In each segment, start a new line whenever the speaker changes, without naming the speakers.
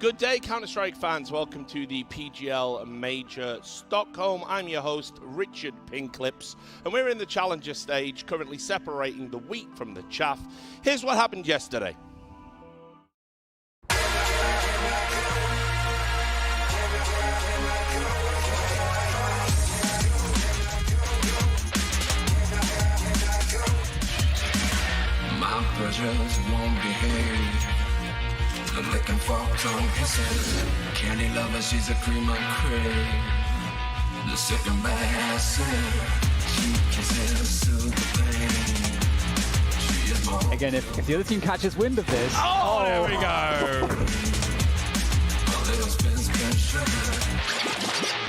Good day, Counter-Strike fans. Welcome to the PGL Major Stockholm. I'm your host, Richard Pinklips, and we're in the Challenger stage, currently separating the wheat from the chaff. Here's what happened yesterday.
My brothers won't behave. The licking forks on his head. Candy lover, she's a cream of cream. The second badass, she kisses soothe the pain. She is more.
Again, if the other team catches wind of this.
Oh, there we go.
A little spin, sugar.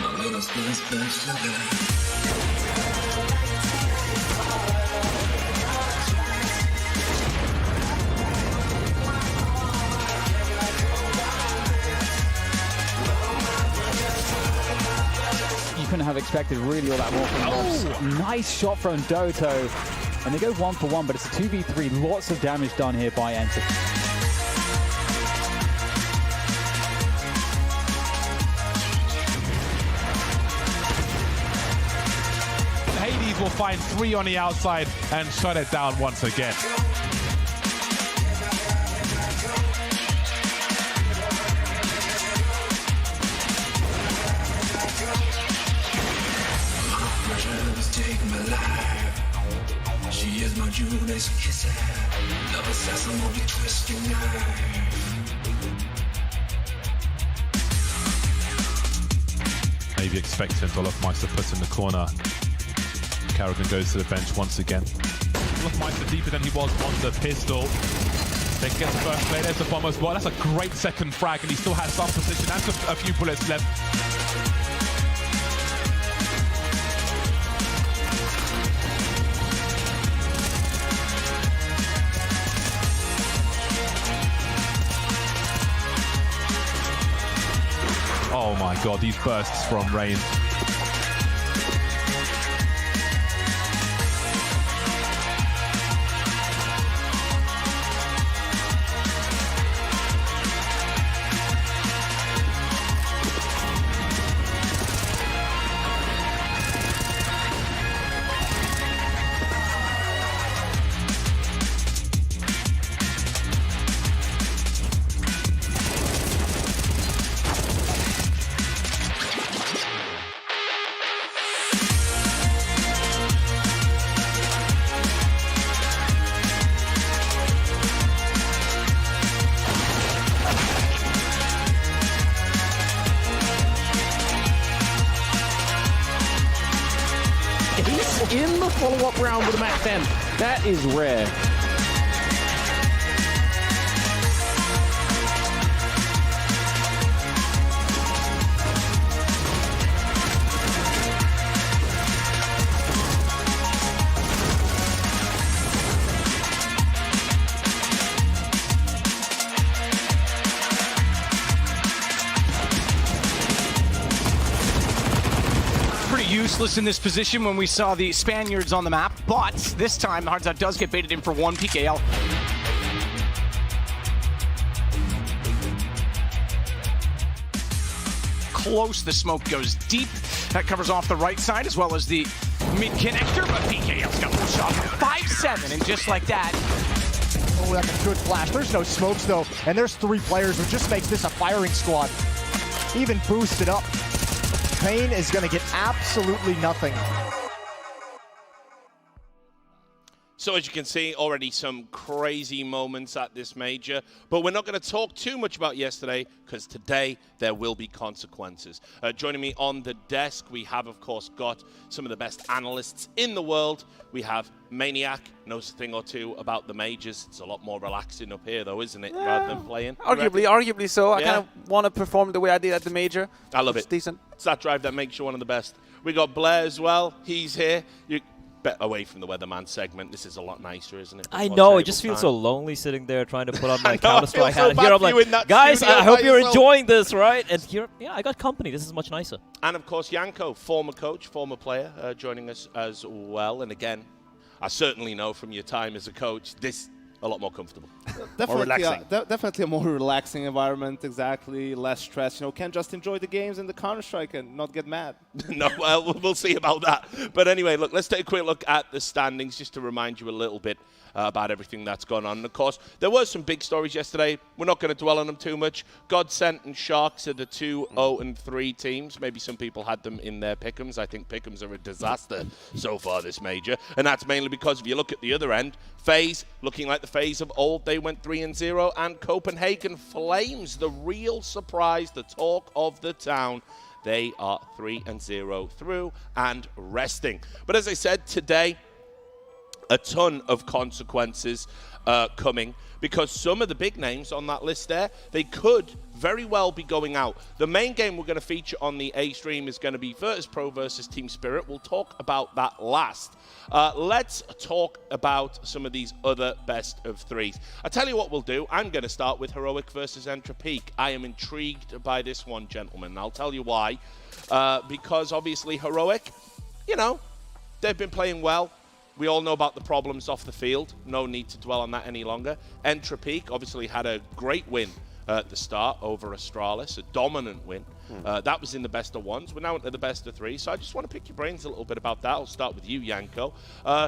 A little spin, sugar.
Couldn't have expected really all that more from Moss. Nice shot from Doto. And they go 1-for-1, but it's a 2v3. Lots of damage done here by ENCE.
Hades will find 3 on the outside and shut it down once again.
Take my life. She is my Judas kisser. Love assassin will be twisting knife.
Maybe expecting Olofmeister put in the corner. Carrigan goes to the bench once again. Olofmeister deeper than he was on the pistol. Then gets the first play. There's the bomb as well. That's a great second frag, and he still has some position and a few bullets left. Oh my god, these bursts from Rain.
In the follow-up round with a Max 10. That is rare.
Useless in this position when we saw the Spaniards on the map, but this time the Hardzot does get baited in for 1 PGL. Close, the smoke goes deep. That covers off the right side as well as the mid-connector, but PGL's got one shot for 5-7, and just like that.
Oh, that's a good flash. There's no smokes though, and there's 3 players, which just makes this a firing squad. Even boosted up. Pain is going to get absolutely nothing.
So as you can see, already some crazy moments at this major, but we're not going to talk too much about yesterday because today there will be consequences. Joining me on the desk, we have, of course, got some of the best analysts in the world. We have Maniac, knows a thing or two about the majors. It's a lot more relaxing up here, though, isn't it, rather than playing?
Arguably so. I kind of want to perform the way I did at the major.
I love it.
Decent.
It's that drive that makes you one of the best. We got Blair as well. He's here. Away from the Weatherman segment. This is a lot nicer, isn't it?
I know, it just feels so lonely sitting there trying to put on my Counter-Strike hat.
So
here I'm like, guys, I hope you're enjoying this, right? And here, yeah, I got company. This is much nicer.
And of course, Janko, former coach, former player, joining us as well. And again, I certainly know from your time as a coach, this a lot more comfortable.
Definitely a more relaxing environment, exactly. Less stress. You know, can just enjoy the games in the Counter-Strike and not get mad.
No, well, we'll see about that. But anyway, look, let's take a quick look at the standings just to remind you a little bit about everything that's gone on. And of course, there were some big stories yesterday. We're not going to dwell on them too much. Godsent and Sharks are the 2-0-3 teams. Maybe some people had them in their pick'ems. I think pick'ems are a disaster so far this major. And that's mainly because if you look at the other end, FaZe, looking like the FaZe of old, they went 3-0. And Copenhagen Flames, the real surprise, the talk of the town, they are 3-0 through and resting. But as I said, today, a ton of consequences coming because some of the big names on that list there, they could very well be going out. The main game we're going to feature on the A stream is going to be VirtusPro versus Team Spirit. We'll talk about that last. Let's talk about some of these other best of threes. I'll tell you what we'll do. I'm going to start with Heroic versus ENCE.BIG. I am intrigued by this one, gentlemen. And I'll tell you why. Because obviously Heroic, you know, they've been playing well. We all know about the problems off the field. No need to dwell on that any longer. ENCE.BIG obviously had a great win at the start over Astralis, a dominant win. That was in the best of ones. We're now into the best of three. So I just want to pick your brains a little bit about that. I'll start with you, Janko.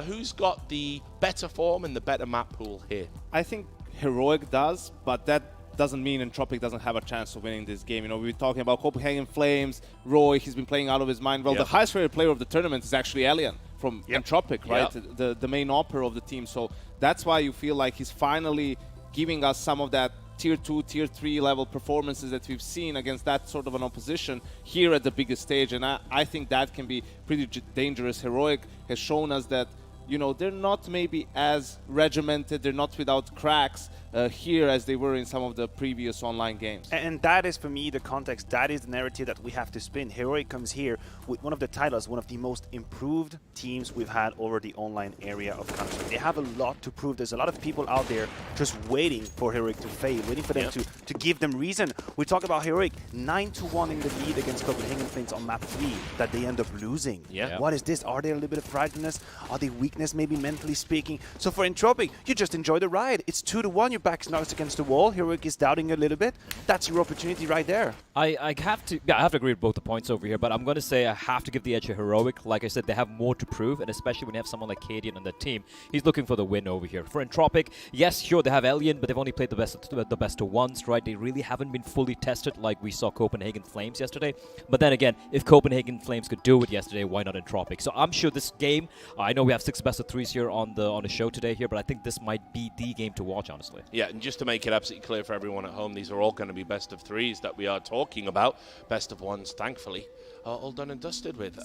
Who's got the better form and the better map pool here?
I think Heroic does, but that doesn't mean ENCE.BIG doesn't have a chance of winning this game. You know, we were talking about Copenhagen Flames, Roy, he's been playing out of his mind. Well, the highest rated player of the tournament is actually Alien from ENCE.BIG, right? The main opera of the team. So that's why you feel like he's finally giving us some of that tier 2, tier 3 level performances that we've seen against that sort of an opposition here at the biggest stage. And I think that can be pretty dangerous. Heroic has shown us that, you know, they're not maybe as regimented, they're not without cracks here as they were in some of the previous online games.
And that is, for me, the context. That is the narrative that we have to spin. Heroic comes here with one of the titles, one of the most improved teams we've had over the online area of Counter-Strike. They have a lot to prove. There's a lot of people out there just waiting for Heroic to fail, waiting for them to give them reason. We talk about Heroic 9-1 in the lead against Copenhagen Flames on map 3 that they end up losing. What is this? Are there a little bit of fragilness? Are they weakness, maybe mentally speaking? So for ENCE.BIG, you just enjoy the ride. It's 2-1. Your back's knocked against the wall. Heroic is doubting a little bit. That's your opportunity right there.
I have to agree with both the points over here, but I'm going to say I have to give the edge to Heroic. Like I said, they have more to prove, and especially when you have someone like Cadian on the team, he's looking for the win over here. For ENCE.BIG, yes, sure, they have Alien, but they've only played the best of ones, right? They really haven't been fully tested like we saw Copenhagen Flames yesterday. But then again, if Copenhagen Flames could do it yesterday, why not ENCE.BIG? So I'm sure this game, I know we have 6 best of 3s here on the show today here, but I think this might be the game to watch, honestly.
Yeah, and just to make it absolutely clear for everyone at home, these are all going to be best of 3s that we are talking about. Best of 1s, thankfully, are all done and dusted with.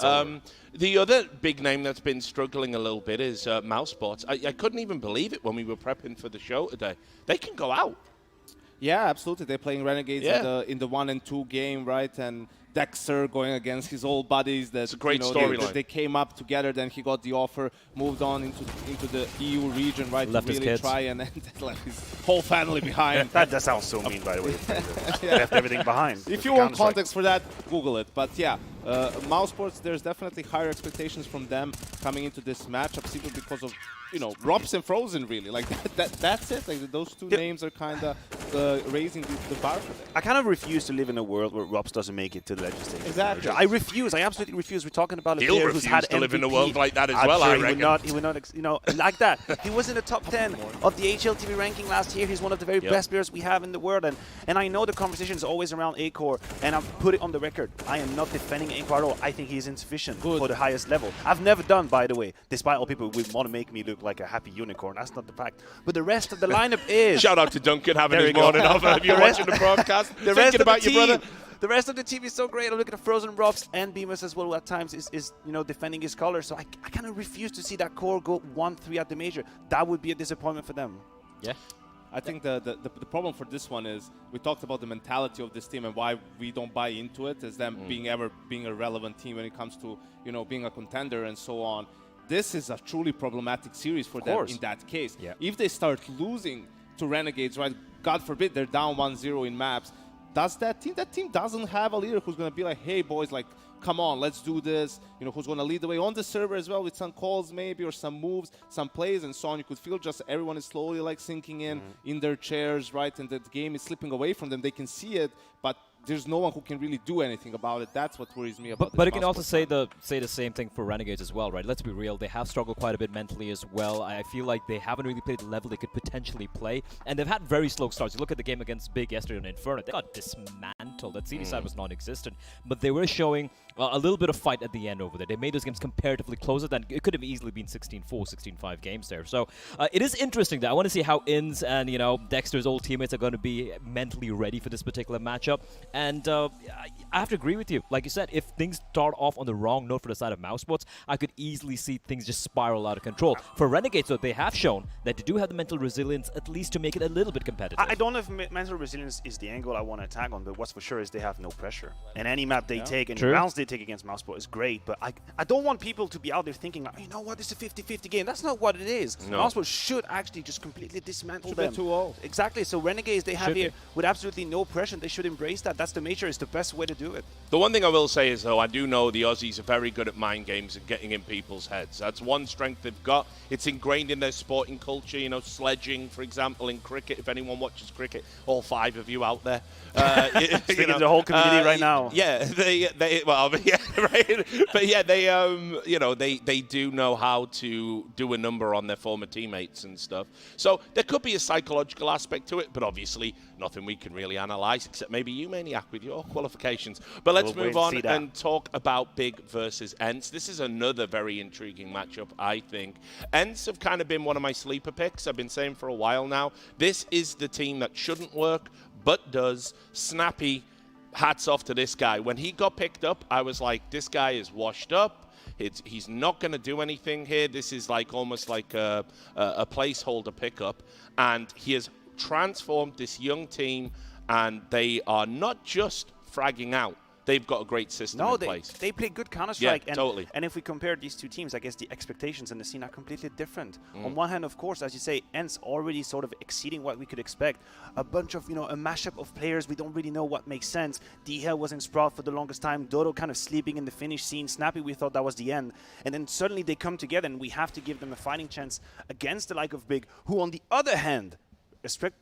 The other big name that's been struggling a little bit is mousesports. I couldn't even believe it when we were prepping for the show today. They can go out.
Yeah, absolutely. They're playing Renegades in the 1 and 2 game, right? And Dexter going against his old buddies. That's
a great storyline.
They came up together, then he got the offer, moved on into the EU region, right?
Left
to
his
really
kids.
try and left his whole family behind.
That sounds so mean, by the way. Left everything behind.
If you want context for that, Google it. But yeah, mousesports, there's definitely higher expectations from them coming into this matchup simply because of, you know, Rops and Frozen, really. Like, that's it. Like, those two names are kind of raising the bar for them.
I kind of refuse to live in a world where Rops doesn't make it to the legislature.
Exactly.
I refuse. I absolutely refuse. We're talking about a
He'll
player who's had
refuse to live in a
MVP.
world like that as
I'm
well,
sure
I reckon.
He would not, you know, like that. He was in the top 10 of the HLTV ranking last year. He's one of the very best players we have in the world. And I know the conversation is always around A-Core, and I've put it on the record. I am not defending A-Core at all. I think he's insufficient for the highest level. I've never done, by the way, despite all people would want to make me look like a happy unicorn. That's not the fact. But the rest of the lineup is...
Shout out to Duncan having his morning off. If you're watching the broadcast, thinking about your brother.
The rest of the team is so great. I look at the Frozen Rops and Beamus as well at times is you know, defending his color. So I kind of refuse to see that core go 1-3 at the major. That would be a disappointment for them.
Yeah.
I think the problem for this one is we talked about the mentality of this team and why we don't buy into it as them being a relevant team when it comes to, you know, being a contender and so on. This is a truly problematic series for them in that case. If they start losing to Renegades, right, God forbid they're down 1-0 in maps, does that team doesn't have a leader who's going to be like, hey, boys, like, come on, let's do this. You know, who's going to lead the way on the server as well with some calls maybe or some moves, some plays, and so on. You could feel just everyone is slowly like sinking in their chairs, right? And the game is slipping away from them. They can see it, but there's no one who can really do anything about it. That's what worries me about.
But I can also say the same thing for Renegades as well, right? Let's be real; they have struggled quite a bit mentally as well. I feel like they haven't really played the level they could potentially play, and they've had very slow starts. You look at the game against Big yesterday on Inferno; they got dismantled. That CD side was non-existent, but they were showing a little bit of fight at the end over there. They made those games comparatively closer than it could have easily been 16-4, 16-5 games there. So it is interesting that I want to see how ENCE and Dexter's old teammates are going to be mentally ready for this particular matchup. And I have to agree with you. Like you said, if things start off on the wrong note for the side of mousesports, I could easily see things just spiral out of control. For Renegades, though, they have shown that they do have the mental resilience at least to make it a little bit competitive.
I don't know if mental resilience is the angle I want to attack on, but what's for sure is they have no pressure. And any map they take and rounds they take against mousesports is great, but I don't want people to be out there thinking, like, you know what, it's a 50-50 game. That's not what it is. No. mousesports should actually just completely dismantle them.
Too old.
Exactly. So Renegades, they have here with absolutely no pressure. They should embrace that. That's the nature. It's the best way to do it.
The one thing I will say is, though, I do know the Aussies are very good at mind games and getting in people's heads. That's one strength they've got. It's ingrained in their sporting culture, sledging, for example, in cricket. If anyone watches cricket, all 5 of you out there.
Speaking of the whole community right now.
Yeah, right. But yeah, they do know how to do a number on their former teammates and stuff. So there could be a psychological aspect to it, but obviously nothing we can really analyze, except maybe you, Maniac, with your qualifications. But let's move on and talk about Big versus ENCE. This is another very intriguing matchup, I think. ENCE have kind of been one of my sleeper picks. I've been saying for a while now. This is the team that shouldn't work, but does. Snappy, hats off to this guy. When he got picked up, I was like, this guy is washed up. He's not going to do anything here. This is like almost like a placeholder pickup. And he has transformed this young team, and they are not just fragging out. They've got a great system in place.
They play good Counter-Strike.
Yeah, totally.
And if we compare these two teams, I guess the expectations and the scene are completely different. On one hand, of course, as you say, ENCE already sort of exceeding what we could expect. A bunch of, a mashup of players. We don't really know what makes sense. DHail was in Sprout for the longest time. Dodo kind of sleeping in the finish scene. Snappy, we thought that was the end. And then suddenly they come together, and we have to give them a fighting chance against the like of Big, who on the other hand,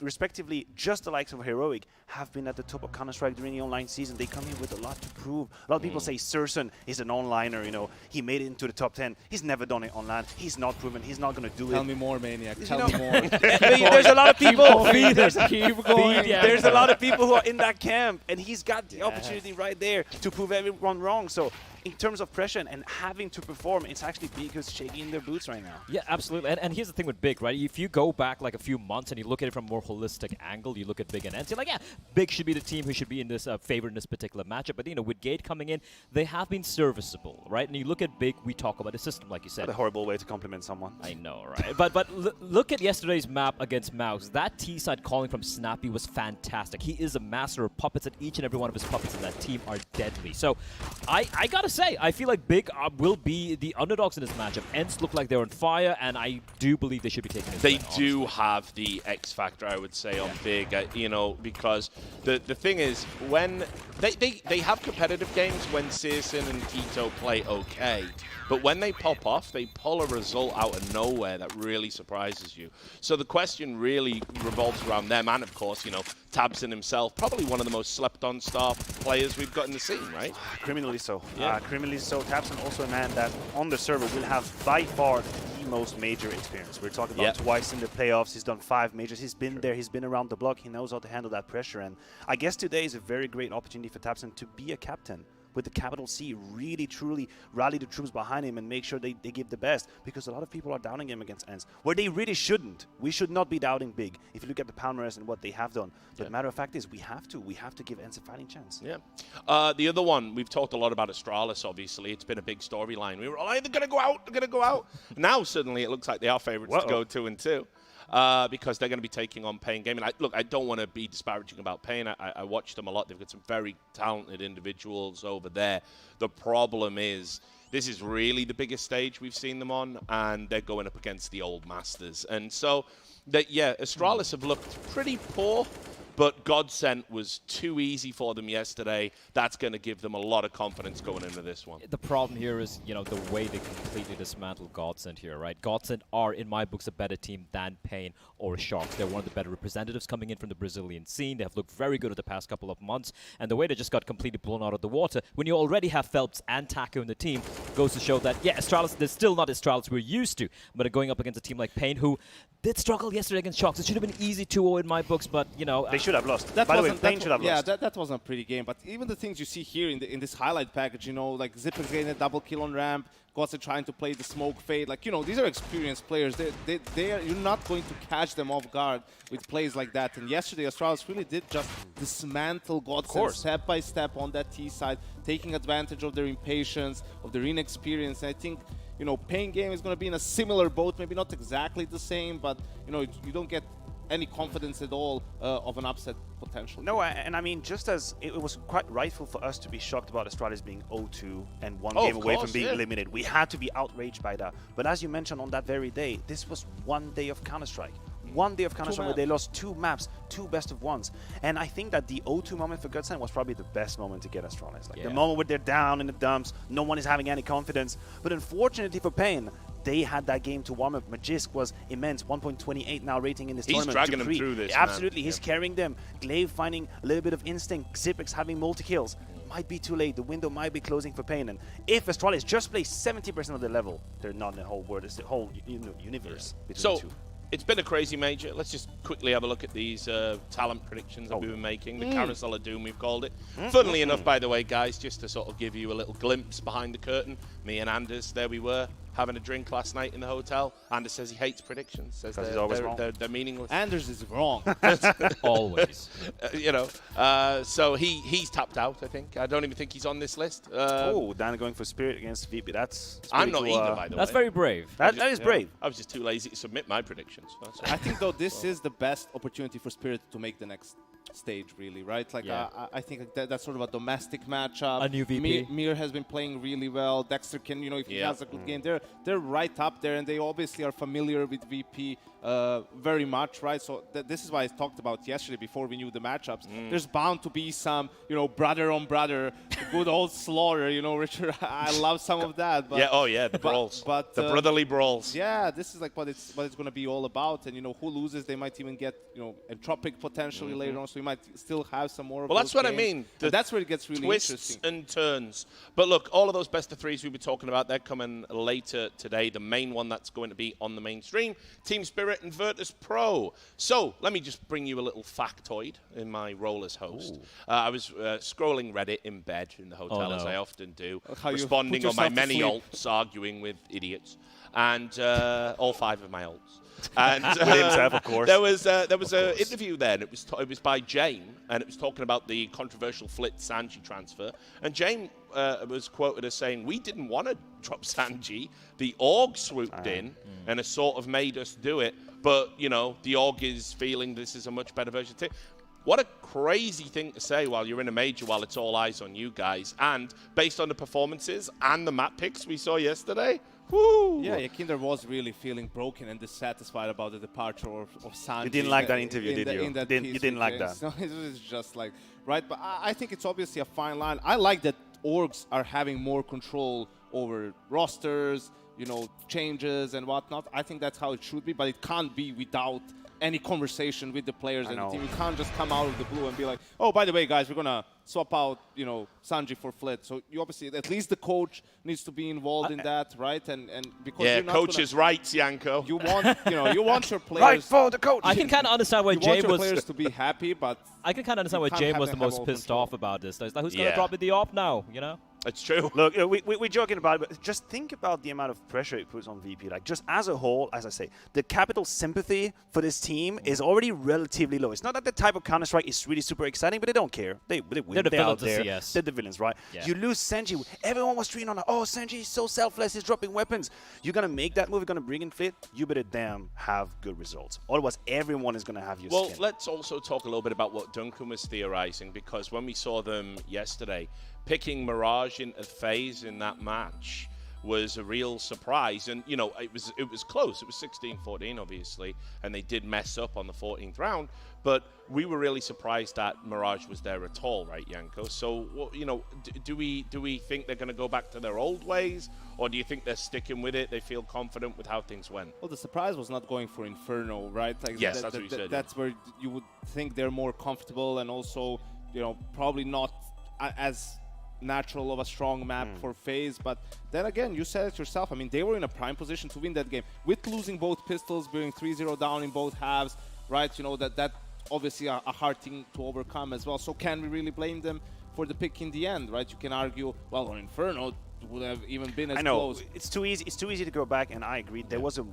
respectively, just the likes of Heroic have been at the top of Counter-Strike during the online season. They come in with a lot to prove. A lot of people say Surson is an onliner, he made it into the top 10. He's never done it online. He's not proven. He's not going to do it.
Tell me more, Maniac. Tell me more.
There's a lot of people.
Keep going.
There's a lot of people who are in that camp, and he's got the opportunity right there to prove everyone wrong. So in terms of pressure and having to perform, it's actually Big who's shaking in their boots right now.
Yeah, absolutely. And here's the thing with Big, right? If you go back like a few months and you look at it from a more holistic angle, you look at Big and ENCE, you're like, yeah, Big should be the team who should be in this favored in this particular matchup. But, with Gate coming in, they have been serviceable, right? And you look at Big, we talk about the system, like you said.
What a horrible way to compliment someone.
I know, right? but look at yesterday's map against Mouse. That T-side calling from Snappy was fantastic. He is a master of puppets, and each and every one of his puppets in that team are deadly. So I gotta say, I feel like Big will be the underdogs in this matchup. ENCE look like they're on fire, and I do believe they should be taking this.
They do have the X factor, I would say, on Big, because the thing is, when they have competitive games when Searson and Tito play okay, but when they pop off, they pull a result out of nowhere that really surprises you. So the question really revolves around them, and of course, Tabson himself, probably one of the most slept-on star players we've got in the scene, right?
Criminally so.
Yeah.
Criminally so. Tabson also a man that on the server will have by far the most major experience. We're talking about twice in the playoffs. He's done 5 majors. He's been there. He's been around the block. He knows how to handle that pressure. And I guess today is a very great opportunity for Tabson to be a captain with the capital C, really, truly rally the troops behind him and make sure they give the best, because a lot of people are doubting him against ENCE, where they really shouldn't. We should not be doubting Big if you look at the palmarès and what they have done. But the matter of fact is, we have to give ENCE a fighting chance.
Yeah. The other one, we've talked a lot about Astralis, obviously. It's been a big storyline. We were all like, they're going to go out, they're going to go out. Now, suddenly, it looks like they are favorites to go 2-2. Because they're going to be taking on Pain Gaming. Look, I don't want to be disparaging about Pain. I watch them a lot. They've got some very talented individuals over there. The problem is, this is really the biggest stage we've seen them on, and they're going up against the old masters. And so, Astralis have looked pretty poor but Godsent was too easy for them yesterday. That's going to give them a lot of confidence going into this one.
The problem here is, you know, the way they completely dismantle Godsent here, right? Godsent are, in my books, a better team than Pain or Sharks. They're one of the better representatives coming in from the Brazilian scene. They have looked very good over the past couple of months, and the way they just got completely blown out of the water, when you already have Phelps and Taco in the team, goes to show that, yeah, Astralis, they're still not Astralis we're used to, but going up against a team like Pain, who did struggle yesterday against Sharks. It should have been easy 2-0 in my books, but, you know...
They should have lost.
That
By the way,
wasn't-
Pain should have lost.
Yeah, that wasn't a pretty game. But even the things you see here in this highlight package, you know, like Zipper's getting a double kill on ramp, Godsent trying to play the smoke fade. Like, you know, these are experienced players. You're not going to catch them off guard with plays like that. And yesterday, Astralis really did just dismantle Godsent step by step on that T side, taking advantage of their impatience, of their inexperience. And I think, you know, Pain game is going to be in a similar boat, maybe not exactly the same, but, you know, you don't get any confidence at all of an upset potential.
No, and I mean, just as it was quite rightful for us to be shocked about Astralis being 0-2 and one game away from being eliminated. We had to be outraged by that. But as you mentioned on that very day, this was one day of Counter-Strike. One day of Counter-Strike where they lost 2 maps, 2 best of ones. And I think that the 0-2 moment for Godsent was probably the best moment to get Astralis. Like the moment where they're down in the dumps, no one is having any confidence. But unfortunately for Pain, they had that game to warm up. Magisk was immense, 1.28 now rating in this tournament.
He's dragging them through this,
Absolutely,
man.
he's carrying them. Glaive finding a little bit of instinct. Xyp9x having multi-kills. Might be too late. The window might be closing for Pain. And if Astralis just plays 70% of their level, they're not in the whole world. It's the whole universe between the two.
It's been a crazy major. Let's just quickly have a look at these talent predictions that we've been making. The Carousel of Doom, we've called it. Funnily enough, by the way, guys, just to sort of give you a little glimpse behind the curtain, me and Anders, there we were, having a drink last night in the hotel. Anders says he hates predictions. Says
he's always wrong.
They're meaningless.
Anders is wrong.
Always.
You know, so he's tapped out, I think. I don't even think he's on this list.
Dan going for Spirit against VP. That's
I'm not
cool,
either, by the way.
That's very brave.
That is brave.
I was just too lazy to submit my predictions.
I think, though, this is the best opportunity for Spirit to make the next stage, really, right? Like, I think that's sort of a domestic matchup.
A new VP.
Mir has been playing really well. Dexter can, you know, if he has a good game, they're right up there, and they obviously are familiar with VP very much, right? So this is why I talked about yesterday before we knew the matchups. There's bound to be some, you know, brother on brother, good old slaughter, you know, Richard. I love some of that. But,
the brawls.
But
the brotherly brawls.
Yeah, this is like what it's going to be all about. And, you know, who loses, they might even get, you know, Entropic potentially later on. So we might still have some more of those
that's what
games.
I mean.
That's where it gets really
twists
interesting.
and turns. But look, all of those best of threes we were talking about, they're coming later today. The main one that's going to be on the mainstream, Team Spirit and VirtusPro. So let me just bring you a little factoid in my role as host. I was scrolling Reddit in bed in the hotel, as I often do, responding on my many alts, arguing with idiots, and all 5 of my alts. And
himself, of course.
There was an interview there, and it was by Jane, and it was talking about the controversial Flit Sanji transfer. And Jane was quoted as saying, "We didn't want to drop Sanji. The org swooped in and has sort of made us do it. But you know, the org is feeling this is a much better version of it." What a crazy thing to say while you're in a major, while it's all eyes on you guys. And based on the performances and the map picks we saw yesterday, woo!
Yeah, Kinder was really feeling broken and dissatisfied about the departure of Sanji.
You didn't like that interview, did you?
You
didn't like that.
So it was just like, right? But I think it's obviously a fine line. I like that orgs are having more control over rosters, you know, changes and whatnot. I think that's how it should be, but it can't be without any conversation with the players and the team. You can't just come out of the blue and be like, oh, by the way, guys, we're going to swap out, you know, Sanji for Flit. So you obviously, at least the coach needs to be involved in that, right? And because you're not
coach is right, Yanko.
You want, you know, you want your players.
Right for the coach.
I can kind of understand why
you
Jay
want your
was.
players to be happy, but
I can kind of understand why Jay was the most pissed off about this. Like, who's going to drop in the op now? You know.
It's true.
Look, we're joking about it, but just think about the amount of pressure it puts on VP. Like, just as a whole, as I say, the capital sympathy for this team is already relatively low. It's not that the type of Counter-Strike is really super exciting, but they don't care. They win.
They're the villains of CS.
They're the villains, right? Yeah. You lose Sanji. Everyone was tweeting on, oh, Sanji is so selfless. He's dropping weapons. You're going to make that move. You're going to bring in Flit. You better damn have good results. Otherwise, everyone is going to have your skin.
Let's also talk a little bit about what Duncan was theorizing, because when we saw them yesterday, picking Mirage into FaZe in that match was a real surprise. And, you know, it was close. It was 16-14, obviously, and they did mess up on the 14th round. But we were really surprised that Mirage was there at all, right, Janko? So, you know, do we think they're going to go back to their old ways, or do you think they're sticking with it? They feel confident with how things went?
Well, the surprise was not going for Inferno, right? Like
yes, that's what you said.
That's where you would think they're more comfortable, and also, you know, probably not as natural of a strong map for FaZe. But then again, you said it yourself. I mean, they were in a prime position to win that game with losing both pistols, being 3-0 down in both halves, right? You know, that obviously a hard thing to overcome as well. So can we really blame them for the pick in the end, right? You can argue, well, on Inferno would have even been as close.
It's too easy. It's too easy to go back, and I agree. There was a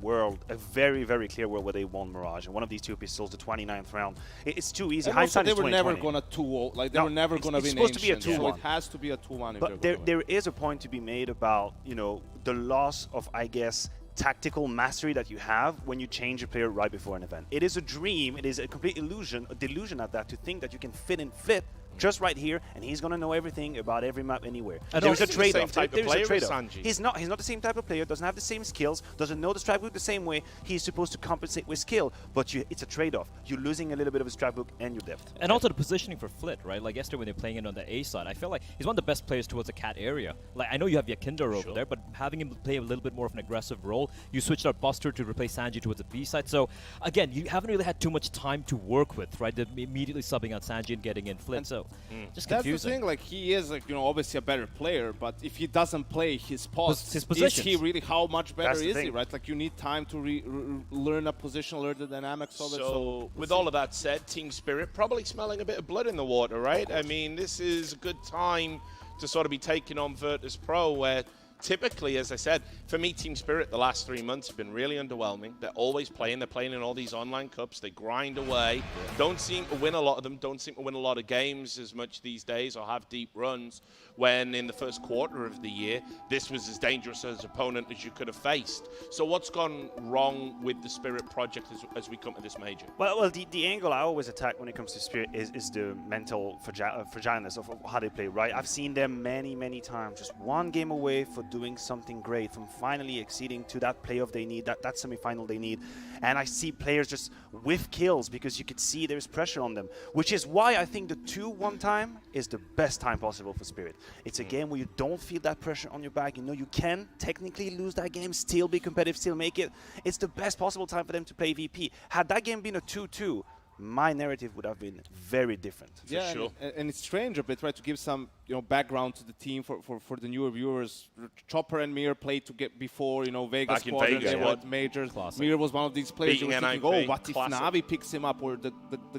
very, very clear world where they won Mirage, and one of these two pistols, the 29th round. It's too easy.
Hindsight they were never gonna 2-0. Like they were never gonna win.
It's supposed to be a 2-1.
So it has to be a 2-1.
But there is a point to be made about, you know, the loss of, I guess, tactical mastery that you have when you change a player right before an event. It is a dream. It is a complete illusion, a delusion at that, to think that you can fit just right here, and he's gonna know everything about every map anywhere. There's a trade-off. There's a trade-off. He's not the same type of player. Doesn't have the same skills. Doesn't know the strike book the same way. He's supposed to compensate with skill, but it's a trade-off. You're losing a little bit of his strike book and your depth.
And also the positioning for Flit, right? Like yesterday when they're playing it on the A side, I feel like he's one of the best players towards the cat area. Like I know you have Yakinder over there, but having him play a little bit more of an aggressive role, you switched out Buster to replace Sanji towards the B side. So again, you haven't really had too much time to work with, right? They're immediately subbing out Sanji and getting in Flit. So just confusing.
That's the thing, like he is, like, you know, obviously a better player, but if he doesn't play his post, is he really, how much better is he, right? Like you need time to learn a position, learn the dynamics of it.
So with all of that said, Team Spirit probably smelling a bit of blood in the water, right? I mean, this is a good time to sort of be taking on VirtusPro, where typically, as I said, for me, Team Spirit the last 3 months have been really underwhelming. They're always playing. They're playing in all these online cups. They grind away. Don't seem to win a lot of them. Don't seem to win a lot of games as much these days or have deep runs, when in the first quarter of the year, this was as dangerous as opponent as you could have faced. So what's gone wrong with the Spirit project as we come to this major?
Well, the angle I always attack when it comes to Spirit is the mental fragileness of how they play, right? I've seen them many times, just one game away for doing something great, from finally exceeding to that playoff they need, that semi-final they need. And I see players just whiff kills because you could see there's pressure on them, which is why I think the 2-1 time is the best time possible for Spirit. It's a game where you don't feel that pressure on your back. You know you can technically lose that game, still be competitive, still make it. It's the best possible time for them to play VP. Had that game been a 2-2, my narrative would have been very different.
Yeah,
sure.
and it's strange a bit, right? To give some, you know, background to the team for the newer viewers. Chopper and Mir played to get before, you know, Vegas squad. They were majors. Mir was one of these players. You were thinking, oh, what if Navi picks him up, or the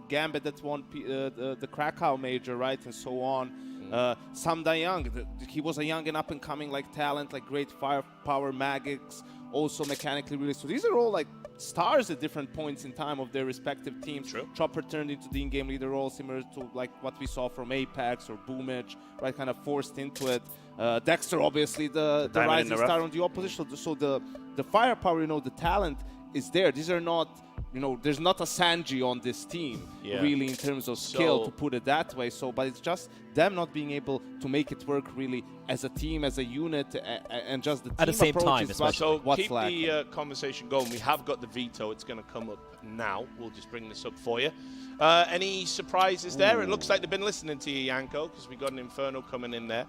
Gambit that won the Krakow major, right, and so on. Sam Dayang, he was a young and up and coming like talent, like great firepower, Magix, also mechanically really. So these are all like stars at different points in time of their respective teams.
True.
Chopper turned into the in-game leader role, similar to like what we saw from Apex or Boomage, right? Kind of forced into it. Dexter, obviously, the rising star on the opposition. So the firepower, you know, the talent is there. These are not, you know, there's not a Sanji on this team, really, in terms of skill, to put it that way. So, but it's just them not being able to make it work really as a team, as a unit, and just the team
at the same time.
So keep the conversation going. We have got the veto. It's going to come up now. We'll just bring this up for you. Any surprises there? It looks like they've been listening to you, Janko, because we got an Inferno coming in there.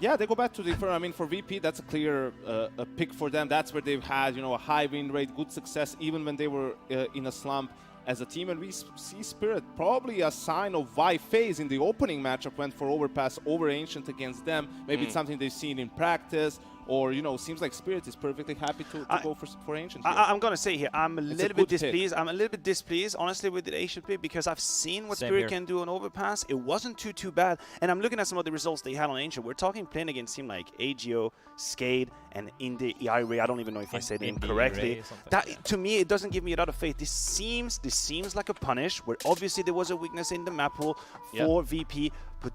Yeah, they go back to the Inferno. I mean, for VP, that's a clear a pick for them. That's where they've had, you know, a high win rate, good success, even when they were in a slump as a team. And we see Spirit, probably a sign of why FaZe in the opening matchup went for Overpass over Ancient against them. Maybe it's something they've seen in practice, or, you know, seems like Spirit is perfectly happy to go for Ancient.
I'm going to say here, I'm a little bit displeased. I'm a little bit displeased, honestly, with the Ancient pick, because I've seen what Spirit can do on Overpass. It wasn't too bad. And I'm looking at some of the results they had on Ancient. We're talking playing against team like AGO, Skade, and Indi Ire. I don't even know if I said it incorrectly. That, to me, it doesn't give me a lot of faith. This seems like a punish, where obviously there was a weakness in the map pool for VP. but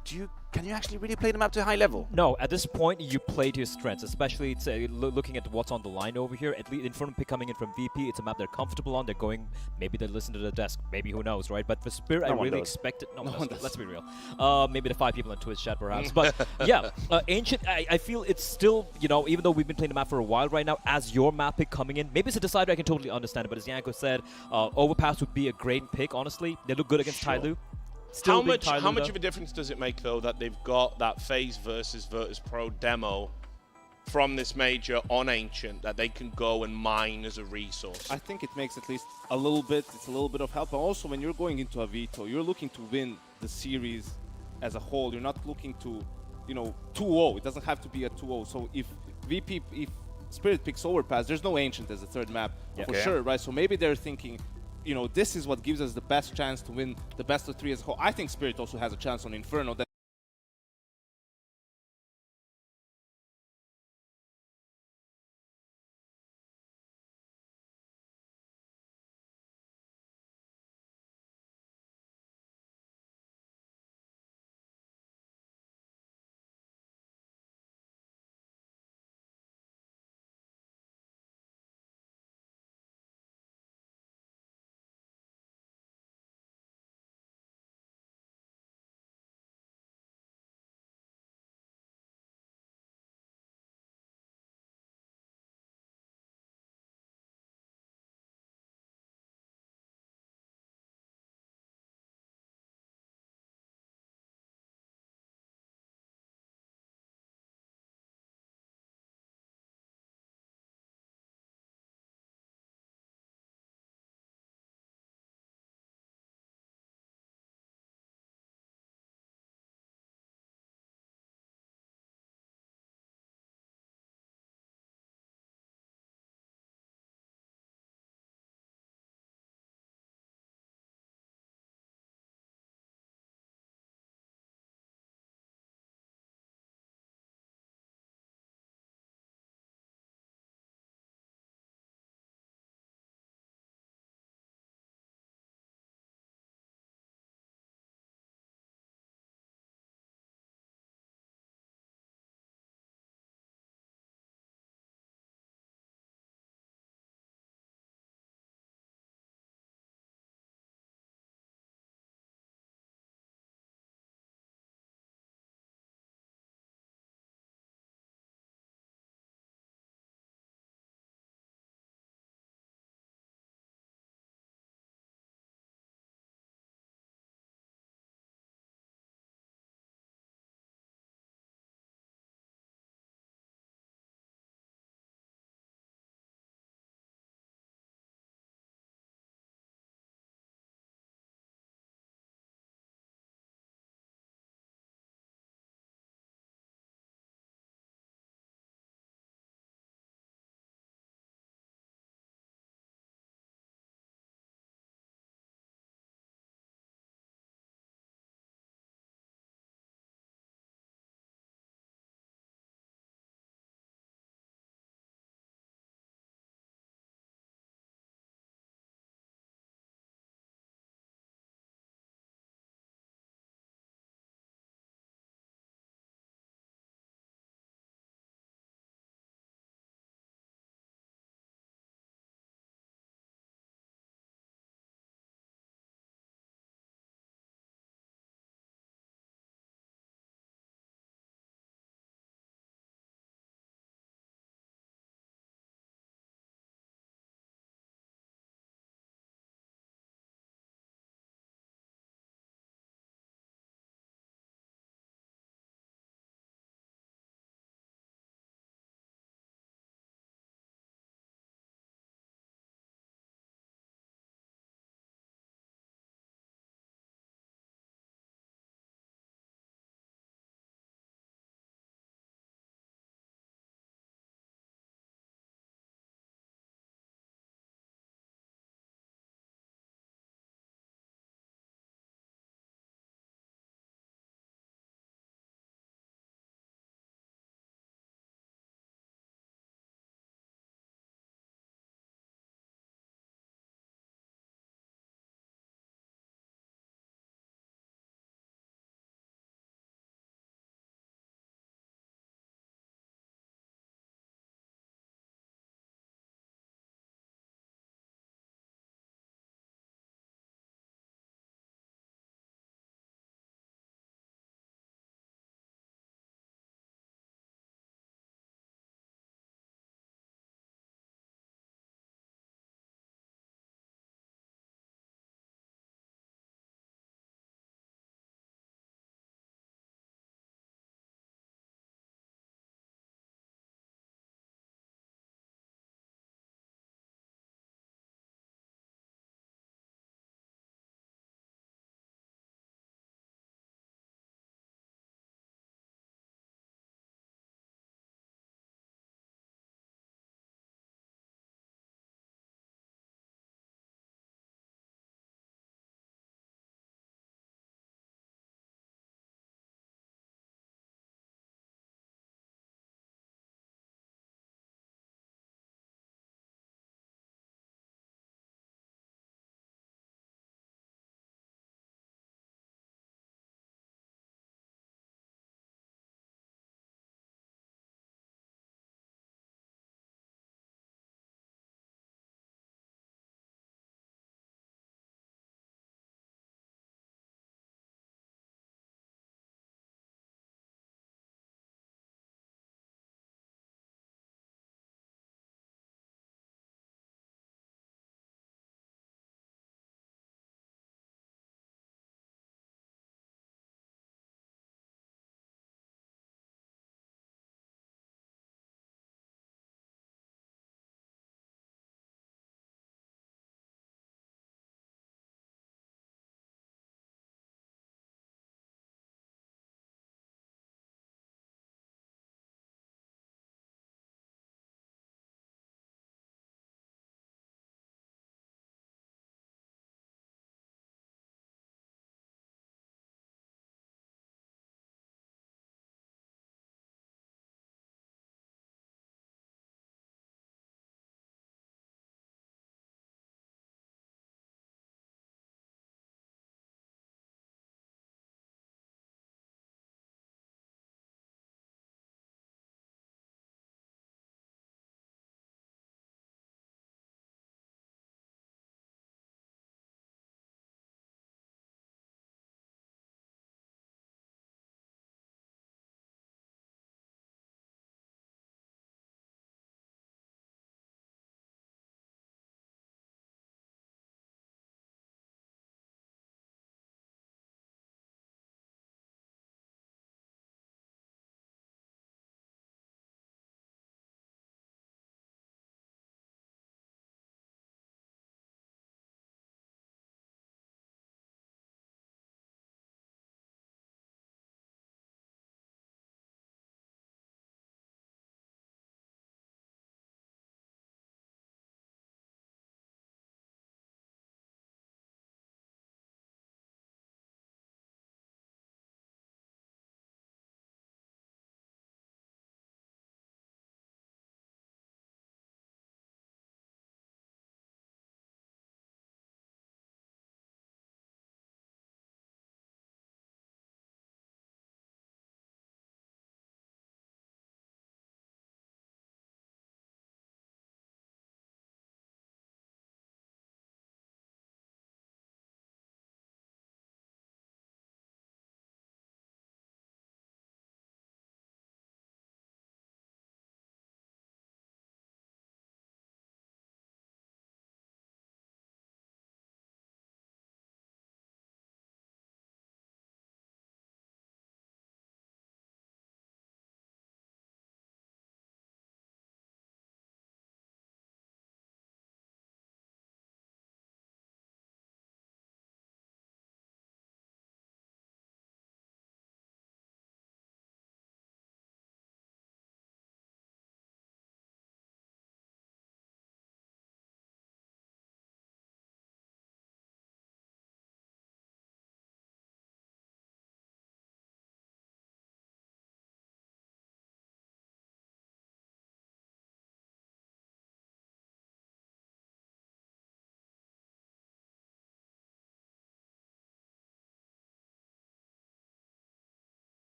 can you actually really play them up to a high level?
No, at this point, you play to your strengths, especially looking at what's on the line over here. At least in front of coming in from VP, it's a map they're comfortable on. They're going, maybe they listen to the desk, maybe who knows, right? But for Spirit, I really expected. No, let's be real. Maybe the 5 people on Twitch chat, perhaps. But yeah, Ancient, I feel it's still, you know, even though we've been playing the map for a while right now, as your map pick coming in, maybe it's a decider, I can totally understand it. But as Yanko said, Overpass would be a great pick, honestly. They look good against Tyloo.
How much of a difference does it make, though, that they've got that FaZe versus VirtusPro demo from this major on Ancient that they can go and mine as a resource?
I think it makes at least a little bit, it's a little bit of help. But also, when you're going into a veto, you're looking to win the series as a whole. You're not looking to, you know, 2-0. It doesn't have to be a 2-0. So if Spirit picks Overpass, there's no Ancient as a third map for sure, right? So maybe they're thinking, you know, this is what gives us the best chance to win the best of 3 as a whole. I think Spirit also has a chance on Inferno. That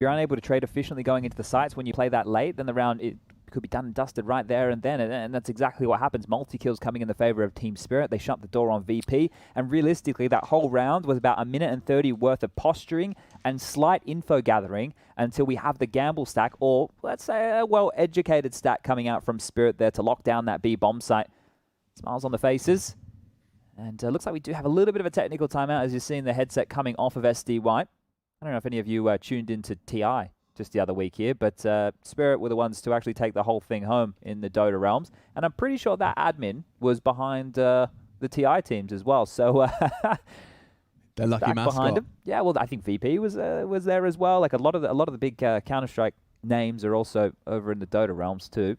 you're unable to trade efficiently going into the sites when you play that late, then the round it could be done and dusted right there and then, and that's exactly what happens. Multi-kills coming in the favor of Team Spirit. They shut the door on VP, and realistically, that whole round was about 1:30 worth of posturing and slight info gathering until we have the gamble stack, or let's say a well-educated stack coming out from Spirit there to lock down that B bomb site. Smiles on the faces, and looks like we do have a little bit of a technical timeout as you're seeing the headset coming off of SDY. I don't know if any of you tuned into TI just the other week here, but Spirit were the ones to actually take the whole thing home in the Dota realms, and I'm pretty sure that admin was behind the TI teams as well. So
they're lucky mascot.
Behind him. Yeah, well, I think VP was there as well. Like a lot of the big Counter-Strike names are also over in the Dota realms too.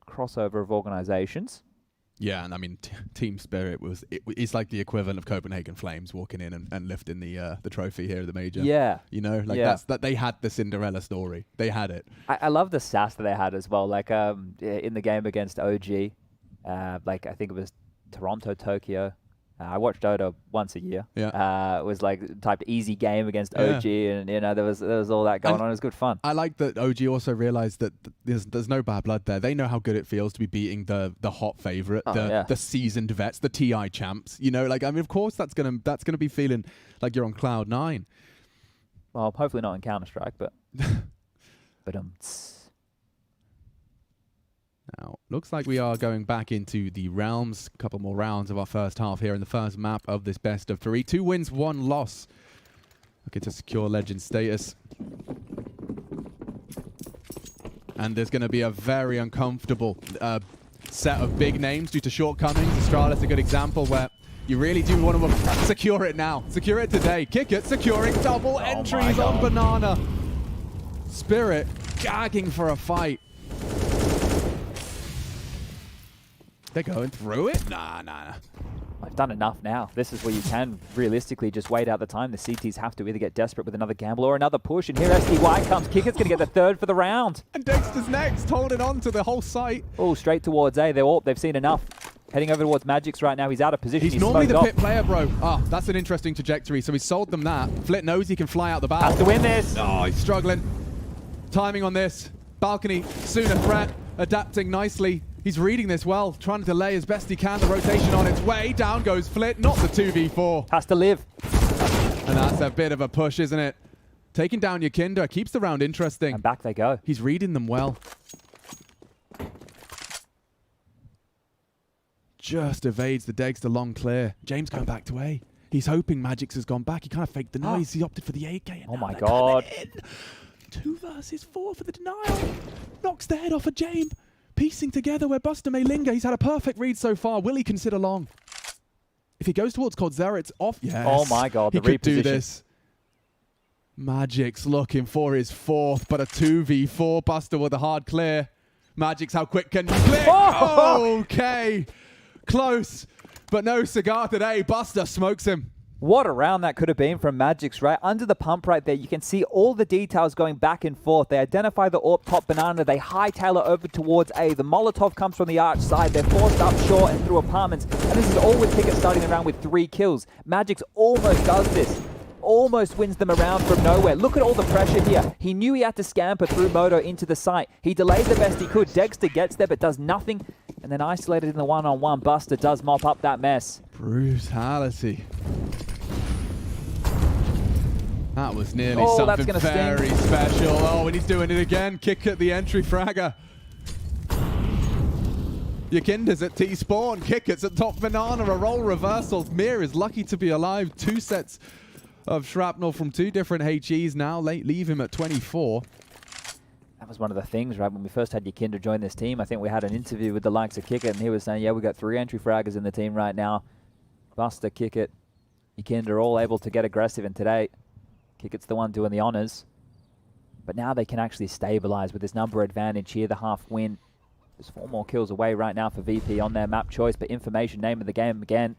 Crossover of organizations.
Yeah, and I mean, Team Spirit it's like the equivalent of Copenhagen Flames walking in and lifting the trophy here at the major.
Yeah,
you know, like that they had the Cinderella story. They had it.
I love the sass that they had as well. Like in the game against OG, like I think it was Toronto, Tokyo. I watched Dota once a year.
Yeah.
It was like type easy game against OG, and you know there was all that going on. It was good fun.
I like that OG also realized that there's no bad blood there. They know how good it feels to be beating the hot favorite, the seasoned vets, the TI champs. You know, like I mean, of course that's gonna be feeling like you're on cloud 9.
Well, hopefully not in Counter-Strike, but
Now, looks like we are going back into the realms. A couple more rounds of our first half here in the first map of this best of 3. 2 wins, 1 loss. Looking to secure legend status. And there's going to be a very uncomfortable set of big names due to shortcomings. Astralis a good example where you really do want to secure it now. Secure it today. Kick it, securing double entries on Banana. Spirit gagging for a fight. They're going through it? Nah.
I've done enough now. This is where you can realistically just wait out the time. The CTs have to either get desperate with another gamble or another push. And here SDY comes. Kicker's going to get the 3rd for the round.
And Dexter's next, holding on to the whole site.
Oh, straight towards A. They've seen enough. Heading over towards Magic's right now. He's out of position.
He's normally the pit player, bro. Ah, that's an interesting trajectory. So he sold them that. Flit knows he can fly out the bow.
Has to win this.
Oh, he's struggling. Timing on this. Balcony, soon a threat. Adapting nicely. He's reading this well, trying to delay as best he can. The rotation on its way. Down goes Flit, not the 2v4.
Has to live.
And that's a bit of a push, isn't it? Taking down Yakinda keeps the round interesting.
And back they go.
He's reading them well. Just evades the Degster long clear. James going back to A. He's hoping Magix has gone back. He kind of faked the noise. He opted for the 8K.
Oh my god.
2 versus 4 for the denial. Knocks the head off of James. Piecing together where Buster may linger. He's had a perfect read so far. Will he consider long? If he goes towards coldzera, it's off. Yes.
Oh my god,
he could do this. Magic's looking for his 4th, but a 2v4. Buster with a hard clear. Magic's how quick can you click? Oh! Okay. Close, but no cigar today. Buster smokes him.
What a round that could have been from Magic's, right? Under the pump right there, you can see all the details going back and forth. They identify the AWP top Banana. They hightail it over towards A. The Molotov comes from the arch side. They're forced up short and through apartments. And this is all with Pickett starting the round with 3 kills. Magic's almost does this. Almost wins them around from nowhere. Look at all the pressure here. He knew he had to scamper through Moto into the site. He delayed the best he could. Dexter gets there but does nothing. And then isolated in the one-on-one, Buster does mop up that mess.
Brutality. That was nearly something very special. Oh, and he's doing it again. Kick at the entry fragger. Yakinda's at T-spawn. Kick it's at top Banana. A roll reversal. Mir is lucky to be alive. 2 sets of shrapnel from 2 different HEs now. Leave him at 24.
That was one of the things, right? When we first had Yakinda join this team, I think we had an interview with the likes of Kickit, and he was saying, yeah, we got 3 entry fraggers in the team right now. Buster, Kickit, Yakinda are all able to get aggressive, and today, Kickit's the one doing the honors. But now they can actually stabilize with this number advantage here, the half win. There's 4 more kills away right now for VP on their map choice, but information, name of the game again.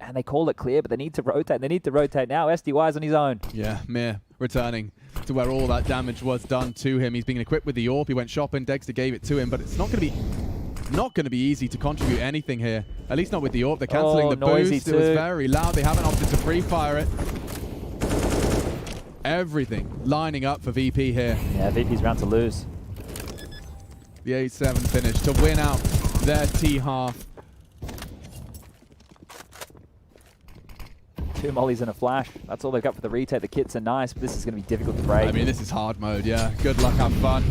And they call it clear, but they need to rotate. They need to rotate now. SDY's on his own.
Yeah, Mir returning to where all that damage was done to him. He's been equipped with the AWP. He went shopping. Dexter gave it to him, but it's not going to be easy to contribute anything here. At least not with the AWP. They're cancelling the boost. It was very loud. They haven't opted to free fire it. everything lining up for VP here.
Yeah, VP's round to lose.
The 8-7 finish to win out their T-half.
2 mollies and a flash. That's all they've got for the retake. The kits are nice, but this is going to be difficult to break.
I mean, this is hard mode, yeah. Good luck, have fun.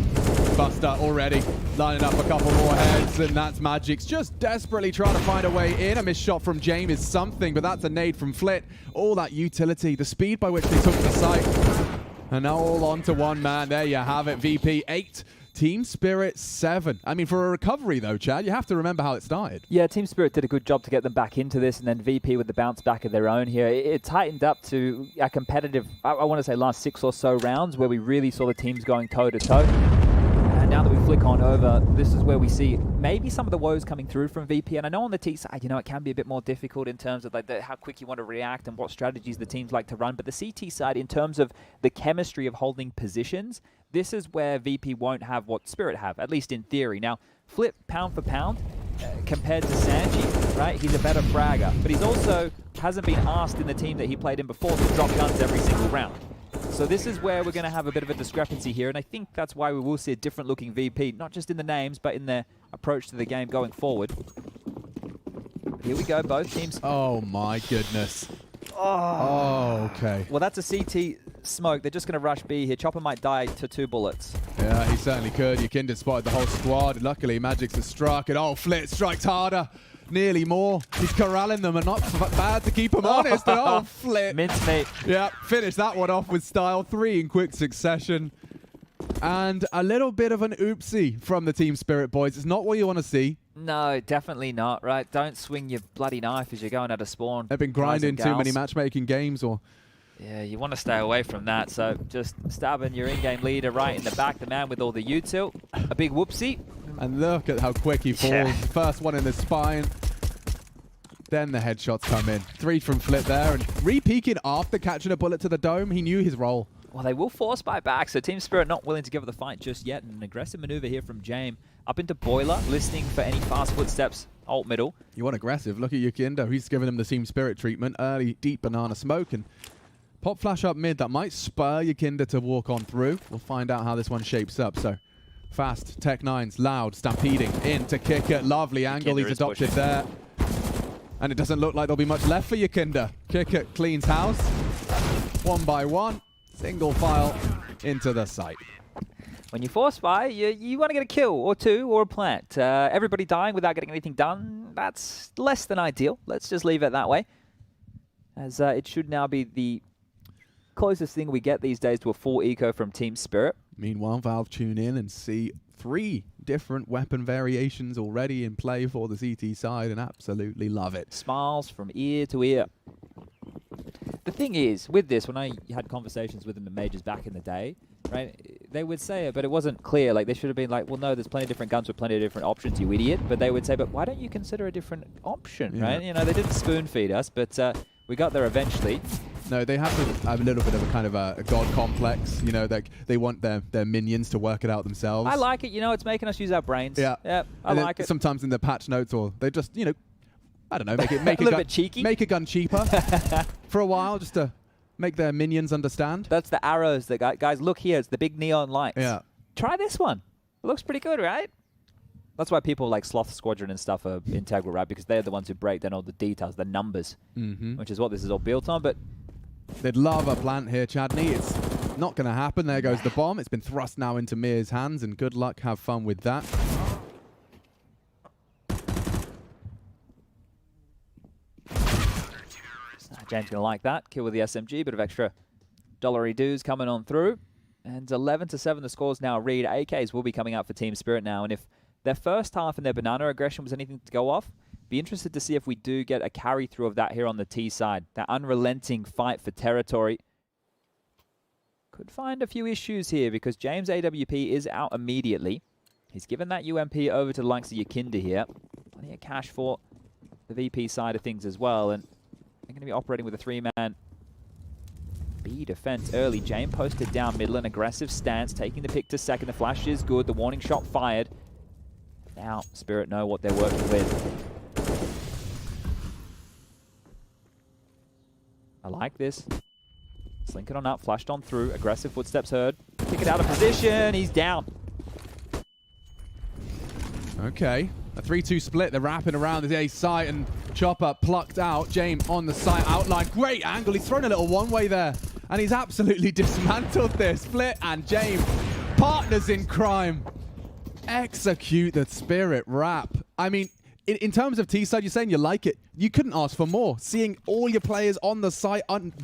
Buster already lining up a couple more heads, and that's Magic's just desperately trying to find a way in. A missed shot from James is something, but that's a nade from Flit. All that utility, the speed by which they took the site. And now all on to one man. There you have it, VP 8. Team Spirit 7. I mean, for a recovery though, Chad, you have to remember how it started.
Yeah, Team Spirit did a good job to get them back into this, and then VP with the bounce back of their own here. It tightened up to a competitive, I want to say last 6 or so rounds where we really saw the teams going toe-to-toe. And now that we flick on over, this is where we see maybe some of the woes coming through from VP. And I know on the T side, you know, it can be a bit more difficult in terms of like how quick you want to react and what strategies the teams like to run. But the CT side, in terms of the chemistry of holding positions, this is where VP won't have what Spirit have, at least in theory. Now, Flip, pound for pound, compared to Sanji, right? He's a better fragger, but he's also hasn't been asked in the team that he played in before to drop guns every single round. So this is where we're going to have a bit of a discrepancy here, and I think that's why we will see a different looking VP, not just in the names, but in their approach to the game going forward. Here we go, both teams.
Oh my goodness. Oh, okay.
Well, that's a CT smoke. They're just going to rush B here. Chopper might die to 2 bullets.
Yeah, he certainly could. Yukinda spotted the whole squad. Luckily, Magic's has struck, and oh, Flit strikes harder. Nearly more. He's corralling them, and not bad to keep him honest. And oh, Flit.
Mincemeat.
Yeah, finish that one off with style. 3 in quick succession. And a little bit of an oopsie from the Team Spirit boys. It's not what you want to see.
No, definitely not, right? Don't swing your bloody knife as you're going out of spawn.
They've been grinding too many matchmaking games, or...
Yeah, you want to stay away from that. So just stabbing your in-game leader right in the back, the man with all the util. A big whoopsie.
And look at how quick he falls.
Yeah.
First one in the spine. Then the headshots come in. 3 from Flit there, and re-peeking after catching a bullet to the dome. He knew his role.
Well, they will force buy back, so Team Spirit not willing to give it the fight just yet. And an aggressive maneuver here from James. Up into Boiler, listening for any fast footsteps. Alt middle.
You want aggressive. Look at Yukindo. He's giving him the Team Spirit treatment. Early, deep banana smoke. And pop flash up mid. That might spur Yukindo to walk on through. We'll find out how this one shapes up. So fast, Tech 9's loud, stampeding in to kick it. Lovely angle he's adopted there. And it doesn't look like there'll be much left for Yukindo. Kick it, cleans house. 1 by 1. Single file into the site.
When you force buy, you want to get a kill or 2 or a plant. Everybody dying without getting anything done, that's less than ideal. Let's just leave it that way. As it should now be the closest thing we get these days to a full eco from Team Spirit.
Meanwhile, Valve tune in and see 3 different weapon variations already in play for the CT side and absolutely love it.
Smiles from ear to ear. The thing is, with this, when I had conversations with them in majors back in the day, right, they would say it, but it wasn't clear. Like, they should have been like, well, no, there's plenty of different guns with plenty of different options, you idiot. But they would say, but why don't you consider a different option, right? You know, they didn't spoon feed us, but we got there eventually.
No, they have a little bit of a kind of a god complex. You know, they want their minions to work it out themselves.
I like it. You know, it's making us use our brains.
Yeah.
Yeah, I like it.
Sometimes in the patch notes, or they just, you know, I don't know, make
a little bit cheeky.
Make a gun cheaper for a while, just to make their minions understand.
That's the arrows that guys, look here, it's the big neon lights.
Yeah.
Try this one. It looks pretty good, right? That's why people like Sloth Squadron and stuff are integral, right? Because they're the ones who break down all the details, the numbers, which is what this is all built on. But
they'd love a plant here, Chadney. It's not going to happen. There goes the bomb. It's been thrust now into Mir's hands, and good luck. Have fun with that.
James going to like that. Kill with the SMG. Bit of extra dollary dues coming on through. And 11-7 the scores now read. AKs will be coming out for Team Spirit now. And if their first half and their banana aggression was anything to go off, be interested to see if we do get a carry through of that here on the T side. That unrelenting fight for territory. Could find a few issues here because James AWP is out immediately. He's given that UMP over to the likes of Yukindo here. Plenty of cash for the VP side of things as well. And they're going to be operating with a 3-man B defense early. James posted down middle, an aggressive stance, taking the pick to second. The flash is good. The warning shot fired. Now Spirit know what they're working with. I like this. Slink it on up, flashed on through, aggressive footsteps heard. Kick it out of position, he's down.
Okay, a 3-2 split. They're wrapping around the A site and Chopper plucked out. James on the site outline. Great angle. He's thrown a little one-way there. And he's absolutely dismantled this. Split and James, partners in crime. Execute the spirit wrap. I mean, in terms of T-side, you're saying you like it. You couldn't ask for more. Seeing all your players on the site,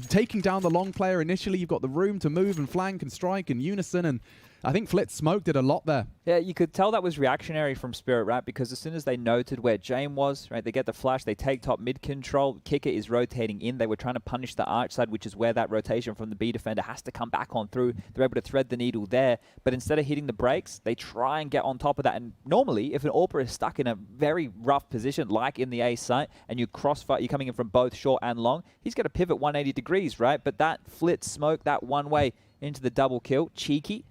taking down the long player initially, you've got the room to move and flank and strike in unison, and I think Flitz Smoke did a lot there.
Yeah, you could tell that was reactionary from Spirit Rap because as soon as they noted where Jame was, right, they get the flash, they take top mid control, Kicker is rotating in. They were trying to punish the arch side, which is where that rotation from the B defender has to come back on through. They're able to thread the needle there, but instead of hitting the brakes, they try and get on top of that. And normally, if an AWPer is stuck in a very rough position, like in the A site, and you crossfire, you're coming in from both short and long, he's going to pivot 180 degrees, right? But that Flitz Smoke, that one way into the double kill, cheeky.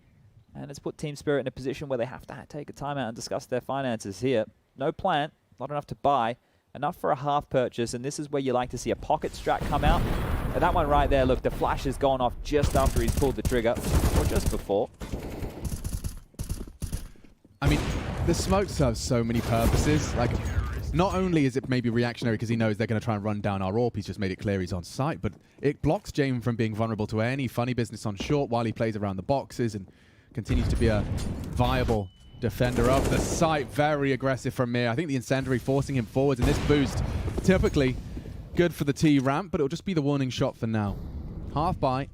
And it's put Team Spirit in a position where they have to take a timeout and discuss their finances here. No plant, not enough to buy, enough for a half purchase, and this is where you like to see a pocket strat come out. And that one right there, look, the flash has gone off just after he's pulled the trigger, or just before.
I mean, the smoke serves so many purposes. Like, not only is it maybe reactionary because he knows they're going to try and run down our AWP, he's just made it clear he's on site, but it blocks James from being vulnerable to any funny business on short while he plays around the boxes and continues to be a viable defender of the site. Very aggressive from Mir. I think the incendiary forcing him forwards, and this boost typically good for the T ramp, but it'll just be the warning shot for now. Half buy,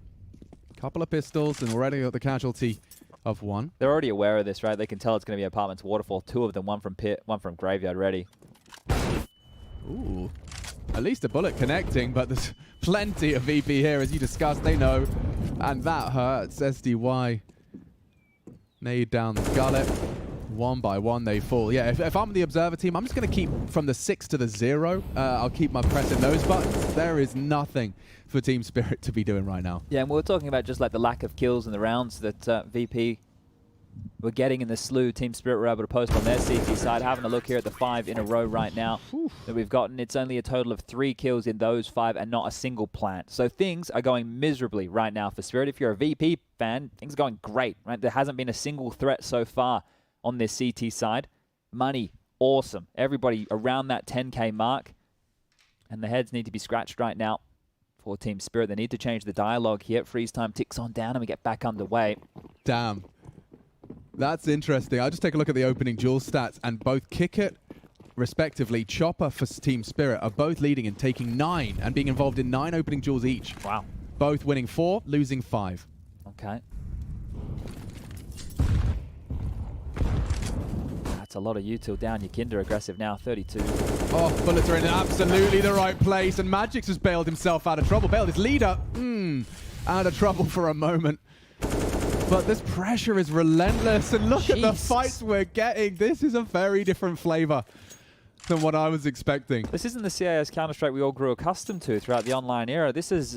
couple of pistols, and already got the casualty of one.
They're already aware of this, right? They can tell it's going to be Apartments Waterfall. Two of them, one from Pit, one from Graveyard ready.
Ooh. At least a bullet connecting, but there's plenty of VP here, as you discussed. They know, and that hurts. SDY. Nade down the gullet. One by one they fall. Yeah, if I'm the observer team, I'm just going to keep from the 6 to the 0. I'll keep my pressing those buttons. There is nothing for Team Spirit to be doing right now.
Yeah, and we were talking about just like the lack of kills in the rounds that VP were getting in the slew. Team Spirit were able to post on their CT side. Having a look here at the 5 in a row right now that we've gotten. It's only a total of 3 kills in those 5 and not a single plant. So things are going miserably right now for Spirit. If you're a VP fan, things are going great, right? There hasn't been a single threat so far on this CT side. Money, awesome. Everybody around that 10K mark. And the heads need to be scratched right now for Team Spirit. They need to change the dialogue here. Freeze time ticks on down and we get back underway.
Damn. That's interesting. I'll just take a look at the opening duel stats, and both Kickit, respectively, Chopper for Team Spirit, are both leading and taking 9 and being involved in 9 opening duels each.
Wow.
Both winning 4, losing 5.
Okay. That's a lot of util down. Your Kinder aggressive now, 32.
Oh, bullets are in absolutely the right place, and Magix has bailed himself out of trouble. Bailed his leader out of trouble for a moment. But this pressure is relentless, and look at the fights we're getting. This is a very different flavor than what I was expecting.
This isn't the CIS Counter-Strike we all grew accustomed to throughout the online era. This is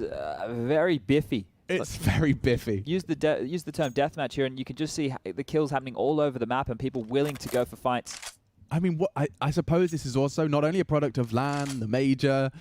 very biffy.
It's very biffy.
Use the term deathmatch here, and you can just see the kills happening all over the map and people willing to go for fights.
I mean, I suppose this is also not only a product of LAN, the major,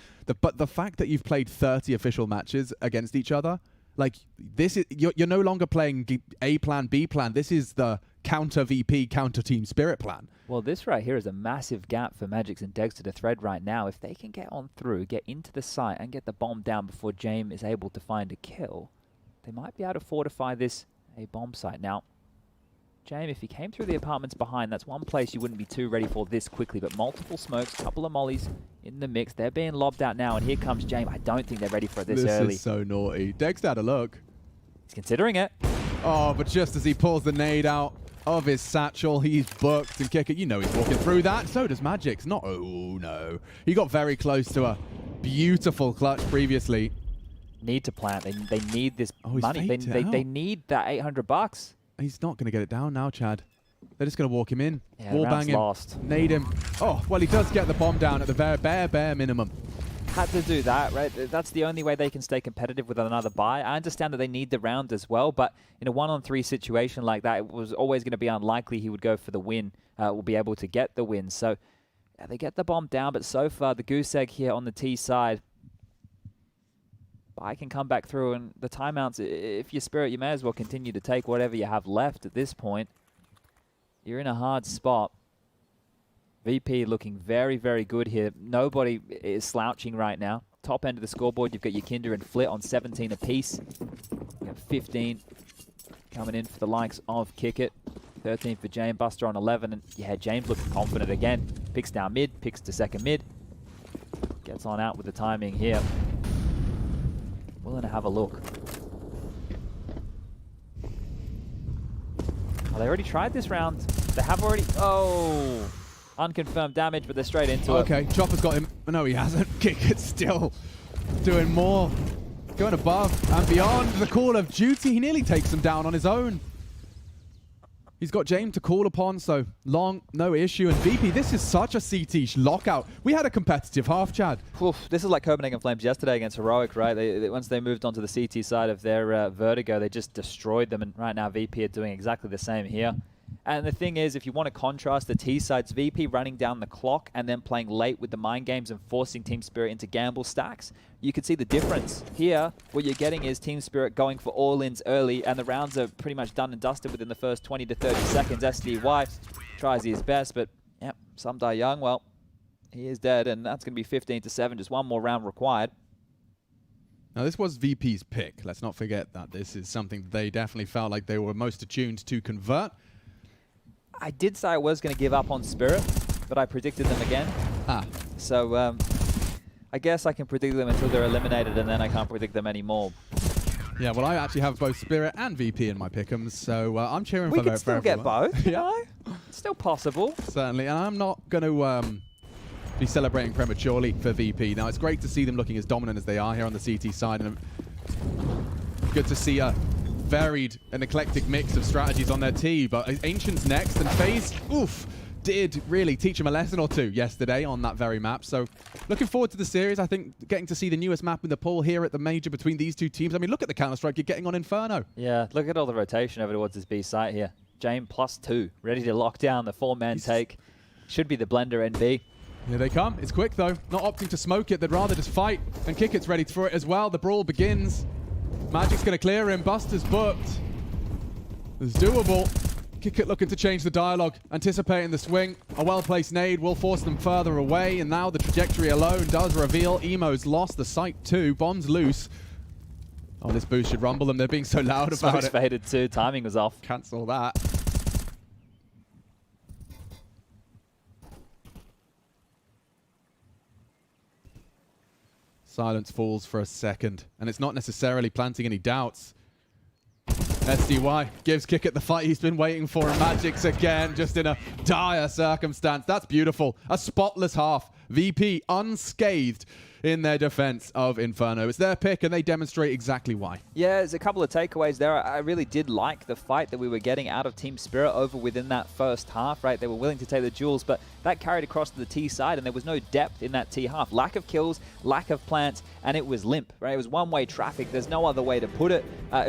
but the fact that you've played 30 official matches against each other. Like, this is you're no longer playing A plan, B plan. This is the counter VP, counter Team Spirit plan.
Well, this right here is a massive gap for Magix and Dexter to thread right now. If they can get on through, get into the site, and get the bomb down before James is able to find a kill, they might be able to fortify this A bomb site. Now, James, if he came through the apartments behind, that's one place you wouldn't be too ready for this quickly, but multiple smokes, couple of mollies in the mix. They're being lobbed out now, and here comes James. I don't think they're ready for it this early.
This is so naughty. Dexter had a look.
He's considering it.
Oh, but just as he pulls the nade out of his satchel, he's booked and kick it. You know he's walking through that. So does Magix. Not, oh no. He got very close to a beautiful clutch previously.
Need to plant. They need this money. They need that $800.
He's not going to get it down now, Chad. They're just going to walk him in.
Yeah,
wall bang him.
Lost.
Nade him. Oh, well, he does get the bomb down at the bare minimum.
Had to do that, right? That's the only way they can stay competitive with another buy. I understand that they need the round as well, but in a 1-on-3 situation like that, it was always going to be unlikely he would go for the win, will be able to get the win. So yeah, they get the bomb down, but so far the goose egg here on the T side I can come back through, and the timeouts, if you're Spirit, you may as well continue to take whatever you have left at this point. You're in a hard spot. VP looking very, very good here. Nobody is slouching right now. Top end of the scoreboard, you've got your Kinder and Flit on 17 apiece. You have 15 coming in for the likes of Kickit. 13 for James, Buster on 11. And yeah, James looking confident again. Picks down mid, picks to second mid. Gets on out with the timing here. Willing to have a look. Oh, they already tried this round. They have already... Oh! Unconfirmed damage, but they're straight into it.
Okay, Chopper's got him. No, he hasn't. Kickit's still doing more. Going above and beyond the call of duty. He nearly takes him down on his own. He's got James to call upon, so long, no issue. And VP, this is such a CT lockout. We had a competitive half, Chad.
Oof, this is like Copenhagen Flames yesterday against Heroic, right? Once they moved onto the CT side of their Vertigo, they just destroyed them. And right now, VP are doing exactly the same here. And the thing is, if you want to contrast the T sides, VP running down the clock and then playing late with the mind games and forcing Team Spirit into gamble stacks, you can see the difference. Here, what you're getting is Team Spirit going for all-ins early, and the rounds are pretty much done and dusted within the first 20 to 30 seconds. SDY tries his best, but yep, some die young. Well, he is dead, and that's going to be 15 to 7, just one more round required.
Now, this was VP's pick. Let's not forget that. This is something they definitely felt like they were most attuned to convert.
I did say I was going to give up on Spirit, but I predicted them again. So I guess I can predict them until they're eliminated, and then I can't predict them anymore.
Yeah, well, I actually have both Spirit and VP in my pick'ems, so I'm cheering for
We
everyone.
can still get both, you know? It's still possible.
Certainly, and I'm not going to be celebrating prematurely for VP. Now, it's great to see them looking as dominant as they are here on the CT side, and good to see a varied and eclectic mix of strategies on their team. But Ancient's next, and FaZe, oof, did really teach him a lesson or two yesterday on that very map. So looking forward to the series. I think getting to see the newest map in the pool here at the major between these two teams. I mean, look at the Counter-Strike you're getting on Inferno.
Yeah, look at all the rotation over towards this B site here. James +2, ready to lock down the 4-man take. Should be the blender NB.
Here they come. It's quick, though. Not opting to smoke it. They'd rather just fight. And Kickit's ready for it as well. The brawl begins. Magic's going to clear him. Buster's booked. It's doable. Kickit looking to change the dialogue, anticipating the swing. A well-placed nade will force them further away, and now the trajectory alone does reveal Emo's lost the site too. Bomb's loose. Oh, this boost should rumble them. They're being so loud about
Smoke's
it.
faded too. Timing was off.
Cancel that. Silence falls for a second, and it's not necessarily planting any doubts. SDY gives Kickit the fight he's been waiting for, and Magic's again, just in a dire circumstance. That's beautiful. A spotless half. VP unscathed in their defense of Inferno. It's their pick, and they demonstrate exactly why.
Yeah, there's a couple of takeaways there. I really did like the fight that we were getting out of Team Spirit over within that first half, right? They were willing to take the duels, but that carried across to the T side, and there was no depth in that T half. Lack of kills, lack of plants, and it was limp, right? It was one-way traffic. There's no other way to put it.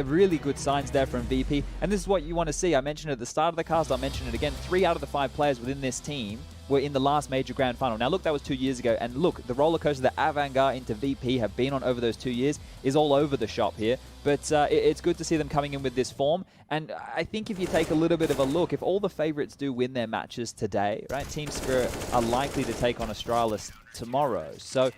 Really good signs there from VP, and this is what you want to see. I mentioned it at the start of the cast, I'll mention it again. 3 out of the 5 players within this team were in the last major grand final. Now look, that was 2 years ago, and look, the roller coaster that Avangard into VP have been on over those 2 years is all over the shop here. But it's good to see them coming in with this form, and I think if you take a little bit of a look, if all the favorites do win their matches today, right, Team Spirit are likely to take on Astralis tomorrow. So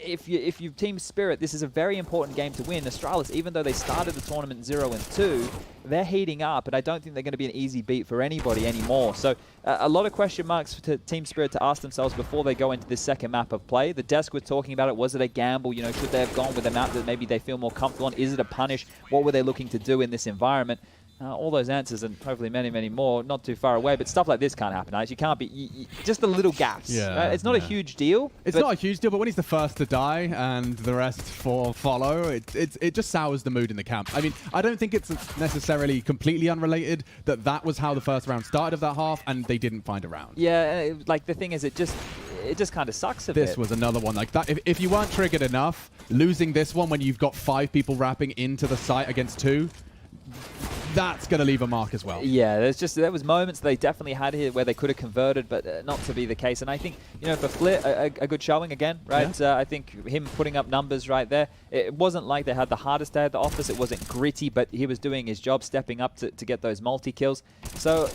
if you Team Spirit, this is a very important game to win. Astralis, even though they started the tournament 0-2, they're heating up, and I don't think they're going to be an easy beat for anybody anymore. So a lot of question marks to Team Spirit to ask themselves before they go into this second map of play. The desk was talking about it. Was it a gamble? You know, should they have gone with a map that maybe they feel more comfortable on? Is it a punish? What were they looking to do in this environment? All those answers, and hopefully many, many more, not too far away. But stuff like this can't happen, Alex. You can't be... just the little gaps.
Yeah,
right? It's not a huge deal.
It's not a huge deal, but when he's the first to die and the rest follow, it just sours the mood in the camp. I mean, I don't think it's necessarily completely unrelated that was how the first round started of that half, and they didn't find a round.
Yeah, like the thing is, it just kind of sucks a bit.
This was another one like that. If you weren't triggered enough, losing this one when you've got 5 people wrapping into the site against 2, that's going to leave a mark as well.
Yeah, there was moments they definitely had here where they could have converted, but not to be the case. And I think, you know, for Flit, a good showing again, right?
Yeah.
I think him putting up numbers right there, it wasn't like they had the hardest day at the office. It wasn't gritty, but he was doing his job, stepping up to get those multi-kills. So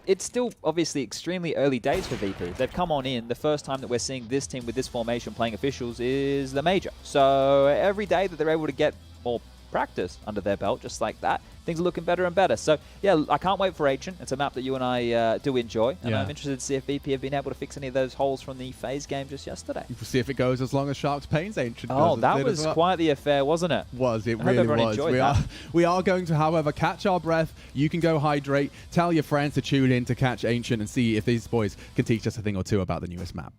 it's still obviously extremely early days for VP. They've come on in. The first time that we're seeing this team with this formation playing officials is the major. So every day that they're able to get more practice under their belt, just like that, things are looking better and better. So yeah, I can't wait for Ancient. It's a map that you and I do enjoy, and I'm interested to see if VP have been able to fix any of those holes from the FaZe game just yesterday.
We'll see if it goes as long as Sharks Pain's Ancient.
Oh, that was quite the affair, wasn't it?
It really was. We are going to, however, catch our breath. You can go hydrate. Tell your friends to tune in to catch Ancient and see if these boys can teach us a thing or two about the newest map.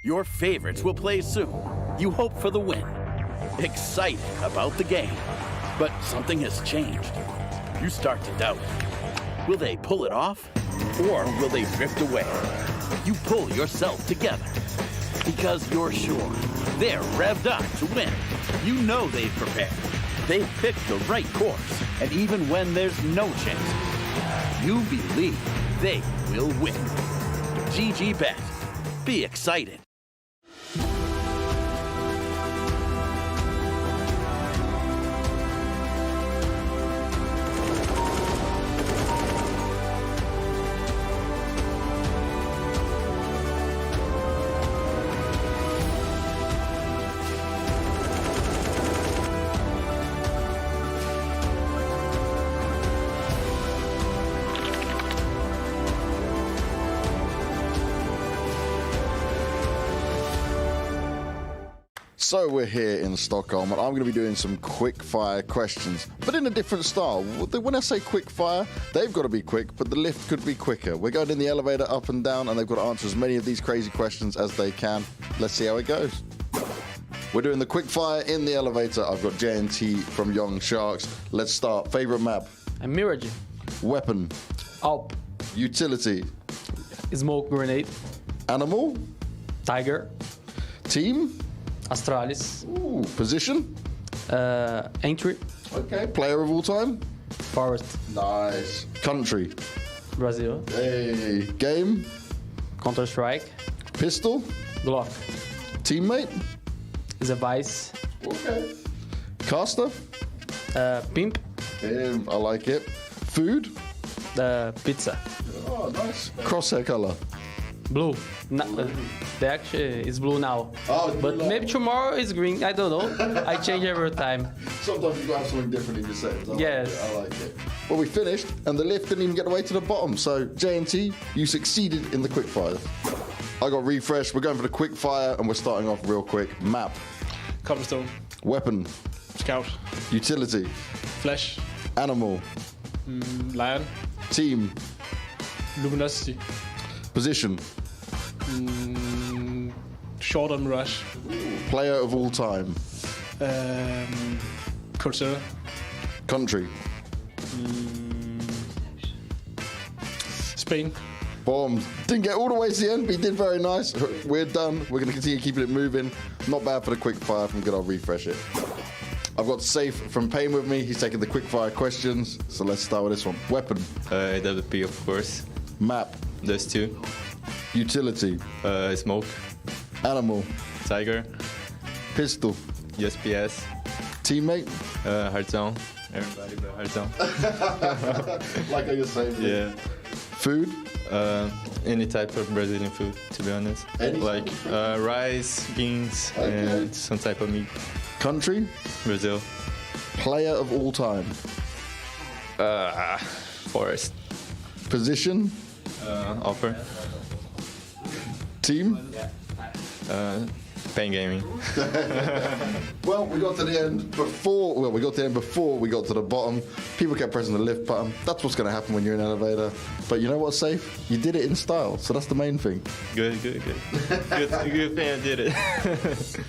Your favorites will play soon. You hope for the win. Excited about the game. But something has changed. You start to doubt. Will they pull it off? Or will they drift away? You pull yourself together. Because you're sure they're revved up to win. You know they've prepared. They've picked the right course. And even when there's no chance, you believe they will win. GG Bet. Be excited.
So we're here in Stockholm, and I'm going to be doing some quick fire questions, but in a different style. When I say quick fire, they've got to be quick, but the lift could be quicker. We're going in the elevator up and down, and they've got to answer as many of these crazy questions as they can. Let's see how it goes. We're doing the quick fire in the elevator. I've got JNT from Young Sharks. Let's start. Favorite map?
Mirage.
Weapon?
Alp.
Utility?
Smoke grenade.
Animal?
Tiger.
Team?
Astralis.
Ooh, position?
Entry.
Okay. Player of all time?
forZe.
Nice. Country?
Brazil.
Hey. Game?
Counter-Strike.
Pistol?
Glock.
Teammate?
Vice.
Okay. Caster?
Pimp.
I like it. Food?
Pizza.
Oh, nice. Crosshair color?
Blue. The actually is blue now.
Oh,
but maybe tomorrow is green. I don't know. I change every time.
Sometimes you have something different in your settings.
Yes.
I like it. Well, we finished, and the lift didn't even get away to the bottom. So, JNT, you succeeded in the quickfire. I got refreshed. We're going for the quickfire, and we're starting off real quick. Map.
Cobblestone.
Weapon.
Scout.
Utility.
Flash.
Animal.
Lion.
Team.
Luminosity.
Position.
Short on rush.
Player of all time.
coldzera.
Country.
Spain.
Bombed. Didn't get all the way to the end, but he did very nice. We're done. We're going to continue keeping it moving. Not bad for the quick fire from good old Refresh It. I've got Safe from Pain with me. He's taking the quick fire questions. So let's start with this one. Weapon.
AWP, of course.
Map.
Those two.
Utility.
Smoke.
Animal.
Tiger.
Pistol.
USPS.
Teammate.
Heartzone. Everybody but Heartzone.
Like how you're saying.
Yeah.
Food.
Any type of Brazilian food, to be honest.
Any
like rice, beans, and some type of meat.
Country.
Brazil.
Player of all time.
Forest.
Position.
Offer.
Team.
Pain gaming.
Well, we got to the end before. Well, we got to the end before we got to the bottom. People kept pressing the lift button. That's what's going to happen when you're in an elevator. But you know what's Safe? You did it in style, so that's the main thing.
Good. Good thing I did it.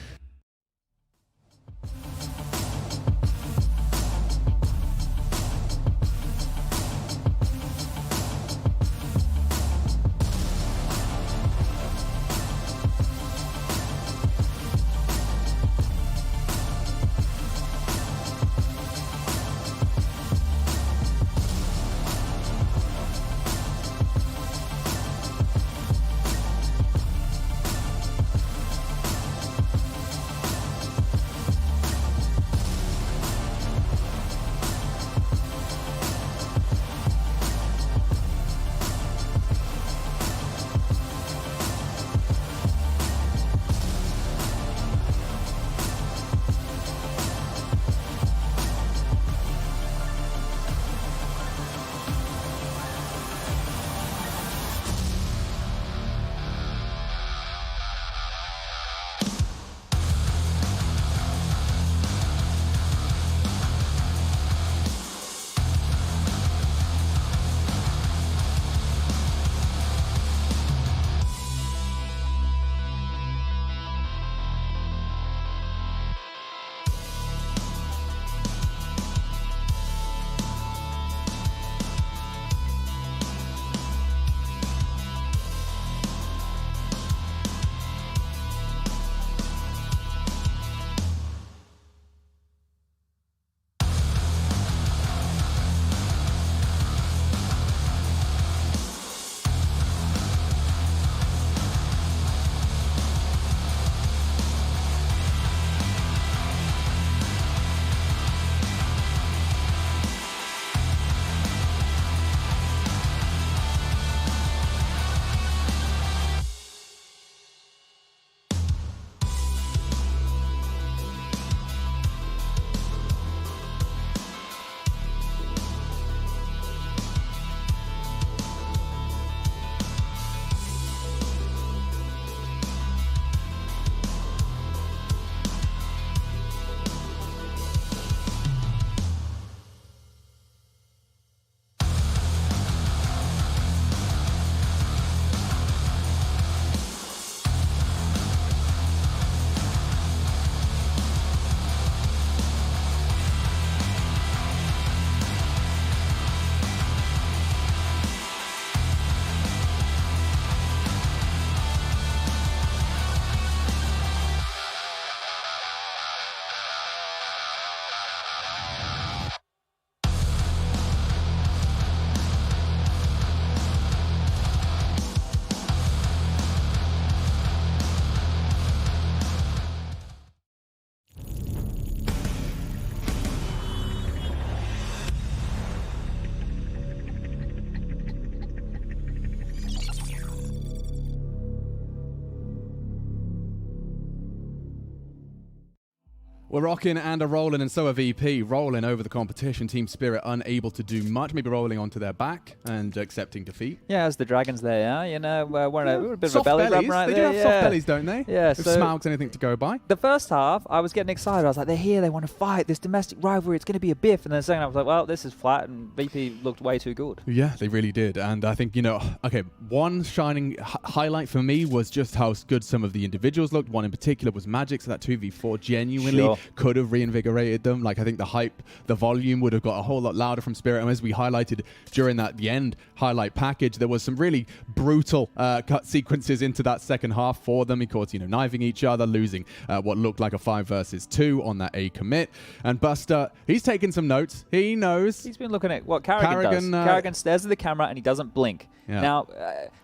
We're rocking and a rolling, and so are VP. Rolling over the competition. Team Spirit unable to do much, maybe rolling onto their back and accepting defeat.
Yeah, as the Dragons there, yeah. You know, we're a bit
soft
of a belly
bellies.
rub right
they
there.
do have soft bellies, don't they?
Yeah,
if
so
Smaug's anything to go by.
The first half, I was getting excited. I was like, they're here, they want to fight. This domestic rivalry, it's going to be a biff. And then the second half, I was like, well, this is flat, and VP looked way too good.
Yeah, they really did. And I think, you know, okay, one shining highlight for me was just how good some of the individuals looked. One in particular was Magic, so that 2v4 genuinely could have reinvigorated them. Like, I think the hype, the volume would have got a whole lot louder from Spirit. And as we highlighted during the end highlight package, there was some really brutal cut sequences into that second half for them. Of course, knifing each other, losing what looked like a 5 versus 2 on that A commit. And Buster, he's taking some notes. He knows.
He's been looking at what Carrigan does. Carrigan stares at the camera and he doesn't blink.
Yeah.
Now,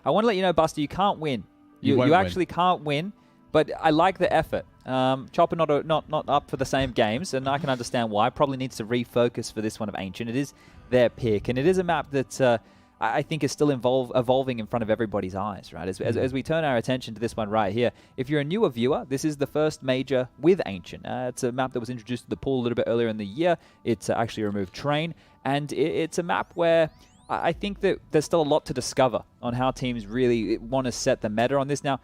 I want to let you know, Buster, you can't win. You actually can't win, but I like the effort. Chopper not up for the same games, and I can understand why. Probably needs to refocus for this one of Ancient. It is their pick, and it is a map that I think is still evolving in front of everybody's eyes, right? As we turn our attention to this one right here, if you're a newer viewer, this is the first major with Ancient. It's a map that was introduced to the pool a little bit earlier in the year. It's actually removed Train, and it's a map where I think that there's still a lot to discover on how teams really want to set the meta on this. Now,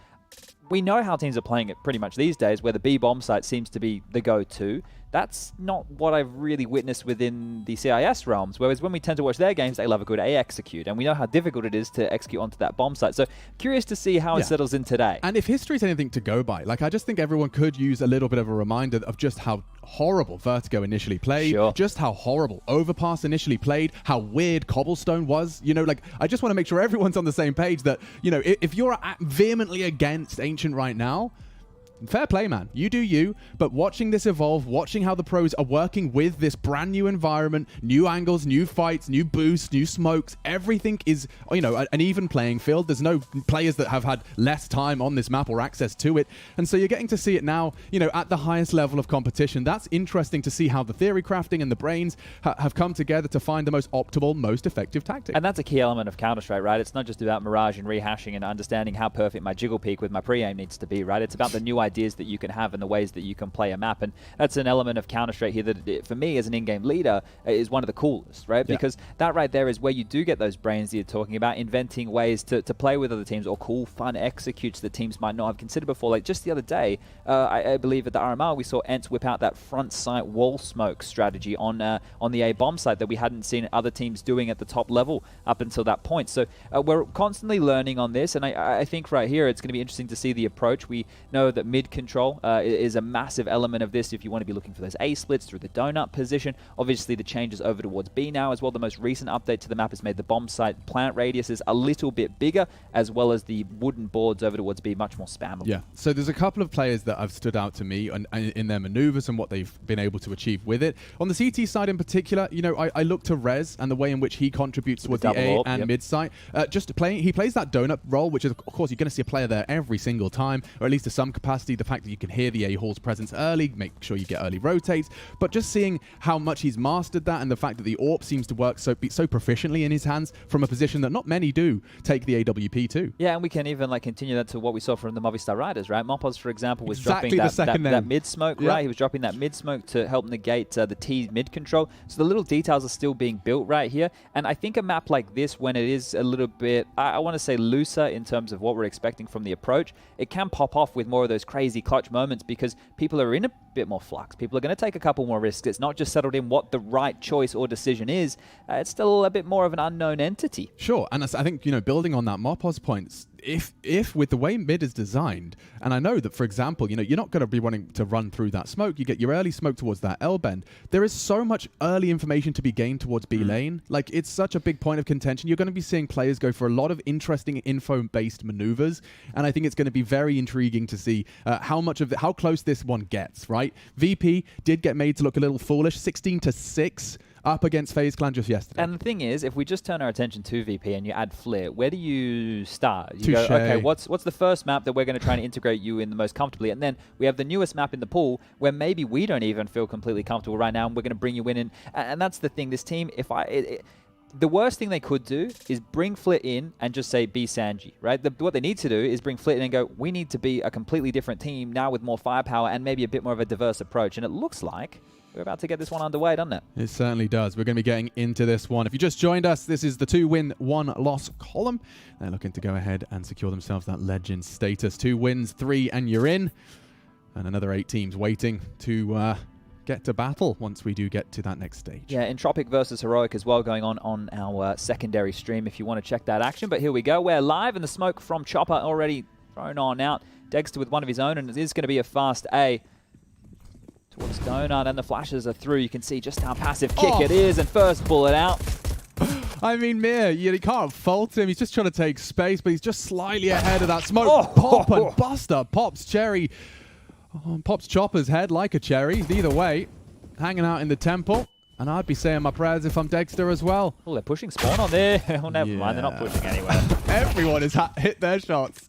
we know how teams are playing it pretty much these days, where the B bomb site seems to be the go-to. That's not what I've really witnessed within the CIS realms, whereas when we tend to watch their games, they love a good A execute, and we know how difficult it is to execute onto that bomb site. So curious to see how it settles in today.
And if history's anything to go by, like, I just think everyone could use a little bit of a reminder of just how horrible Vertigo initially played, just how horrible Overpass initially played, how weird Cobblestone was. Like, I just want to make sure everyone's on the same page that, if you're vehemently against Ancient right now, fair play, man. You do you. But watching this evolve, watching how the pros are working with this brand new environment, new angles, new fights, new boosts, new smokes, everything is, an even playing field. There's no players that have had less time on this map or access to it. And so you're getting to see it now, at the highest level of competition. That's interesting to see how the theory crafting and the brains have come together to find the most optimal, most effective tactic.
And that's a key element of Counter-Strike, right? It's not just about Mirage and rehashing and understanding how perfect my jiggle peak with my pre-aim needs to be, right? It's about the new ideas that you can have and the ways that you can play a map. And that's an element of Counter-Strike here that, for me, as an in-game leader, is one of the coolest, right? Because that right there is where you do get those brains that you're talking about, inventing ways to play with other teams or cool, fun executes that teams might not have considered before. Like just the other day, I believe at the RMR, we saw ENCE whip out that front sight wall smoke strategy on the A bomb site that we hadn't seen other teams doing at the top level up until that point. So we're constantly learning on this, and I think right here it's going to be interesting to see the approach. We know that mid control is a massive element of this if you want to be looking for those A splits through the donut position. Obviously the changes over towards B now as well. The most recent update to the map has made the bomb site plant radiuses a little bit bigger, as well as the wooden boards over towards B much more spammable.
Yeah, so there's a couple of players that have stood out to me in their maneuvers and what they've been able to achieve with it. On the CT side in particular, I look to Rez and the way in which he contributes towards the A and mid site. He plays that donut role, which is, of course, you're going to see a player there every single time, or at least to some capacity. The fact that you can hear the A-Hall's presence early, make sure you get early rotates, but just seeing how much he's mastered that and the fact that the AWP seems to work so proficiently in his hands from a position that not many do take the AWP too.
Yeah, and we can even continue that to what we saw from the Movistar Riders, right? Mopos, for example, was dropping that mid-smoke, right? He was dropping that mid-smoke to help negate the T mid-control. So the little details are still being built right here. And I think a map like this, when it is a little bit, I want to say looser in terms of what we're expecting from the approach, it can pop off with more of those crazy clutch moments because people are in a bit more flux. People are going to take a couple more risks. It's not just settled in what the right choice or decision is. It's still a bit more of an unknown entity.
Sure, and I think, building on that Mopos points, if with the way mid is designed, and I know that, for example, you're not going to be wanting to run through that smoke. You get your early smoke towards that L bend. There is so much early information to be gained towards B lane. Like, it's such a big point of contention. You're going to be seeing players go for a lot of interesting info-based maneuvers, and I think it's going to be very intriguing to see how close this one gets, right? VP did get made to look a little foolish, 16-6. Up against FaZe Clan just yesterday.
And the thing is, if we just turn our attention to VP and you add Flair, where do you start? You go, okay, what's the first map that we're going to try and integrate you in the most comfortably? And then we have the newest map in the pool where maybe we don't even feel completely comfortable right now, and we're going to bring you in. And that's the thing. This team, the worst thing they could do is bring Flit in and just say, be Sanji, right? What they need to do is bring Flit in and go, we need to be a completely different team now with more firepower and maybe a bit more of a diverse approach. And it looks like we're about to get this one underway, doesn't it?
It certainly does. We're going to be getting into this one. If you just joined us, this is the 2-win, 1-loss column. They're looking to go ahead and secure themselves that legend status. 2 wins, 3, and you're in. And another 8 teams waiting to get to battle once we do get to that next stage.
Yeah, Entropic versus Heroic as well going on our secondary stream if you want to check that action. But here we go. We're live, and the smoke from Chopper already thrown on out. Dexter with one of his own, and it is going to be a fast A towards Donut and the flashes are through. You can see just how passive Kick it is, and first bullet out.
I mean, Mir, you can't fault him. He's just trying to take space, but he's just slightly ahead of that smoke. Pop and Buster pops Cherry. Pops Chopper's head like a cherry. Either way, hanging out in the temple. And I'd be saying my prayers if I'm Dexter as well.
Oh, they're pushing spawn on there. Oh, never mind. They're not pushing anywhere.
Everyone has hit their shots.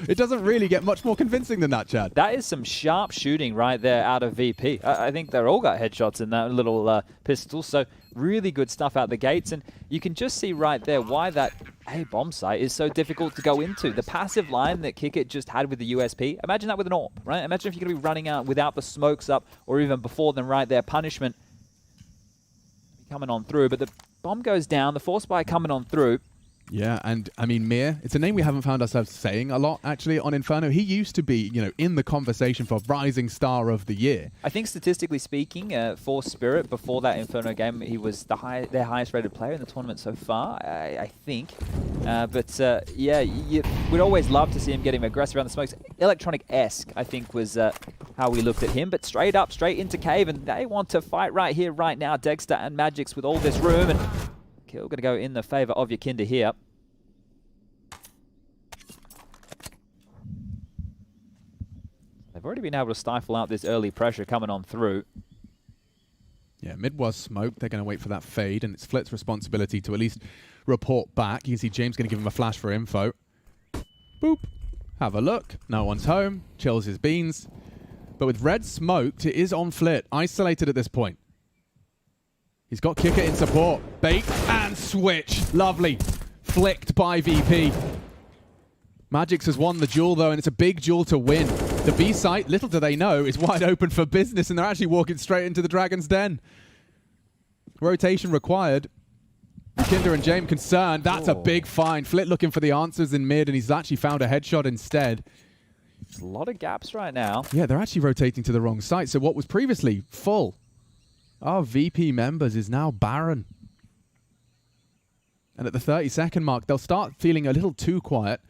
It doesn't really get much more convincing than that, Chad.
That is some sharp shooting right there out of VP. I think they're all got headshots in that little pistol. So really good stuff out the gates. And you can just see right there why that bomb site is so difficult to go into. The passive line that Kickit just had with the USP. Imagine that with an AWP, right? Imagine if you're going to be running out without the smokes up or even before them right there. Punishment coming on through, but the bomb goes down, the force buy coming on through.
Yeah, and I mean, Mir, it's a name we haven't found ourselves saying a lot, actually, on Inferno. He used to be, in the conversation for Rising Star of the Year.
I think statistically speaking, for Spirit, before that Inferno game, he was their highest rated player in the tournament so far, I think. Yeah, we'd always love to see him getting aggressive around the smokes. Electronic-esque, I think, was how we looked at him, but straight up, straight into Cave, and they want to fight right here, right now. Dexter and Magix with all this room, and kill going to go in the favor of Yakinda here. They've already been able to stifle out this early pressure coming on through.
Yeah, mid was smoked. They're going to wait for that fade, and it's Flit's responsibility to at least report back. You can see James going to give him a flash for info. Boop. Have a look. No one's home. Chills his beans. But with red smoked, it is on Flit. Isolated at this point. He's got Kicker in support. Bait and switch. Lovely. Flicked by VP. Magix has won the duel, though, and it's a big duel to win. The B site, little do they know, is wide open for business, and they're actually walking straight into the Dragon's Den. Rotation required. Kinder and James concerned. That's a big find. Flit looking for the answers in mid, and he's actually found a headshot instead.
There's a lot of gaps right now.
Yeah, they're actually rotating to the wrong site. So what was previously full, our VP members is now barren. And at the 30-second mark, they'll start feeling a little too quiet.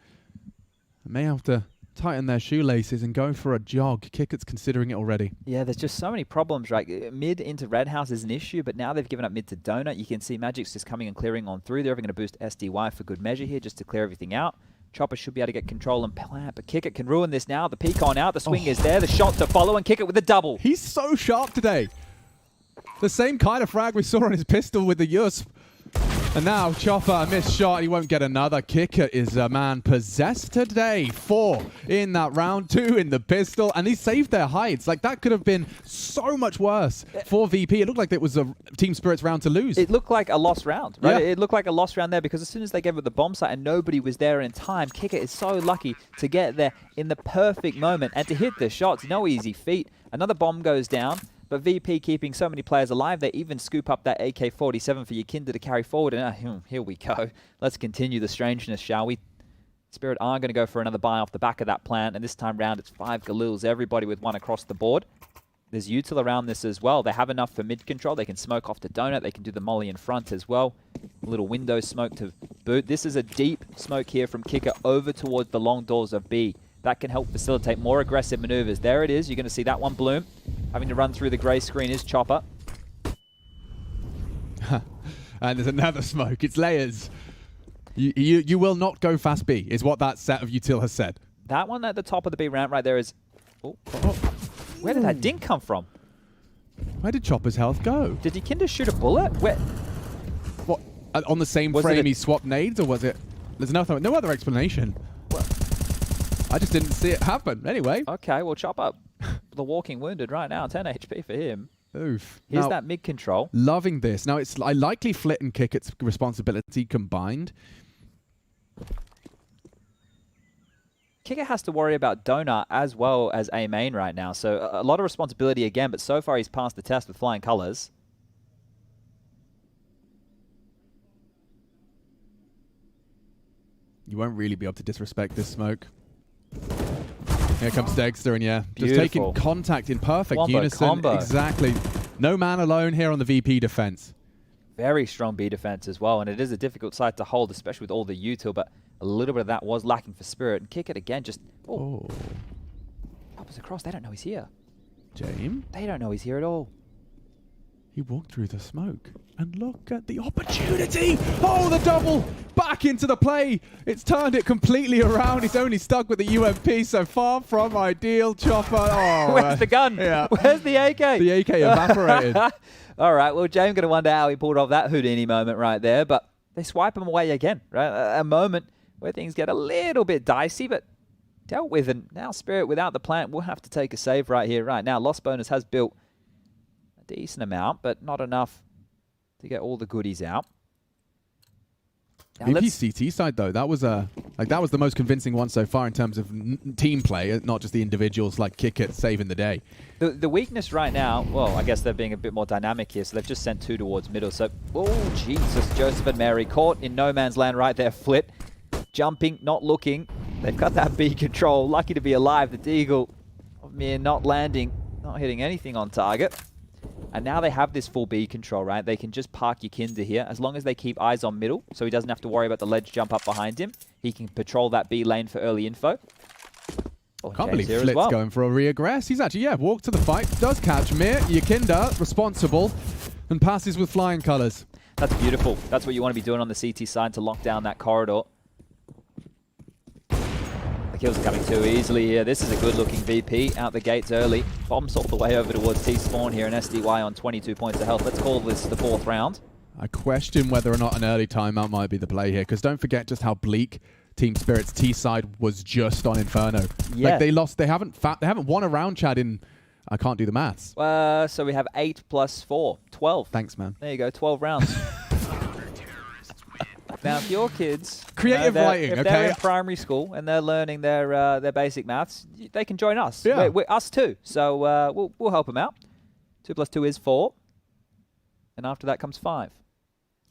May have to tighten their shoelaces and go for a jog. Kicket's considering it already.
Yeah, there's just so many problems, right? Mid into Red House is an issue, but now they've given up mid to Donut. You can see Magic's just coming and clearing on through. They're even going to boost SDY for good measure here just to clear everything out. Chopper should be able to get control and plant, but Kickit can ruin this now. The peek on out, the swing is there, the shot to follow, and Kickit with a double.
He's so sharp today. The same kind of frag we saw on his pistol with the USP. And now Chopper, a missed shot. He won't get another. Kicker is a man possessed today. 4 in that round, 2 in the pistol, and he saved their hides. Like, that could have been so much worse for VP. It looked like it was a Team Spirit's round to lose.
It looked like a lost round, right?
Yeah.
It looked like a lost round there because as soon as they gave it the bomb site and nobody was there in time, Kicker is so lucky to get there in the perfect moment and to hit the shots. No easy feat. Another bomb goes down. But VP keeping so many players alive, they even scoop up that AK-47 for Yakinda to carry forward. And here we go. Let's continue the strangeness, shall we? Spirit are going to go for another buy off the back of that plant. And this time round, it's 5 Galils, everybody with one across the board. There's util around this as well. They have enough for mid control. They can smoke off the donut. They can do the molly in front as well. A little window smoke to boot. This is a deep smoke here from Kicker over towards the long doors of B. That can help facilitate more aggressive maneuvers. There it is. You're going to see that one bloom. Having to run through the grey screen is Chopper.
And there's another smoke. It's layers. You will not go fast B, is what that set of util has said.
That one at the top of the B ramp right there is... Oh. Where did that dink come from?
Where did Chopper's health go?
Did Yakinda shoot a bullet? Where?
What? On the same frame he swapped nades, or was it... There's no other explanation. I just didn't see it happen. Anyway.
Okay, well, Chopper, the walking wounded right now. 10 HP for him.
Oof.
Here's that mid control.
Loving this. Now, it's likely Flit and Kicket's responsibility combined.
Kicker has to worry about Donut as well as A main right now. So a lot of responsibility again, but so far he's passed the test with flying colors.
You won't really be able to disrespect this smoke. Here comes Dexter, and yeah,
Beautiful.
Just taking contact in perfect
Wombo
unison.
combo.
Exactly. No man alone here on the VP defense.
Very strong B defense as well, and it is a difficult side to hold, especially with all the util, but a little bit of that was lacking for Spirit. And Kick it again, just... Oh. Poppers across, they don't know he's here.
James?
They don't know he's here at all.
He walked through the smoke. And look at the opportunity! Oh, the double! Back into the play! It's turned it completely around. He's only stuck with the UMP, so far from ideal. Chopper. Oh,
Where's the gun?
Yeah.
Where's the AK?
The AK evaporated.
All right, well, James going to wonder how he pulled off that Houdini moment right there, but they swipe him away again, right? A moment where things get a little bit dicey, but dealt with, and now Spirit without the plant will have to take a save right here, right now. Lost bonus has built a decent amount, but not enough to get all the goodies out.
VP's CT side though, that was that was the most convincing one so far in terms of team play, not just the individuals like kick-it saving the day.
The weakness right now, well, I guess they're being a bit more dynamic here, so they've just sent 2 towards middle. So, oh Jesus, Joseph and Mary caught in no man's land right there. Flit, jumping, not looking. They've got that B control. Lucky to be alive. The Deagle of Mir not landing, not hitting anything on target. And now they have this full B control, right? They can just park Yakinda here. As long as they keep eyes on middle, so he doesn't have to worry about the ledge jump up behind him. He can patrol that B lane for early info.
Oh, can't believe Flit's going for a reaggress. He's actually, walked to the fight, does catch Mir. Yakinda, responsible, and passes with flying colors.
That's beautiful. That's what you want to be doing on the CT side to lock down that corridor. Kills are coming too easily here. This is a good-looking VP out the gates early. Bombs all the way over towards T-Spawn here, and SDY on 22 points of health. Let's call this the 4th round.
I question whether or not an early timeout might be the play here, because don't forget just how bleak Team Spirit's T side was just on Inferno.
Yeah.
Like they lost. They haven't won a round, Chad. In I can't do the maths.
So we have 8 plus 4, 12.
Thanks, man.
There you go, 12 rounds. Now, if your kids,
creative writing,
if they're in primary school and they're learning their basic maths, they can join us.
Yeah.
We're us too. So we'll help them out. 2 plus 2 is 4, and after that comes 5.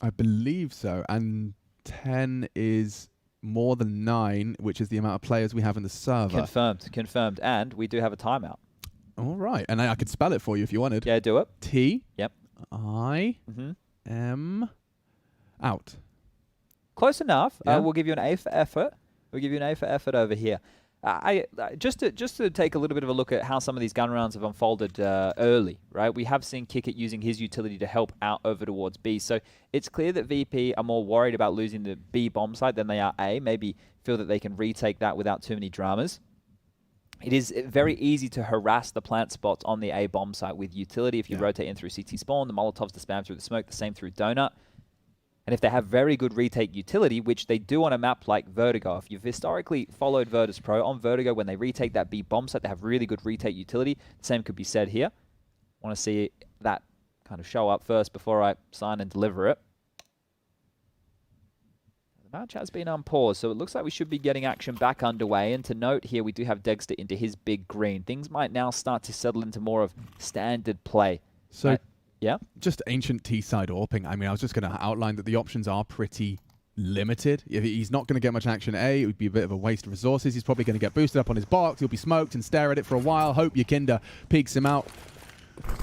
I believe so, and 10 is more than 9, which is the amount of players we have in the server.
Confirmed. And we do have a timeout.
All right, and I could spell it for you if you wanted.
Yeah, do it.
T.
Yep.
I. M. Out.
Close enough.
Yeah.
We'll give you an A for effort. We'll give you an A for effort over here. Just to take a little bit of a look at how some of these gun rounds have unfolded early, right? We have seen kick-it using his utility to help out over towards B. So it's clear that VP are more worried about losing the B bomb site than they are A. Maybe feel that they can retake that without too many dramas. It is very easy to harass the plant spots on the A bomb site with utility. If you rotate in through CT spawn, the Molotovs to spam through the smoke, the same through Donut. And if they have very good retake utility, which they do on a map like Vertigo, if you've historically followed VirtusPro, on Vertigo, when they retake that B bomb site, they have really good retake utility. The same could be said here. I want to see that kind of show up first before I sign and deliver it. The match has been unpaused, so it looks like we should be getting action back underway. And to note here, we do have Dexter into his big green. Things might now start to settle into more of standard play.
So...
yeah,
just ancient T-side AWPing. I mean, I was just going to outline that the options are pretty limited. If he's not going to get much action A, it would be a bit of a waste of resources. He's probably going to get boosted up on his box. He'll be smoked and stare at it for a while. Hope Yakinda peeks him out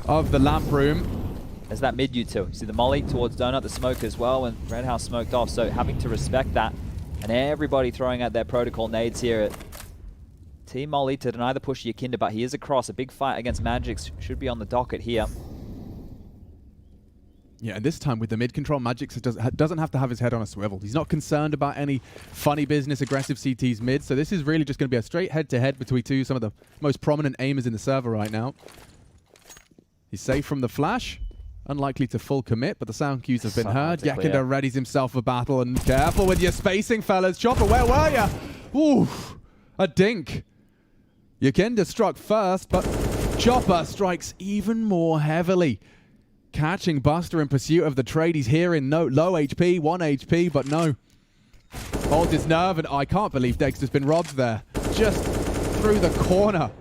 of the lamp room.
There's that mid util. You see the molly towards Donut, the smoke as well, and Red House smoked off. So having to respect that, and everybody throwing out their protocol nades here. Team Molly to deny the push Yakinda, but he is across. A big fight against Magix should be on the docket here.
Yeah, and this time with the mid-control, Magix doesn't have to have his head on a swivel. He's not concerned about any funny business, aggressive CTs mid, so this is really just going to be a straight head-to-head between some of the most prominent aimers in the server right now. He's safe from the flash, unlikely to full commit, but the sound cues have been heard. Yakinda readies himself for battle, and careful with your spacing, fellas. Chopper, where were you? Ooh, a dink. Yakinda struck first, but Chopper strikes even more heavily. Catching Buster in pursuit of the trade. He's here in low HP, 1 HP, but no. Holds his nerve, and I can't believe Dexter's been robbed there. Just through the corner.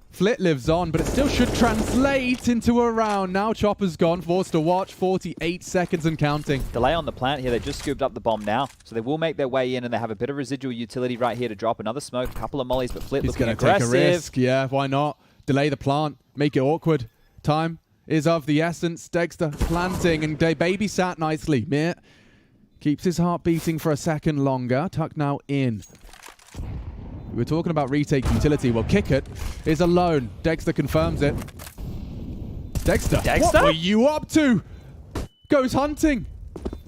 Flit lives on, but it still should translate into a round. Now Chopper's gone, forced to watch, 48 seconds and counting.
Delay on the plant here. They just scooped up the bomb now, so they will make their way in, and they have a bit of residual utility right here to drop another smoke, a couple of mollies, but Flit looking aggressive.
He's going to take a risk, yeah, why not? Delay the plant, make it awkward. Time is of the essence. Dexter planting, and they babysat nicely. Mir keeps his heart beating for a second longer. Tuck now in. We're talking about retake utility. Well, Kickit is alone. Dexter confirms it. Dexter, what were you up to? Goes hunting.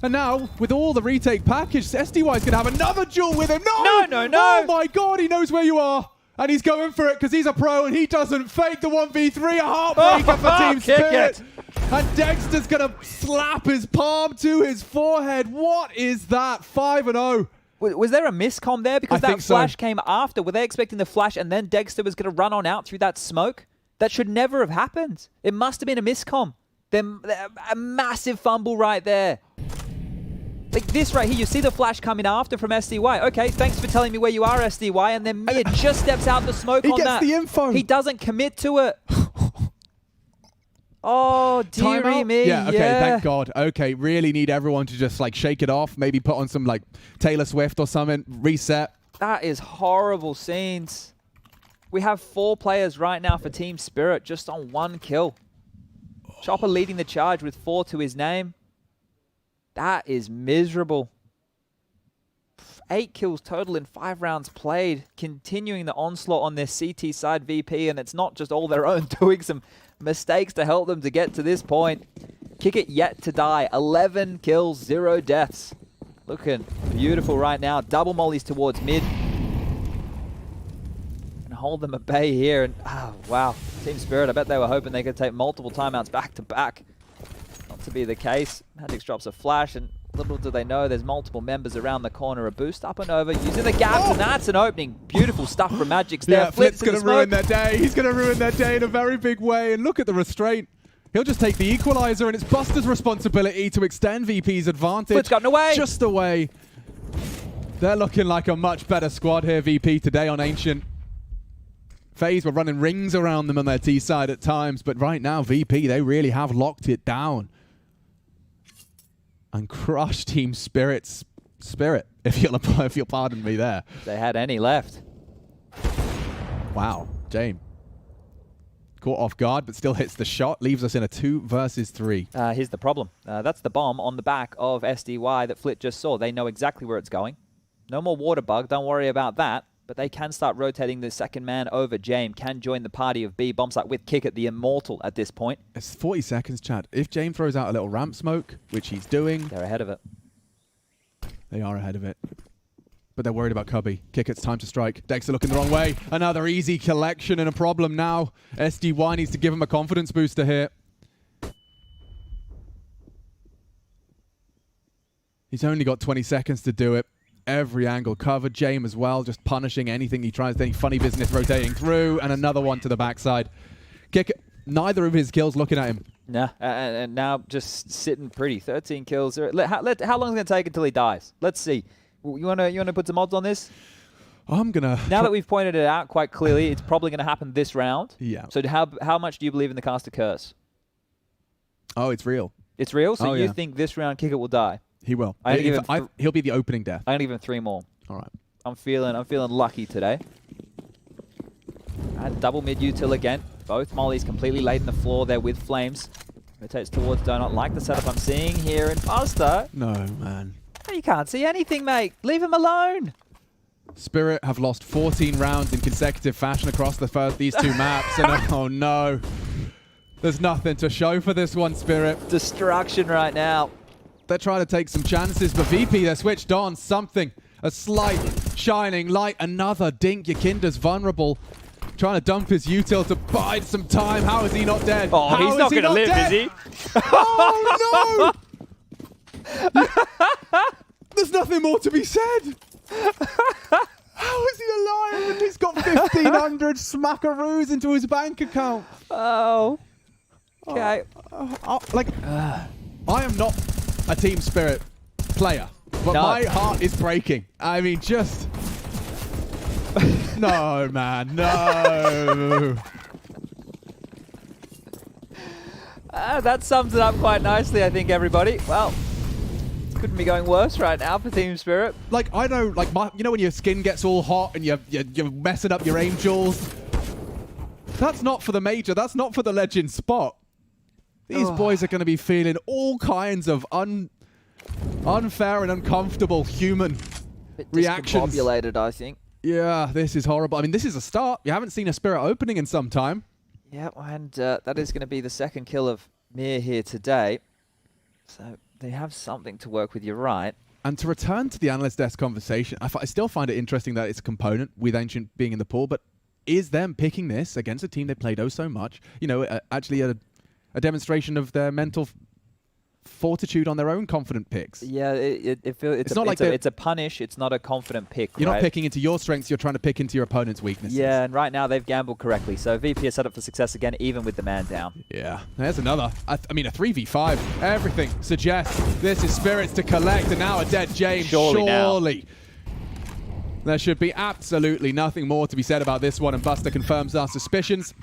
And now, with all the retake package, SDY is going to have another duel with him. No!
No!
Oh my god, he knows where you are. And he's going for it because he's a pro and he doesn't fake the 1v3. A heartbreaker for Team Spirit. And Dexter's going to slap his palm to his forehead. What is that? 5-0.
Was there a miscomm there? Because that flash came after. Were they expecting the flash and then Dexter was going to run on out through that smoke? That should never have happened. It must have been a miscomm. A massive fumble right there. Like this right here, you see the flash coming after from SDY. Okay, thanks for telling me where you are, SDY. And then Mid just steps out the smoke on that.
He gets the info.
He doesn't commit to it. Oh, dearie me.
Yeah, okay, thank God. Okay, really need everyone to just like shake it off. Maybe put on some like Taylor Swift or something. Reset.
That is horrible scenes. We have 4 players right now for Team Spirit just on 1 kill. Chopper leading the charge with 4 to his name. That is miserable. 8 kills total in 5 rounds played, continuing the onslaught on their CT side VP, and it's not just all their own doing some mistakes to help them to get to this point. Kickit yet to die, 11 kills, 0 deaths. Looking beautiful right now. Double mollies towards mid. And hold them at bay here. And wow, Team Spirit, I bet they were hoping they could take multiple timeouts back to back. Not to be the case. Magix drops a flash, and little do they know there's multiple members around the corner. A boost up and over, using the gaps, and that's an opening. Beautiful stuff from Magix there.
Yeah, Flip's going to ruin their day. He's going to ruin their day in a very big way. And look at the restraint. He'll just take the equalizer, and it's Buster's responsibility to extend VP's advantage.
Flip's gotten away.
Just away. They're looking like a much better squad here, VP, today on Ancient. FaZe were running rings around them on their T side at times, but right now, VP, they really have locked it down. And crushed Team Spirit's spirit, if you'll pardon me there.
If they had any left.
Wow, James. Caught off guard, but still hits the shot. Leaves us in a 2 versus 3.
Here's the problem. That's the bomb on the back of SDY that Flit just saw. They know exactly where it's going. No more water bug, don't worry about that. But they can start rotating the second man over. James can join the party of B. Bombsight with Kickit, the immortal at this point.
It's 40 seconds, Chad. If James throws out a little ramp smoke, which he's doing...
They're ahead of it.
They are ahead of it. But they're worried about Cubby. Kickit's time to strike. Dexter looking the wrong way. Another easy collection and a problem now. SDY needs to give him a confidence booster here. He's only got 20 seconds to do it. Every angle covered. James as well, just punishing anything he tries, any funny business rotating through, and another one to the backside. Kickit, neither of his kills looking at him.
Nah, and now just sitting pretty. 13 kills. How long is it going to take until he dies? Let's see. You wanna put some odds on this?
I'm gonna.
Now that we've pointed it out quite clearly, it's probably going to happen this round.
Yeah.
So how much do you believe in the caster curse?
Oh, it's real.
It's real. So you think this round Kickit will die?
He will.
He'll
be the opening death.
I'm going to give him 3 more.
All right.
I'm feeling lucky today. And double mid util again. Both mollies completely laid on the floor there with Flames. Rotates towards Donut. Like the setup I'm seeing here in Buster.
No, man.
You can't see anything, mate. Leave him alone.
Spirit have lost 14 rounds in consecutive fashion across these 2 maps. And oh no. There's nothing to show for this one, Spirit.
Destruction right now.
They're trying to take some chances, but VP, they're switched on. Something. A slight shining light. Another dink. Yakinda's vulnerable. Trying to dump his util to bide some time. How is he not dead?
Oh, he's not going to live, is he?
Oh, no! There's nothing more to be said. How is he alive and he's got 1,500 smackaroos into his bank account?
Oh. Okay.
I am not a Team Spirit player, but my heart is breaking. I mean, just... no, man, no.
That sums it up quite nicely, I think, everybody. Well, it couldn't be going worse right now for Team Spirit.
Like, I know, like, you know when your skin gets all hot and you're messing up your angels? That's not for the major. That's not for the legend spot. These boys are going to be feeling all kinds of unfair and uncomfortable human reactions.
Discombobulated, I think.
Yeah, this is horrible. I mean, this is a start. You haven't seen a Spirit opening in some time.
Yeah, and that is going to be the second kill of Mir here today. So they have something to work with, you're right.
And to return to the analyst desk conversation, I still find it interesting that it's a component with Ancient being in the pool, but is them picking this against a team they played oh so much, you know, actually a demonstration of their mental fortitude on their own confident picks?
Yeah, it's a punish. It's not a confident pick.
You're not picking into your strengths. You're trying to pick into your opponent's weaknesses.
Yeah, and right now they've gambled correctly. So VP is set up for success again, even with the man down.
Yeah, there's another. I mean, a 3v5. Everything suggests this is Spirits to collect, and now a dead James. Surely. There should be absolutely nothing more to be said about this one, and Buster confirms our suspicions.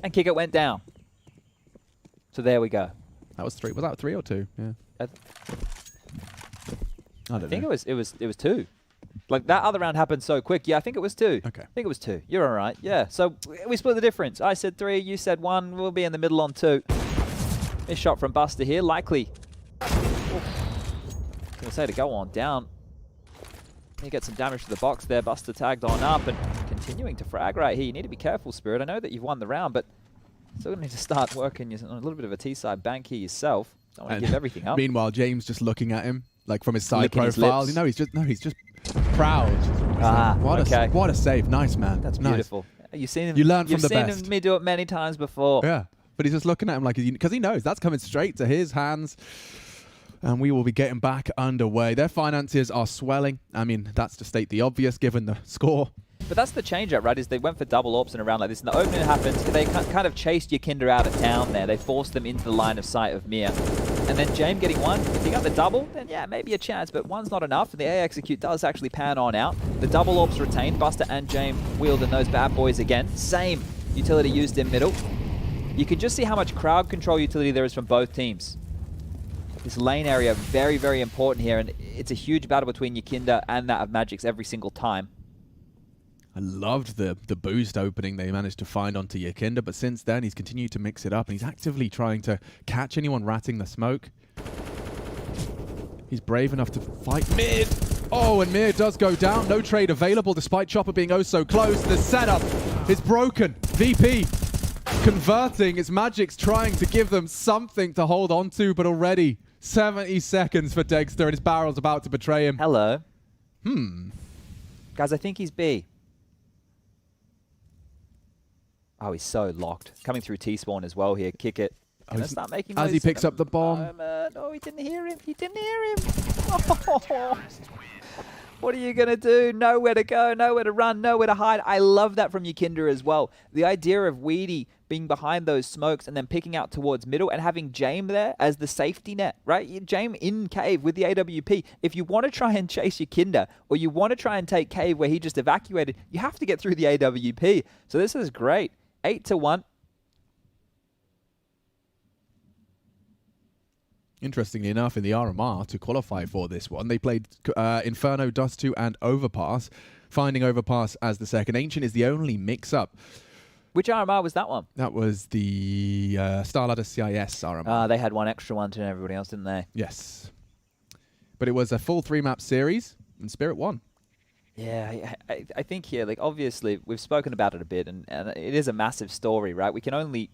And Kick It went down. So there we go.
That was 3. Was that 3 or 2? Yeah. I
think it was 2. Like that other round happened so quick. Yeah, I think it was 2.
Okay.
I think it was 2. You're all right. Yeah. So we split the difference. I said 3. You said 1. We'll be in the middle on 2. This shot from Buster here, likely. I was gonna say to go on down. You get some damage to the box there. Buster tagged on up and continuing to frag right here. You need to be careful, Spirit. I know that you've won the round, but still need to start working on a little bit of a T-side bank here yourself. Don't want to give everything up.
Meanwhile, James just looking at him, like from his side
Licking
profile.
his
He's just proud. What a save. Nice, man.
That's beautiful. You've seen him.
You learned from the best.
You've seen me do it many times before.
Yeah, but he's just looking at him like, because he knows that's coming straight to his hands. And we will be getting back underway. Their finances are swelling. I mean, that's to state the obvious, given the score.
But that's the change-up, right, is they went for double AWPs in a round like this. And the opening happens, they kind of chased Yakinder out of town there. They forced them into the line of sight of Mir. And then James getting 1. If he got the double, then yeah, maybe a chance. But 1's not enough. And the A execute does actually pan on out. The double AWPs retained. Buster and James wielding those bad boys again. Same utility used in middle. You can just see how much crowd control utility there is from both teams. This lane area, very, very important here. And it's a huge battle between Yakinder and that of Magix every single time.
I loved the boost opening they managed to find onto Yakinder, but since then he's continued to mix it up, and he's actively trying to catch anyone ratting the smoke. He's brave enough to fight mid. Oh, and Mir does go down. No trade available despite Chopper being oh so close. The setup is broken. VP converting. It's Magix trying to give them something to hold on to, but already 70 seconds for Dexter, and his barrel's about to betray him.
Hello. Guys, I think he's B. Oh, he's so locked. Coming through T-spawn as well here. Kick it. Gonna start making
as he picks up the bomb.
Oh, he didn't hear him. He didn't hear him. Oh. What are you going to do? Nowhere to go, nowhere to run, nowhere to hide. I love that from Yakinder as well. The idea of Weedy being behind those smokes and then picking out towards middle and having Jame there as the safety net, right? Jame in cave with the AWP. If you want to try and chase Yakinder or you want to try and take cave where he just evacuated, you have to get through the AWP. So this is great. 8-1.
Interestingly enough, in the RMR, to qualify for this one, they played Inferno, Dust 2, and Overpass, finding Overpass as the second. Ancient is the only mix-up.
Which RMR was that one?
That was the Starladder CIS RMR.
They had one extra one to everybody else, didn't they?
Yes. But it was a full 3-map series, and Spirit won.
Yeah, I think here, like, obviously, we've spoken about it a bit, and it is a massive story, right? We can only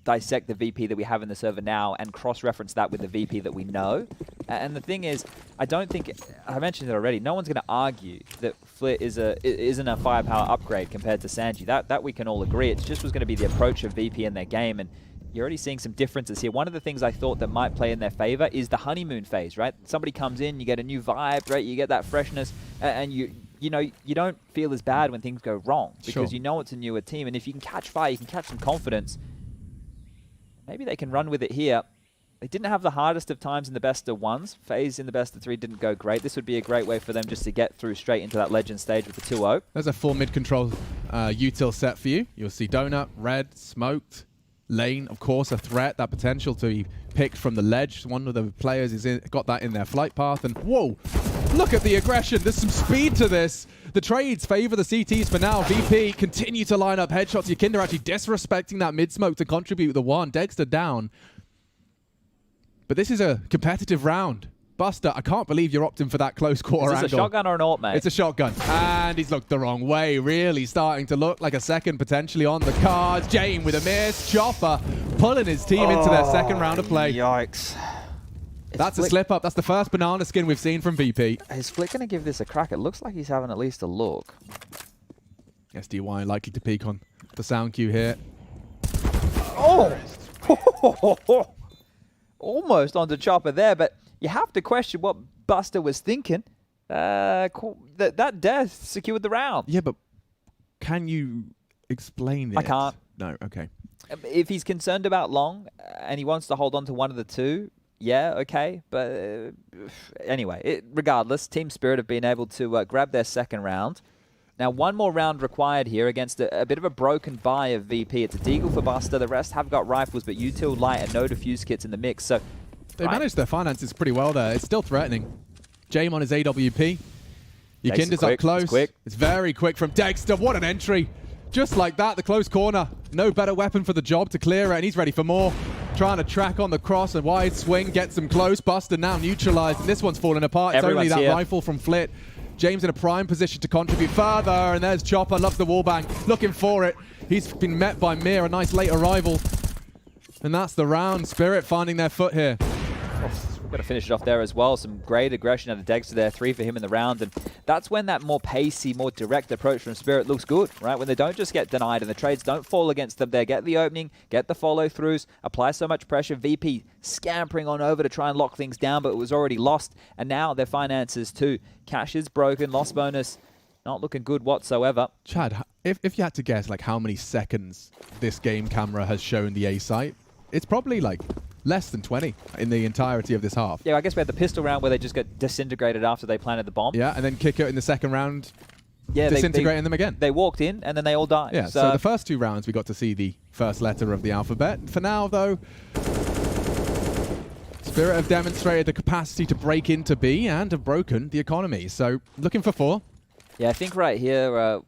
dissect the VP that we have in the server now and cross-reference that with the VP that we know. And the thing is, I don't think, I mentioned it already, no one's going to argue that Flit isn't a firepower upgrade compared to Sanji. That we can all agree. It just was going to be the approach of VP in their game, and you're already seeing some differences here. One of the things I thought that might play in their favor is the honeymoon phase, right? Somebody comes in, you get a new vibe, right? You get that freshness, and you know, you don't feel as bad when things go wrong because you know it's a newer team, and if you can catch fire, you can catch some confidence. Maybe they can run with it here. They didn't have the hardest of times in the best of ones. FaZe in the best of 3 didn't go great. This would be a great way for them just to get through straight into that legend stage with the 2-0.
There's a full mid-control util set for you. You'll see Donut, Red, Smoked, Lane, of course, a threat. That potential to be picked from the ledge. One of the players has got that in their flight path. And whoa, look at the aggression. There's some speed to this. The trades favor the CTs for now. VP continue to line up headshots. Yakinder actually disrespecting that mid-smoke to contribute with the 1. Dexter down. But this is a competitive round. Buster, I can't believe you're opting for that close quarter angle.
Is this a shotgun or an ult, mate?
It's a shotgun. And he's looked the wrong way, really starting to look like a second potentially on the cards. Jame with a miss. Chopper pulling his team into their second round of play.
Yikes.
That's a slip up. That's the first banana skin we've seen from VP.
Is Flick going to give this a crack? It looks like he's having at least a look.
SDY likely to peek on the sound cue here.
Oh! Almost onto Chopper there, but you have to question what Buster was thinking. That death secured the round.
Yeah, but can you explain it?
I can't.
No, okay.
If he's concerned about long and he wants to hold on to one of the two, yeah, okay. But anyway, regardless, Team Spirit have been able to grab their second round. Now, one more round required here against a bit of a broken buy of VP. It's a deagle for Buster. The rest have got rifles, but util, light, and no defuse kits in the mix. So
they managed their finances pretty well there. It's still threatening. Jame on his AWP. Yakinda's up close. It's very quick from Dexter. What an entry. Just like that, the close corner. No better weapon for the job to clear it, and he's ready for more. Trying to track on the cross, a wide swing, gets him close. Buster now neutralized, and this one's falling apart. It's only that rifle from Flit. James in a prime position to contribute further, and there's Chopper, loves the wallbang, looking for it. He's been met by Mir, a nice late arrival. And that's the round. Spirit finding their foot here.
We're going to finish it off there as well. Some great aggression out of Dexter there, 3 for him in the round. And that's when that more pacey, more direct approach from Spirit looks good, right? When they don't just get denied and the trades don't fall against them. They get the opening, get the follow-throughs, apply so much pressure. VP scampering on over to try and lock things down, but it was already lost. And now their finances too. Cash is broken, loss bonus not looking good whatsoever.
Chad, if you had to guess like how many seconds this game camera has shown the A site, it's probably like less than 20 in the entirety of this half.
Yeah, I guess we had the pistol round where they just got disintegrated after they planted the bomb.
Yeah, and then kick it in the second round, disintegrating them again.
They walked in and then they all died.
Yeah, so the first 2 rounds we got to see the first letter of the alphabet. For now, though, Spirit have demonstrated the capacity to break into B and have broken the economy. So looking for 4.
Yeah, I think right here,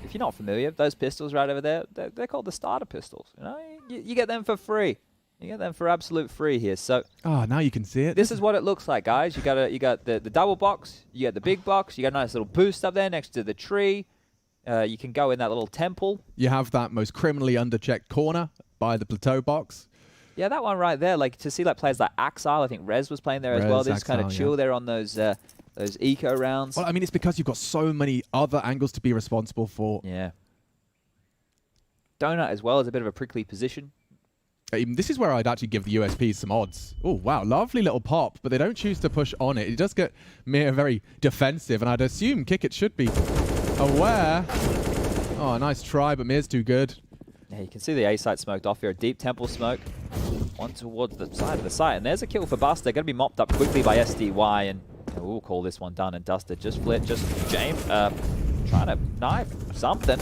if you're not familiar, those pistols right over there, they're called the starter pistols. You know, you get them for free. You get them for absolute free here. So
now you can see it.
This is what it looks like, guys. You got the double box, you got the big box, you got a nice little boost up there next to the tree. You can go in that little temple.
You have that most criminally underchecked corner by the plateau box.
Yeah, that one right there. Like to see like players like Axile, I think Rez was playing there as well. They just kind of chill there on those eco rounds.
Well, I mean, it's because you've got so many other angles to be responsible for.
Yeah. Donut as well is a bit of a prickly position.
This is where I'd actually give the USPs some odds. Oh, wow. Lovely little pop, but they don't choose to push on it. It does get Mir very defensive, and I'd assume Kickit should be aware. Oh, nice try, but Mir's too good.
Yeah, you can see the A site smoked off here. A deep temple smoke. One towards the side of the site. And there's a kill for Buster. Going to be mopped up quickly by SDY, and we'll call this one done and dusted. Just Flit, just James trying to knife something.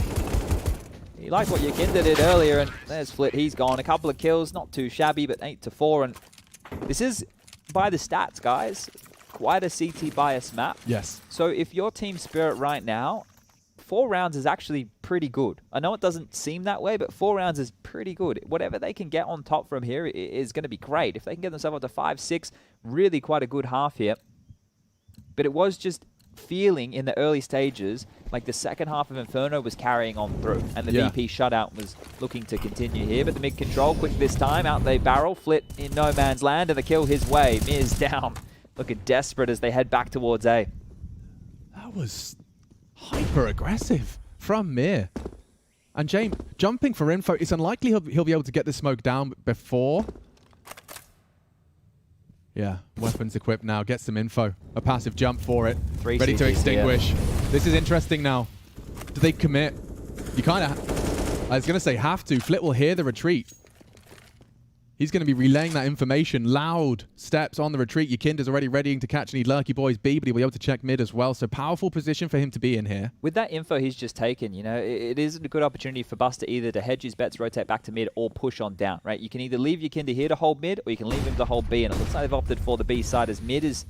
You like what Yakinda did earlier, and there's Flit. He's gone. A couple of kills, not too shabby, but 8-4. And this is, by the stats, guys, quite a CT bias map.
Yes.
So if you're Team Spirit right now, 4 rounds is actually pretty good. I know it doesn't seem that way, but 4 rounds is pretty good. Whatever they can get on top from here is going to be great. If they can get themselves up to 5-6, really quite a good half here. But it was just feeling in the early stages like the second half of Inferno was carrying on through, and the VP shutout was looking to continue here. But the mid control quick this time, out they barrel, Flit in no man's land, and the kill his way. Mir's down, looking desperate as they head back towards A.
That was hyper aggressive from Mir. And James jumping for info. It's unlikely he'll be able to get the smoke down before. Yeah, weapons equipped now. Get some info. A passive jump for it. Ready to extinguish. This is interesting now. Do they commit? You kind of, I was going to say have to. Flit will hear the retreat. He's going to be relaying that information. Loud steps on the retreat. Yakinda's already readying to catch any lurky boys B, but he'll be able to check mid as well. So powerful position for him to be in here.
With that info he's just taken, you know, it is a good opportunity for Buster either to hedge his bets, rotate back to mid, or push on down, right? You can either leave Yakinda here to hold mid, or you can leave him to hold B, and it looks like they've opted for the B side as mid is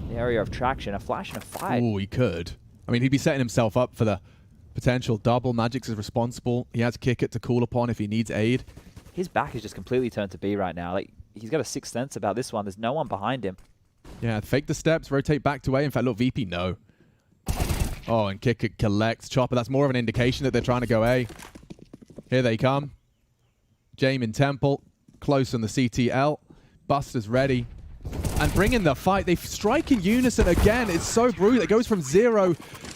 the area of traction. A flash and a fight.
Oh, he could. I mean, he'd be setting himself up for the potential double. Magix is responsible. He has Kick It to call upon if he needs aid.
His back is just completely turned to B right now. Like, he's got a sixth sense about this one. There's no one behind him.
Yeah, fake the steps, rotate back to A. In fact, look, VP, no. Oh, and kick it collects. Chopper, that's more of an indication that they're trying to go A. Here they come. Jamin Temple, close on the CTL. Buster's ready. And bring in the fight. They strike in unison again. It's so brutal. It goes from 0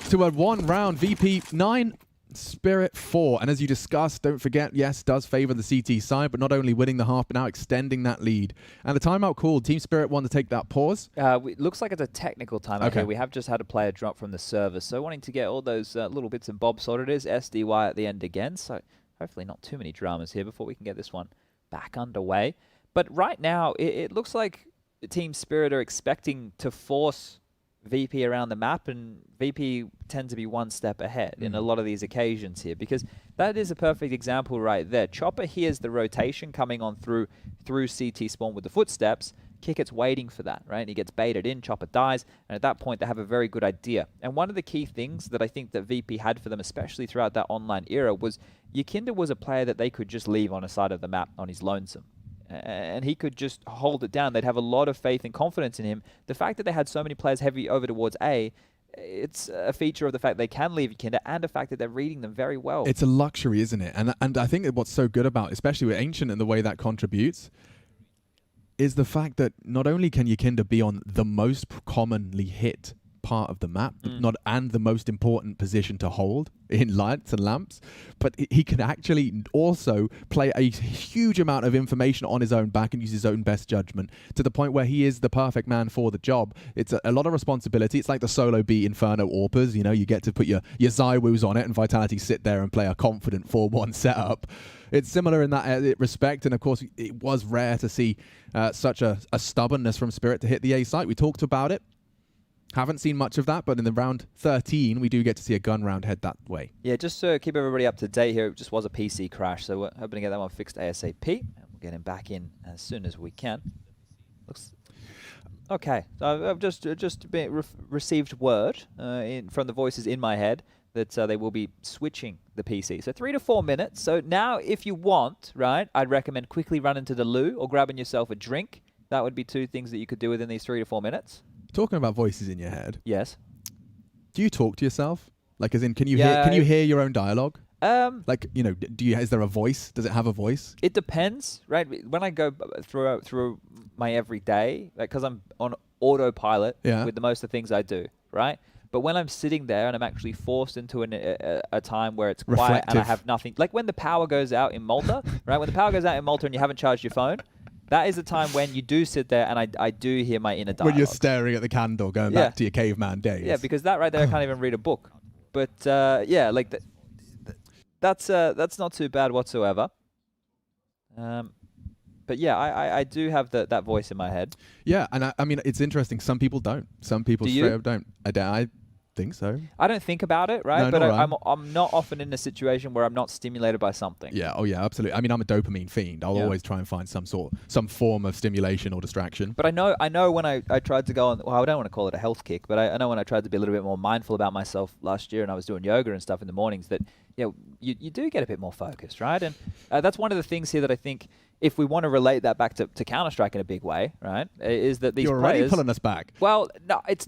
to a 1 round. VP 9, Spirit 4. And as you discussed, don't forget, yes, does favor the CT side, but not only winning the half, but now extending that lead. And the timeout called. Team Spirit wanted to take that pause.
It looks like it's a technical timeout
Okay.
here. We have just had a player drop from the server, so wanting to get all those little bits and bobs sorted. It is SDY at the end again, so hopefully not too many dramas here before we can get this one back underway. But right now, it looks like Team Spirit are expecting to force VP around the map, and VP tend to be one step ahead in a lot of these occasions here, because that is a perfect example right there. Chopper hears the rotation coming on through CT spawn with the footsteps. Kicket's waiting for that, right? And he gets baited in, Chopper dies, and at that point they have a very good idea. And one of the key things that I think that VP had for them, especially throughout that online era, was Yakinda was a player that they could just leave on a side of the map on his lonesome. And he could just hold it down. They'd have a lot of faith and confidence in him. The fact that they had so many players heavy over towards A, it's a feature of the fact they can leave Yakinda and the fact that they're reading them very well.
It's a luxury, isn't it? And I think that what's so good about, especially with Ancient and the way that contributes, is the fact that not only can Yakinda be on the most commonly hit part of the map, and the most important position to hold in lights and lamps, but he can actually also play a huge amount of information on his own back and use his own best judgment to the point where he is the perfect man for the job. It's a lot of responsibility. It's like the solo B Inferno Orpers, you know, you get to put your Zywoos on it and Vitality sit there and play a confident 4-1 setup. It's similar in that respect, and of course it was rare to see such a stubbornness from Spirit to hit the A site. We talked about it. Haven't seen much of that, but in the round 13, we do get to see a gun round head that way.
Yeah, just to keep everybody up to date here, it just was a PC crash, so we're hoping to get that one fixed ASAP. And we'll get him back in as soon as we can. Looks okay. So I've just received word from the voices in my head that they will be switching the PC. So 3 to 4 minutes. So now, if you want, right, I'd recommend quickly running to the loo or grabbing yourself a drink. That would be 2 things that you could do within these 3 to 4 minutes.
Talking about voices in your head.
Yes.
Do you talk to yourself? Like, as in, can you hear your own dialogue? Like, you know, is there a voice? Does it have a voice?
It depends, right? When I go through my everyday, like, because I'm on autopilot with the most of the things I do, right? But when I'm sitting there and I'm actually forced into a time where it's quiet
Reflective.
and I have nothing, like when the power goes out in Malta, right? When the power goes out in Malta and you haven't charged your phone, that is the time when you do sit there and I do hear my inner dialogue.
When you're staring at the candle, going back to your caveman days.
Yeah, because that right there, I can't even read a book. But yeah, like that's not too bad whatsoever. But yeah, I do have that voice in my head.
Yeah, and I mean, it's interesting. Some people don't. Some people straight up don't. I think so.
I don't think about it, right?
No,
but
not
I'm not often in a situation where I'm not stimulated by something.
Yeah, oh yeah, absolutely. I mean, I'm a dopamine fiend. I'll always try and find some form of stimulation or distraction.
But I know when I tried to go on, well, I don't want to call it a health kick, but I know when I tried to be a little bit more mindful about myself last year and I was doing yoga and stuff in the mornings that, you do get a bit more focused, right? And that's one of the things here that I think, if we want to relate that back to Counter-Strike in a big way, right, is that these
You're
players...
already pulling us back.
Well, no, it's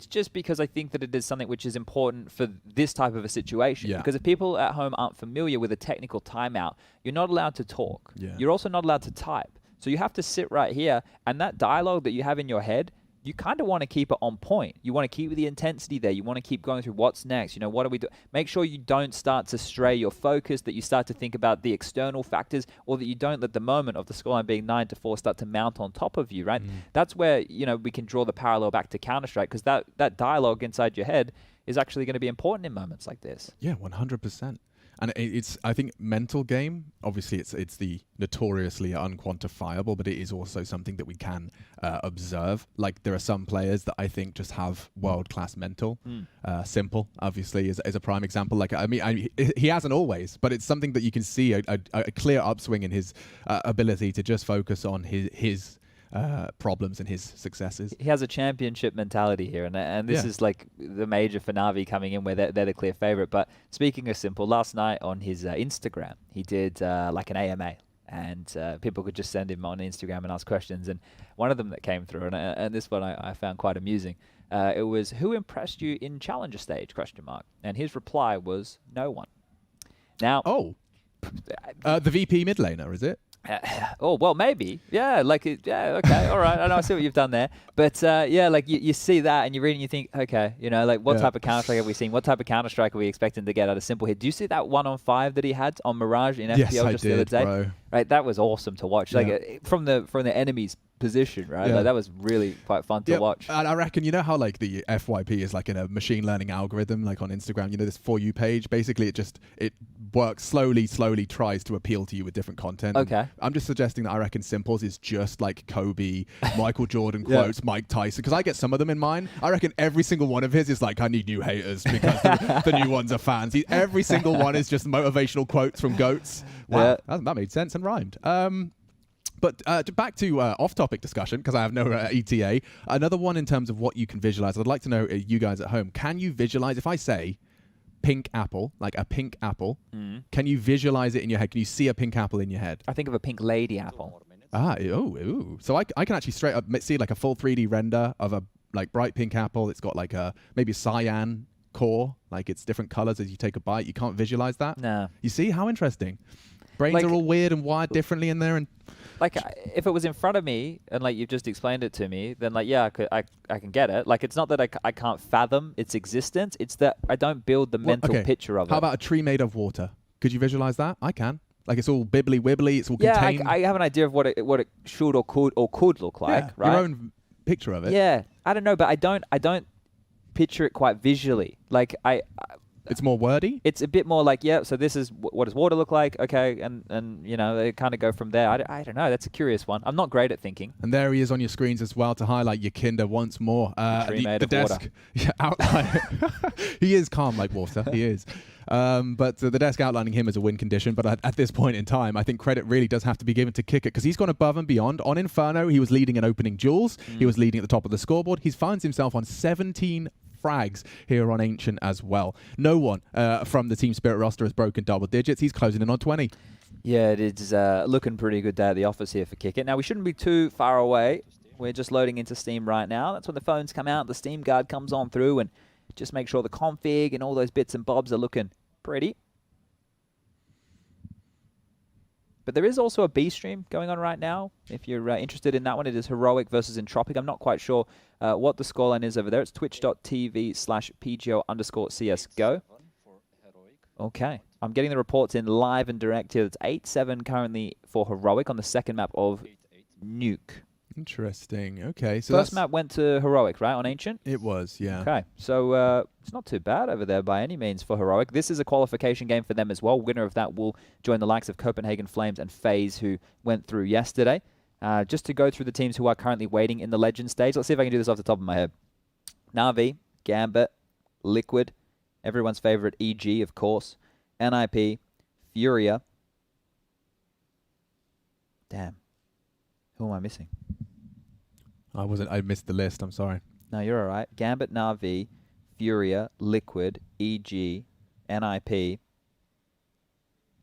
just because I think that it is something which is important for this type of a situation.
Yeah.
Because if people at home aren't familiar with a technical timeout, you're not allowed to talk.
Yeah.
You're also not allowed to type. So you have to sit right here, and that dialogue that you have in your head, you kind of want to keep it on point. You want to keep the intensity there. You want to keep going through what's next. You know, what do we do? Make sure you don't start to stray your focus, that you start to think about the external factors, or that you don't let the moment of the scoreline being 9-4 start to mount on top of you, right? That's where, we can draw the parallel back to Counter-Strike, because that dialogue inside your head is actually going to be important in moments like this.
Yeah, 100%. And I think mental game, obviously it's the notoriously unquantifiable, but it is also something that we can observe. Like, there are some players that I think just have world-class mental. Symple, obviously, is a prime example. Like, I mean, he hasn't always, but it's something that you can see a clear upswing in his ability to just focus on his problems and his successes.
He has a championship mentality here, and this is like the major for Navi coming in where they're the clear favorite. But speaking of Simple, last night on his Instagram, he did like an AMA. and people could just send him on Instagram and ask questions. And one of them that came through, and this one I found quite amusing. It was, who impressed you in Challenger stage? ? And his reply was, no one. Now,
the VP mid laner, is it?
Oh, well, maybe. Yeah, like, yeah, okay, all right. I know, I see what you've done there. But, yeah, like, you see that and you read and you think, okay, you know, like, what type of Counter-Strike have we seen? What type of Counter-Strike are we expecting to get out of Simple here? Do you see that 1-on-5 that he had on Mirage in FPL just the other day?
Bro.
Right, that was awesome to watch. Like, from the enemy's position, right? Like, that was really quite fun to watch.
And I reckon, you know how like the FYP is like in a machine learning algorithm, like on Instagram, you know, this For You page, basically it works slowly tries to appeal to you with different content.
Okay.
And I'm just suggesting that I reckon Simples is just like Kobe, Michael Jordan quotes, Mike Tyson, because I get some of them in mine. I reckon every single one of his is like, I need new haters because the new ones are fans. Every single one is just motivational quotes from GOATs. Wow, that made sense and rhymed. But back to off-topic discussion, because I have no ETA. Another one in terms of what you can visualize. I'd like to know, you guys at home, can you visualize, if I say pink apple, like a pink apple, can you visualize it in your head? Can you see a pink apple in your head?
I think of a pink lady apple.
So I can actually straight up see like a full 3D render of a like bright pink apple. It's got like a maybe a cyan core, like it's different colors as you take a bite. You can't visualize that?
No.
You see? How interesting. Brains
like,
are all weird and wired differently in there, and
like if it was in front of me and like you've just explained it to me, then like I can get it. Like it's not that I can't fathom its existence. It's that I don't build the mental picture of it.
How about a tree made of water? Could you visualize that? I can. Like it's all bibbly wibbly. It's all contained.
I have an idea of what it should or could look like. Right.
Your own picture of it.
Yeah. I don't know, but I don't picture it quite visually. Like
it's more wordy?
It's a bit more like, so this is what does water look like? Okay, and you know, they kind of go from there. I don't know. That's a curious one. I'm not great at thinking.
And there he is on your screens as well to highlight your Kinder once more. The desk outline. He is calm like water. He is. But the desk outlining him as a win condition. But at this point in time, I think credit really does have to be given to Kicker because he's gone above and beyond. On Inferno, he was leading in opening duels. He was leading at the top of the scoreboard. He finds himself on 17 frags here on Ancient as well. No one from the Team Spirit roster has broken double digits. He's closing in on 20.
Yeah, it is looking pretty good day at the office here for Kick It. Now, we shouldn't be too far away. We're just loading into Steam right now. That's when the phones come out, the Steam Guard comes on through, and just make sure the config and all those bits and bobs are looking pretty. But there is also a B stream going on right now. If you're interested in that one, it is Heroic versus Entropic. I'm not quite sure what the scoreline is over there. It's twitch.tv/PGL_CSGO. Okay. I'm getting the reports in live and direct here. It's 8-7 currently for Heroic on the second map of Nuke.
Interesting. Okay. So
first map went to Heroic, right, on Ancient?
It was, yeah.
Okay. So it's not too bad over there by any means for Heroic. This is a qualification game for them as well. Winner of that will join the likes of Copenhagen Flames and FaZe, who went through yesterday. Just to go through the teams who are currently waiting in the Legend stage. Let's see if I can do this off the top of my head. Navi, Gambit, Liquid, everyone's favorite EG, of course, NIP, Furia. Damn. Who am I missing?
I missed the list. I'm sorry.
No, you're all right. Gambit, Navi, Furia, Liquid, EG, NIP.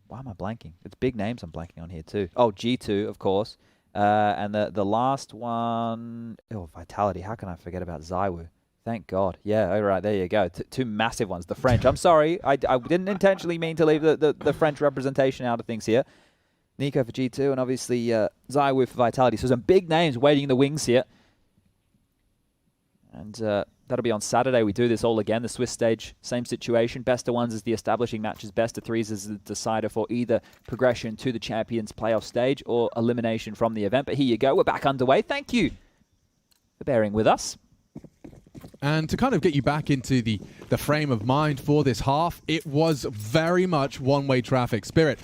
Why am I blanking? It's big names I'm blanking on here too. Oh, G2, of course. And the last one, Vitality. How can I forget about zywoo? Thank God. Yeah, all right, there you go. Two massive ones. The French. I'm sorry. I didn't intentionally mean to leave the French representation out of things here. niko for G2 and obviously zywoo for Vitality. So some big names waiting in the wings here. And that'll be on Saturday. We do this all again. The Swiss stage, same situation. Best of ones is the establishing matches. Best of threes is the decider for either progression to the Champions playoff stage or elimination from the event. But here you go. We're back underway. Thank you for bearing with us.
And to kind of get you back into the frame of mind for this half, it was very much one-way traffic. Spirit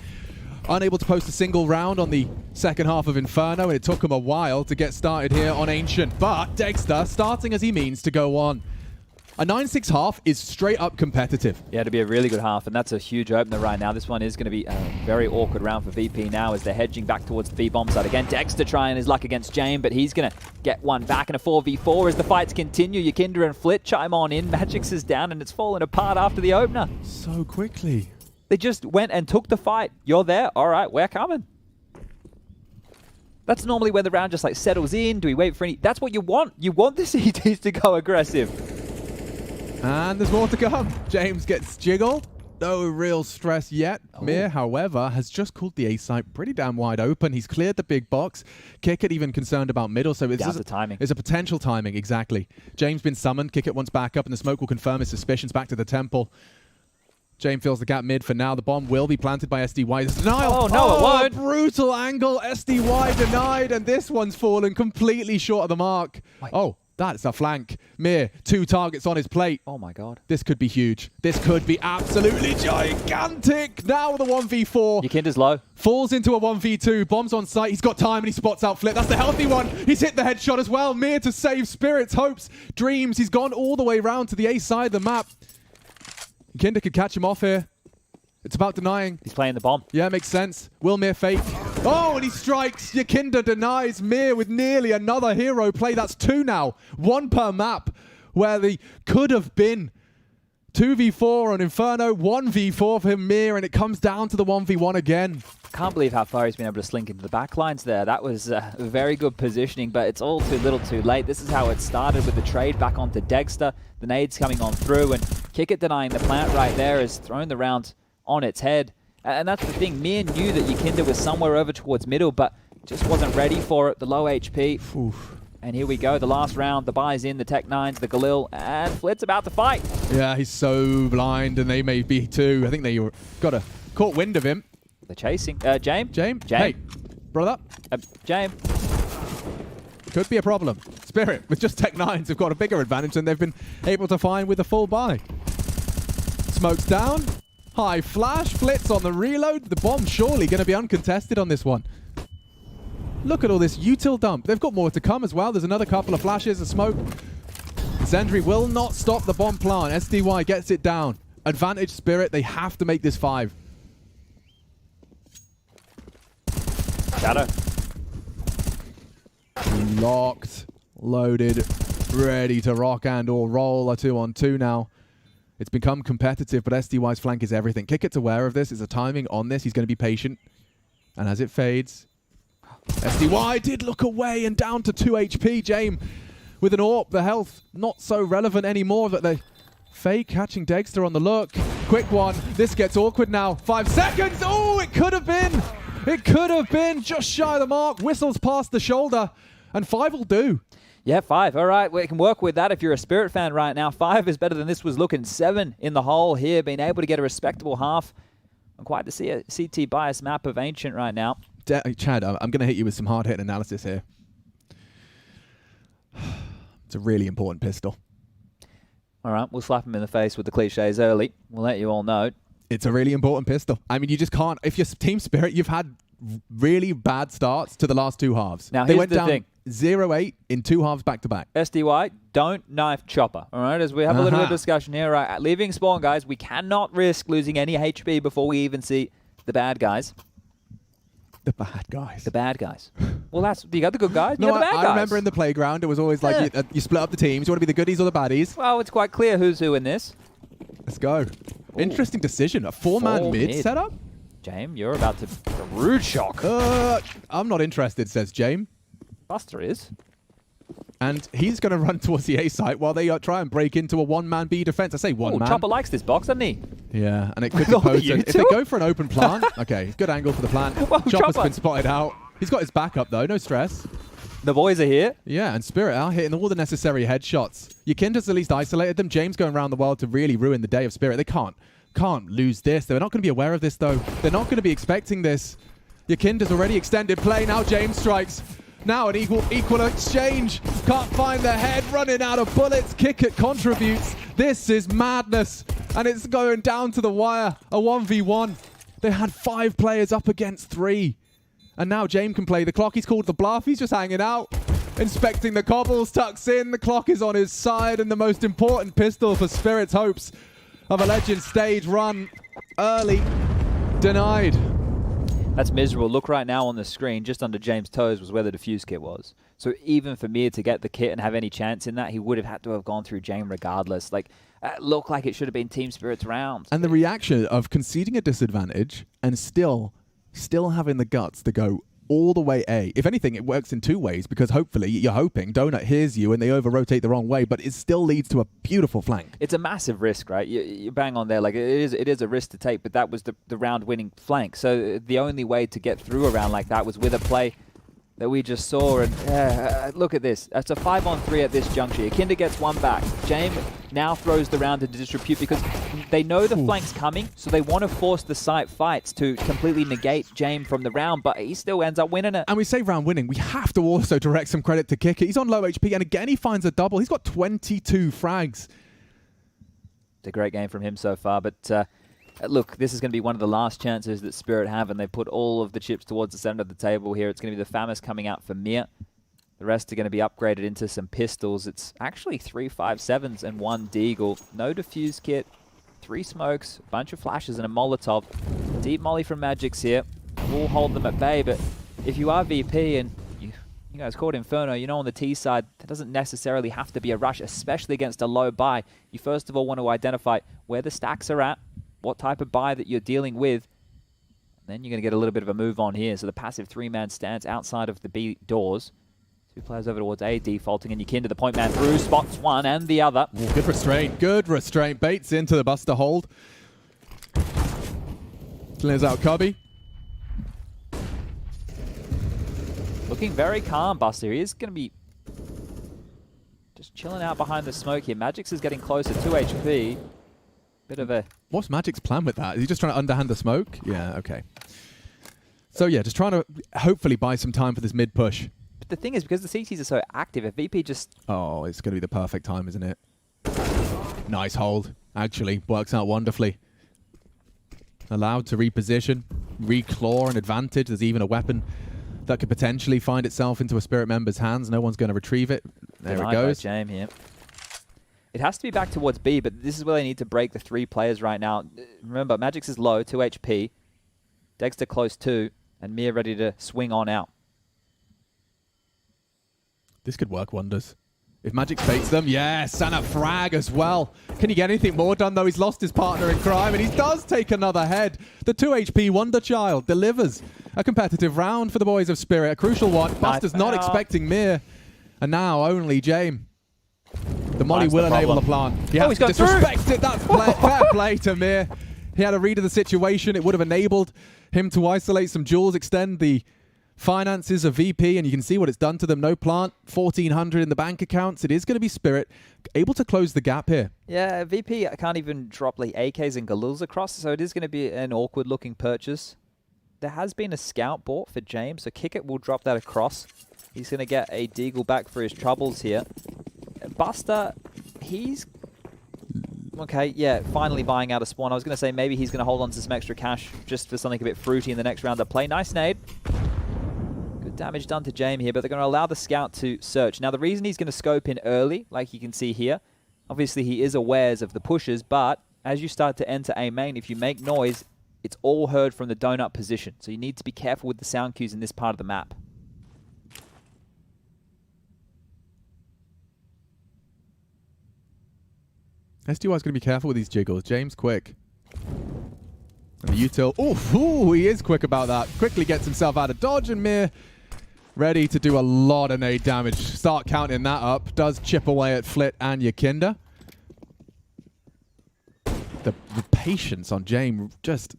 unable to post a single round on the second half of Inferno, and it took him a while to get started here on Ancient. But Dexter, starting as he means to go on. A 9-6 half is straight up competitive.
Yeah, it'll be a really good half, and that's a huge opener right now. This one is going to be a very awkward round for VP now as they're hedging back towards the B-bomb side. Again, Dexter trying his luck against Jane, but he's going to get one back in a 4v4 as the fights continue. Yakinder and Flit chime on in. Magix is down, and it's fallen apart after the opener.
So quickly.
They just went and took the fight. You're there? All right, we're coming. That's normally when the round just like settles in. Do we wait for any? That's what you want. You want the CTs to go aggressive.
And there's more to come. James gets jiggled. No real stress yet. Mir, however, has just called the A site pretty damn wide open. He's cleared the big box. Kickit even concerned about middle, so it's
the timing.
It's a potential timing, exactly. James been summoned. Kickit wants back up, and the smoke will confirm his suspicions back to the temple. James fills the gap mid for now. The bomb will be planted by SDY. There's denial.
Oh, no, it won't.
Brutal angle. SDY denied, and this one's fallen completely short of the mark.
Wait.
Oh, that's a flank. Mir, 2 targets on his plate.
Oh, my God.
This could be huge. This could be absolutely gigantic. Now the 1v4.
Yikinda's low.
Falls into a 1v2. Bombs on site. He's got time and he spots out Flip. That's the healthy one. He's hit the headshot as well. Mir to save spirits, hopes, dreams. He's gone all the way round to the A side of the map. Yikinda could catch him off here. It's about denying.
He's playing the bomb.
Yeah, makes sense. Will Mir fake? Oh, and he strikes. Yikinda denies. Mir with nearly another hero play. That's 2 now. 1 per map, where they could have been 2v4 on Inferno, 1v4 for him, Mir, and it comes down to the 1v1 again.
Can't believe how far he's been able to slink into the back lines there. That was very good positioning, but it's all too little too late. This is how it started with the trade back onto Dexter. The nades coming on through, and Kickit denying the plant right there has thrown the round on its head. And that's the thing. Mir knew that Yikinda was somewhere over towards middle, but just wasn't ready for it. The low HP.
Oof.
And here we go. The last round. The buys in, the Tech 9s, the Galil, and Flit's about to fight.
Yeah, he's so blind, and they may be too. I think they caught wind of him.
They're chasing. James?
James? Hey, brother.
James.
Could be a problem. Spirit, with just Tech 9s, have got a bigger advantage than they've been able to find with a full buy. Smoke's down. High flash. Flitz on the reload. The bomb surely going to be uncontested on this one. Look at all this util dump. They've got more to come as well. There's another couple of flashes of smoke. Zendry will not stop the bomb plant. SDY gets it down. Advantage Spirit. They have to make this 5.
Shadow.
Locked, loaded, ready to rock and or roll. A 2-on-2 now. It's become competitive, but SDY's flank is everything. Kickit's aware of this. Is a timing on this. He's going to be patient. And as it fades, SDY did look away and down to 2 HP. James with an AWP. The health not so relevant anymore, but they fake catching Dexter on the look. Quick one. This gets awkward now. 5 seconds. Oh, it could have been. It could have been just shy of the mark. Whistles past the shoulder, and 5 will do.
Yeah, 5. All right, we can work with that if you're a Spirit fan right now. 5 is better than this was looking. 7 in the hole here, being able to get a respectable half. I'm quite to see a CT bias map of Ancient right now.
Chad, I'm going to hit you with some hard-hitting analysis here. It's a really important pistol.
All right, we'll slap him in the face with the cliches early. We'll let you all know.
It's a really important pistol. I mean, you just can't. If you're Team Spirit, you've had really bad starts to the last 2 halves.
Now,
they
here's
went
the
down
thing.
0-8 in 2 halves back-to-back.
SDY, don't knife Chopper, all right? As we have a little bit of discussion here, right? Leaving spawn, guys, we cannot risk losing any HP before we even see the bad guys.
The bad guys.
The bad guys. Well, you got the good guys, you
No,
got the bad guys.
I remember in the playground, it was always like you split up the teams. You want to be the goodies or the baddies?
Well, it's quite clear who's who in this.
Let's go. Ooh. Interesting decision. A 4-man mid setup?
James, you're about to rude shock.
I'm not interested, says James.
Buster is.
And he's going to run towards the A site while they try and break into a 1-man B defense. I say 1-man.
Chopper likes this box, doesn't he?
Yeah, and it could be potent. If they go for an open plant, okay, good angle for the plant. Chopper's been spotted out. He's got his backup though, no stress.
The boys are here.
Yeah, and Spirit out hitting all the necessary headshots. Yikinda's at least isolated them. James going around the world to really ruin the day of Spirit. They can't lose this. They're not going to be aware of this though. They're not going to be expecting this. Yikinda's already extended play. Now James strikes. Now an equal exchange. Can't find the head. Running out of bullets. Kickit contributes. This is madness. And it's going down to the wire. A 1v1. They had 5 players up against 3. And now James can play the clock. He's called the bluff. He's just hanging out. Inspecting the cobbles. Tucks in. The clock is on his side. And the most important pistol for Spirit's hopes of a Legend stage run. Early. Denied.
That's miserable. Look right now on the screen, just under James' toes was where the defuse kit was. So even for Mir to get the kit and have any chance in that, he would have had to have gone through James regardless. Like, it looked like it should have been Team Spirit's round.
And the reaction of conceding a disadvantage and still having the guts to go all the way A. If anything, it works in two ways, because hopefully you're hoping Donut hears you and they over-rotate the wrong way, but it still leads to a beautiful flank.
It's a massive risk, right? You bang on there. Like, it is a risk to take, but that was the round-winning flank. So the only way to get through a round like that was with a play that we just saw. And look at this. That's a 5-on-3 at this juncture. Kinder gets one back. James now throws the round to disrepute because they know the flank's coming, so they want to force the site fights to completely negate James from the round, but he still ends up winning it.
And we say round winning. We have to also direct some credit to Kicker. He's on low HP, and again, he finds a double. He's got 22 frags.
It's a great game from him so far, but look, this is going to be one of the last chances that Spirit have, and they've put all of the chips towards the center of the table here. It's going to be the Famous coming out for Mir. The rest are going to be upgraded into some pistols. It's actually 3 5.7s and 1 Deagle. No defuse kit, 3 smokes, a bunch of flashes, and a Molotov. Deep molly from Magic's here. We'll hold them at bay, but if you are VP and you guys caught Inferno, you know on the T side, there doesn't necessarily have to be a rush, especially against a low buy. You first of all want to identify where the stacks are at, what type of buy that you're dealing with, and then you're going to get a little bit of a move on here. So the passive 3-man stance outside of the B doors. 2 players over towards A, defaulting, and you kin to the point man through, spots one and the other.
Ooh, good restraint, good restraint. Baits into the Buster hold. Clears out Cubby.
Looking very calm, Buster. He is going to be just chilling out behind the smoke here. Magix is getting closer, 2 HP. Bit of a...
What's Magic's plan with that? Is he just trying to underhand the smoke? Yeah, okay. So yeah, just trying to hopefully buy some time for this mid push.
But the thing is, because the CTs are so active, if VP just...
Oh, it's going to be the perfect time, isn't it? Nice hold. Actually, works out wonderfully. Allowed to reposition, reclaw an advantage. There's even a weapon that could potentially find itself into a Spirit member's hands. No one's going to retrieve it. There it goes.
James here. It has to be back towards B, but this is where they need to break the 3 players right now. Remember, Magix is low, 2 HP. Dexter close 2, and Mir ready to swing on out.
This could work wonders. If Magic baits them, yes, and a frag as well. Can he get anything more done, though? He's lost his partner in crime, and he does take another head. The 2 HP Wonder Child delivers a competitive round for the boys of Spirit. A crucial one. Buster's not expecting Mir. And now only James. The molly will enable the plant. He has to disrespect it. That's fair play to Mir. He had a read of the situation. It would have enabled him to isolate some jewels, extend the finances of VP, and you can see what it's done to them. No plant, 1,400 in the bank accounts. It is going to be Spirit able to close the gap here.
Yeah, VP can't even drop like AKs and Galuls across, so it is going to be an awkward looking purchase. There has been a scout bought for James, so Kickit will drop that across. He's going to get a Deagle back for his troubles here. Buster, he's... Okay, yeah, finally buying out a spawn. I was going to say maybe he's going to hold on to some extra cash just for something a bit fruity in the next round of play. Nice nade. Good damage done to James here, but they're going to allow the scout to search. Now, the reason he's going to scope in early, like you can see here, obviously he is aware of the pushes, but as you start to enter A main, if you make noise, it's all heard from the donut position. So you need to be careful with the sound cues in this part of the map.
SDY's going to be careful with these jiggles. James quick. And the util. Ooh, he is quick about that. Quickly gets himself out of dodge, and Mir ready to do a lot of nade damage. Start counting that up. Does chip away at Flit and Yakinda. The patience on James, just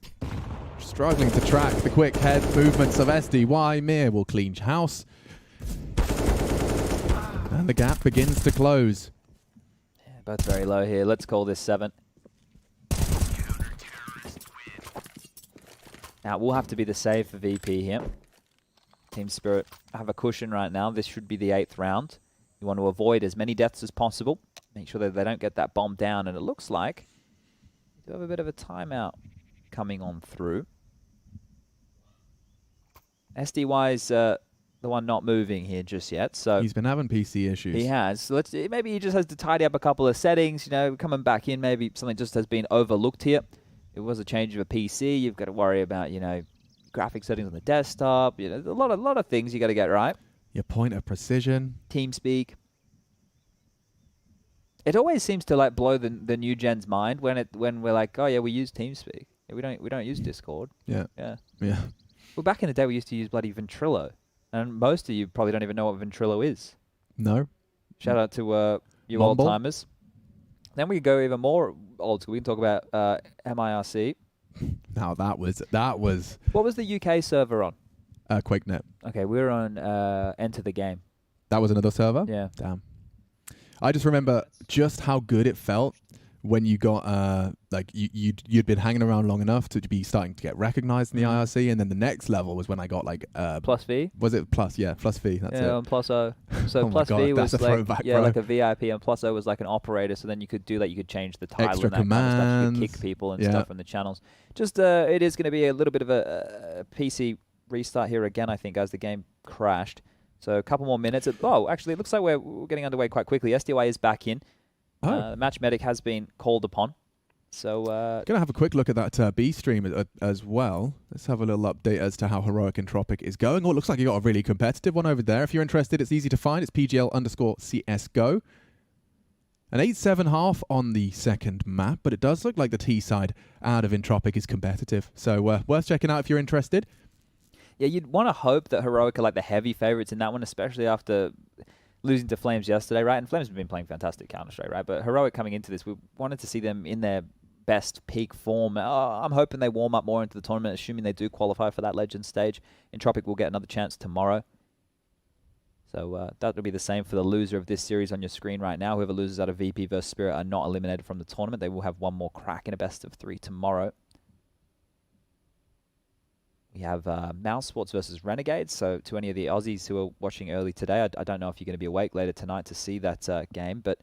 struggling to track the quick head movements of SDY. Mir will clean house. And the gap begins to close.
Both very low here. Let's call this 7. Now, we'll have to be the save for VP here. Team Spirit have a cushion right now. This should be the 8th round. You want to avoid as many deaths as possible. Make sure that they don't get that bomb down. And it looks like we have a bit of a timeout coming on through. SDY's the one not moving here just yet. So
he's been having PC issues.
He has. So maybe he just has to tidy up a couple of settings. You know, coming back in, maybe something just has been overlooked here. It was a change of a PC. You've got to worry about, you know, graphic settings on the desktop. You know, a lot of things you got to get right.
Your point of precision.
TeamSpeak. It always seems to like blow the new gen's mind when we're like, oh yeah, we use TeamSpeak. We don't use Discord.
Yeah.
Yeah.
Yeah.
Well, back in the day, we used to use bloody Ventrilo. And most of you probably don't even know what Ventrilo is.
No.
Shout out to you
Mumble.
old-timers. Then we go even more old school. We can talk about MIRC.
Now that was...
What was the UK server on?
QuakeNet.
Okay, we were on Enter the Game.
That was another server?
Yeah.
Damn. I just remember just how good it felt when you got, like, you'd been hanging around long enough to be starting to get recognized in the IRC, and then the next level was when I got, like...
Plus V?
Was it Plus? Yeah, Plus V, that's it.
Yeah, on Plus O. So
Oh my
Plus
God,
V
that's
was
a
like,
throwback,
yeah,
bro.
like a VIP, and Plus O was like an operator, so then you could do that, you could change the title
Extra
and that kind of stuff. You could
commands.
kick people and
Yeah.
stuff from the channels. Just, it is going to be a little bit of a PC restart here again, I think, as the game crashed. So a couple more minutes. Oh, actually, it looks like we're getting underway quite quickly. SDY is back in. The match medic has been called upon. So
Gonna have a quick look at that B stream as well. Let's have a little update as to how Heroic Entropic is going. Oh, it looks like you got a really competitive one over there. If you're interested, it's easy to find. It's PGL_CSGO. An 8-7 on the second map, but it does look like the T side out of Entropic is competitive. So worth checking out if you're interested.
yeah, you'd want to hope that Heroic are like the heavy favorites in that one, especially after losing to Flames yesterday, right? And Flames have been playing fantastic Counter-Strike, right? But Heroic coming into this, we wanted to see them in their best peak form. I'm hoping they warm up more into the tournament, assuming they do qualify for that Legends stage. Entropic will get another chance tomorrow. So that will be the same for the loser of this series on your screen right now. Whoever loses out of VP versus Spirit are not eliminated from the tournament. They will have one more crack in a best of 3 tomorrow. We have mousesports versus Renegades. So to any of the Aussies who are watching early today, I don't know if you're going to be awake later tonight to see that game, but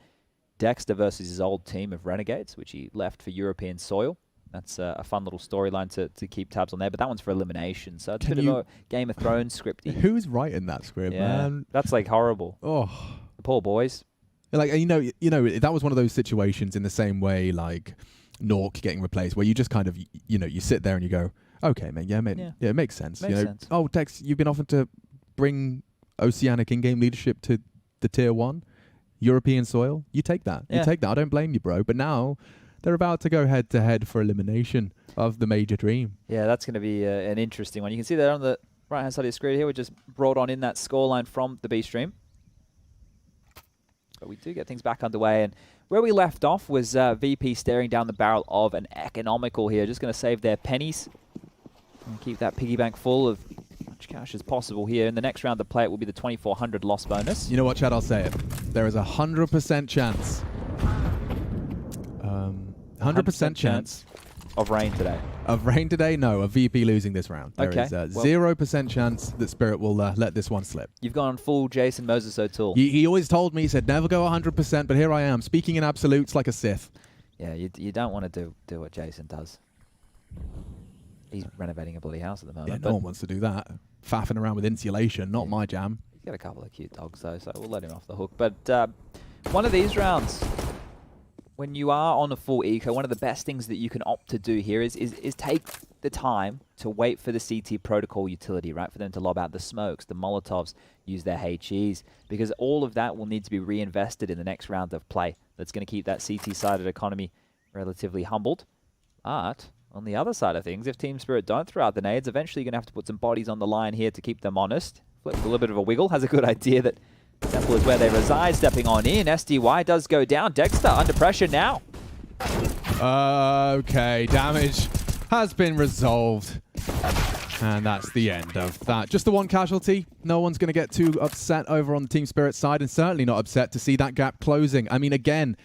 Dexter versus his old team of Renegades, which he left for European soil. That's a fun little storyline to keep tabs on there, but that one's for elimination, so it's a bit of a Game of Thrones scripty.
Who's writing that script, man?
That's like horrible.
Oh,
the poor boys.
Like you know, that was one of those situations in the same way like Nork getting replaced, where you just kind of you sit there and you go, okay, man, yeah, it makes sense.
Makes sense.
Oh, Dex, you've been offered to bring Oceanic in-game leadership to the Tier 1 European soil. You take that.
Yeah.
You take that. I don't blame you, bro. But now they're about to go head-to-head for elimination of the Major Dream.
Yeah, that's going to be an interesting one. You can see there on the right-hand side of the screen here, we just brought on in that scoreline from the B stream. But we do get things back underway, and where we left off was VP staring down the barrel of an economical here, just going to save their pennies and keep that piggy bank full of as much cash as possible here. In the next round to play, it will be the 2,400 loss bonus.
You know what, Chad? I'll say it. There is 100% chance. 100% chance
of rain today.
Of rain today? No, of VP losing this round. There
Okay,
is a
well-
0% chance that Spirit will let this one slip.
You've gone full Jason Moses O'Toole.
He always told me, he said, never go 100%, but here I am, speaking in absolutes like a Sith.
Yeah, you don't want to do what Jason does. He's renovating a bloody house at the moment.
Yeah,
but
no one wants to do that. Faffing around with insulation, not my jam.
he's got a couple of cute dogs, though, so we'll let him off the hook. But one of these rounds, when you are on a full eco, one of the best things that you can opt to do here is take the time to wait for the CT protocol utility, right? For them to lob out the smokes, the Molotovs, use their HEs, because all of that will need to be reinvested in the next round of play. That's going to keep that CT-sided economy relatively humbled. But on the other side of things, if Team Spirit don't throw out the nades, eventually you're going to have to put some bodies on the line here to keep them honest. Flip with a little bit of a wiggle, has a good idea that Temple is where they reside, stepping on in. SDY does go down. Dexter under pressure now.
Okay, damage has been resolved. And that's the end of that. Just the one casualty. No one's going to get too upset over on the Team Spirit side, and certainly not upset to see that gap closing. I mean, again,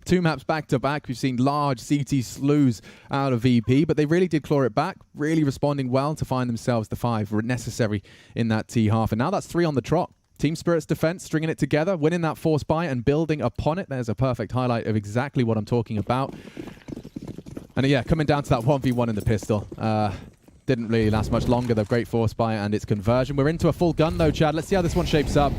two maps back-to-back. We've seen large CT slews out of VP, but they really did claw it back, really responding well to find themselves the 5 necessary in that T-half. And now that's 3 on the trot. Team Spirit's defense, stringing it together, winning that force buy and building upon it. There's a perfect highlight of exactly what I'm talking about. And yeah, coming down to that 1v1 in the pistol. Didn't really last much longer, the great force buy and its conversion. We're into a full gun though, Chad. Let's see how this one shapes up.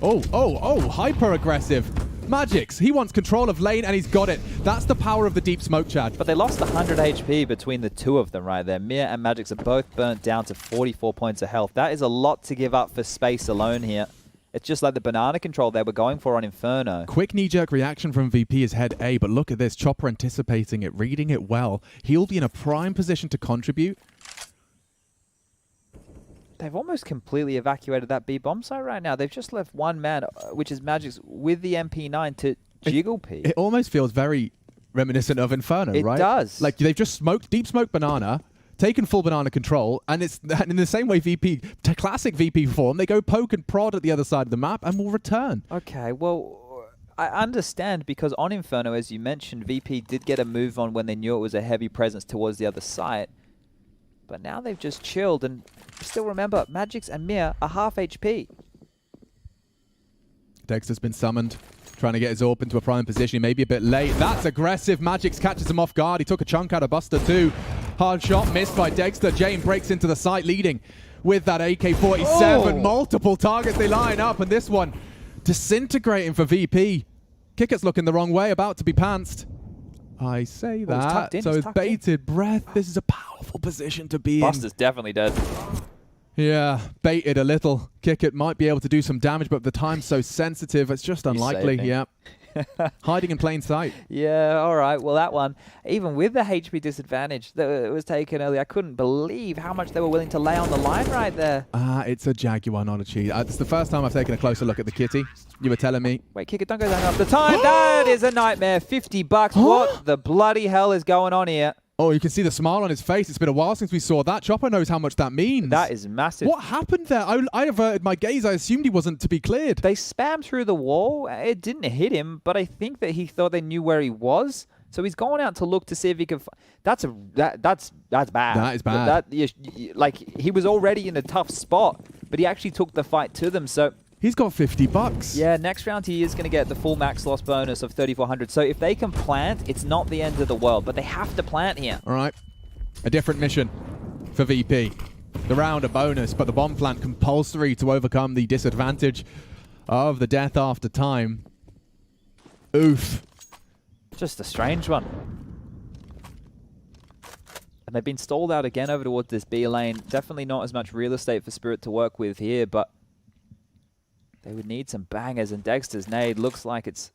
Oh, hyper-aggressive. Magix, he wants control of lane and he's got it. That's the power of the deep smoke, Chad.
But they lost 100 HP between the two of them right there. Mir and Magix are both burnt down to 44 points of health. That is a lot to give up for space alone here. It's just like the banana control they were going for on Inferno.
Quick knee-jerk reaction from VP is head A, but look at this. Chopper anticipating it, reading it well. He'll be in a prime position to contribute.
They've almost completely evacuated that B bomb site right now. They've just left one man, which is Magic's, with the MP9 to jiggle P.
It almost feels very reminiscent of Inferno, right?
It does.
Like they've just smoked, deep smoked banana, taken full banana control, and it's in the same way VP, classic VP form, they go poke and prod at the other side of the map and will return.
Okay, well, I understand because on Inferno, as you mentioned, VP did get a move on when they knew it was a heavy presence towards the other side. But now they've just chilled, and still remember, Magix and Mir are half HP.
Dexter's been summoned, trying to get his AWP into a prime position. He may be a bit late. That's aggressive. Magix catches him off guard. He took a chunk out of Buster too. Hard shot missed by Dexter. Jane breaks into the site, leading with that AK-47.
Oh.
Multiple targets they line up, and this one disintegrating for VP. Kicker's looking the wrong way, about to be pantsed. I say that. So it's bated breath. This is a powerful position to be in.
Buster's definitely dead.
Yeah, baited a little. Kickit might be able to do some damage, but the time's so sensitive, it's just unlikely. Yeah. Hiding in plain sight.
Yeah, all right. Well, that one, even with the HP disadvantage that was taken earlier, I couldn't believe how much they were willing to lay on the line right there.
It's a Jaguar, not a cheat. It's the first time I've taken a closer look at the kitty. You were telling me.
Wait, Kick It, don't go down off the time. That is a nightmare. 50 bucks. What the bloody hell is going on here?
Oh, you can see the smile on his face. It's been a while since we saw that. Chopper knows how much that means.
That is massive.
What happened there? I averted my gaze. I assumed he wasn't to be cleared.
They spammed through the wall. It didn't hit him, but I think that he thought they knew where he was. So he's going out to look to see if he can. That's bad.
That is bad.
Like he was already in a tough spot, but he actually took the fight to them. So
he's got 50 bucks.
Yeah, next round he is going to get the full max loss bonus of 3,400. So if they can plant, it's not the end of the world, but they have to plant here.
All right, a different mission for VP. The round a bonus, but the bomb plant compulsory to overcome the disadvantage of the death after time. Oof.
Just a strange one. And they've been stalled out again over towards this B lane. Definitely not as much real estate for Spirit to work with here, but they would need some bangers, and Dexter's nade looks like it's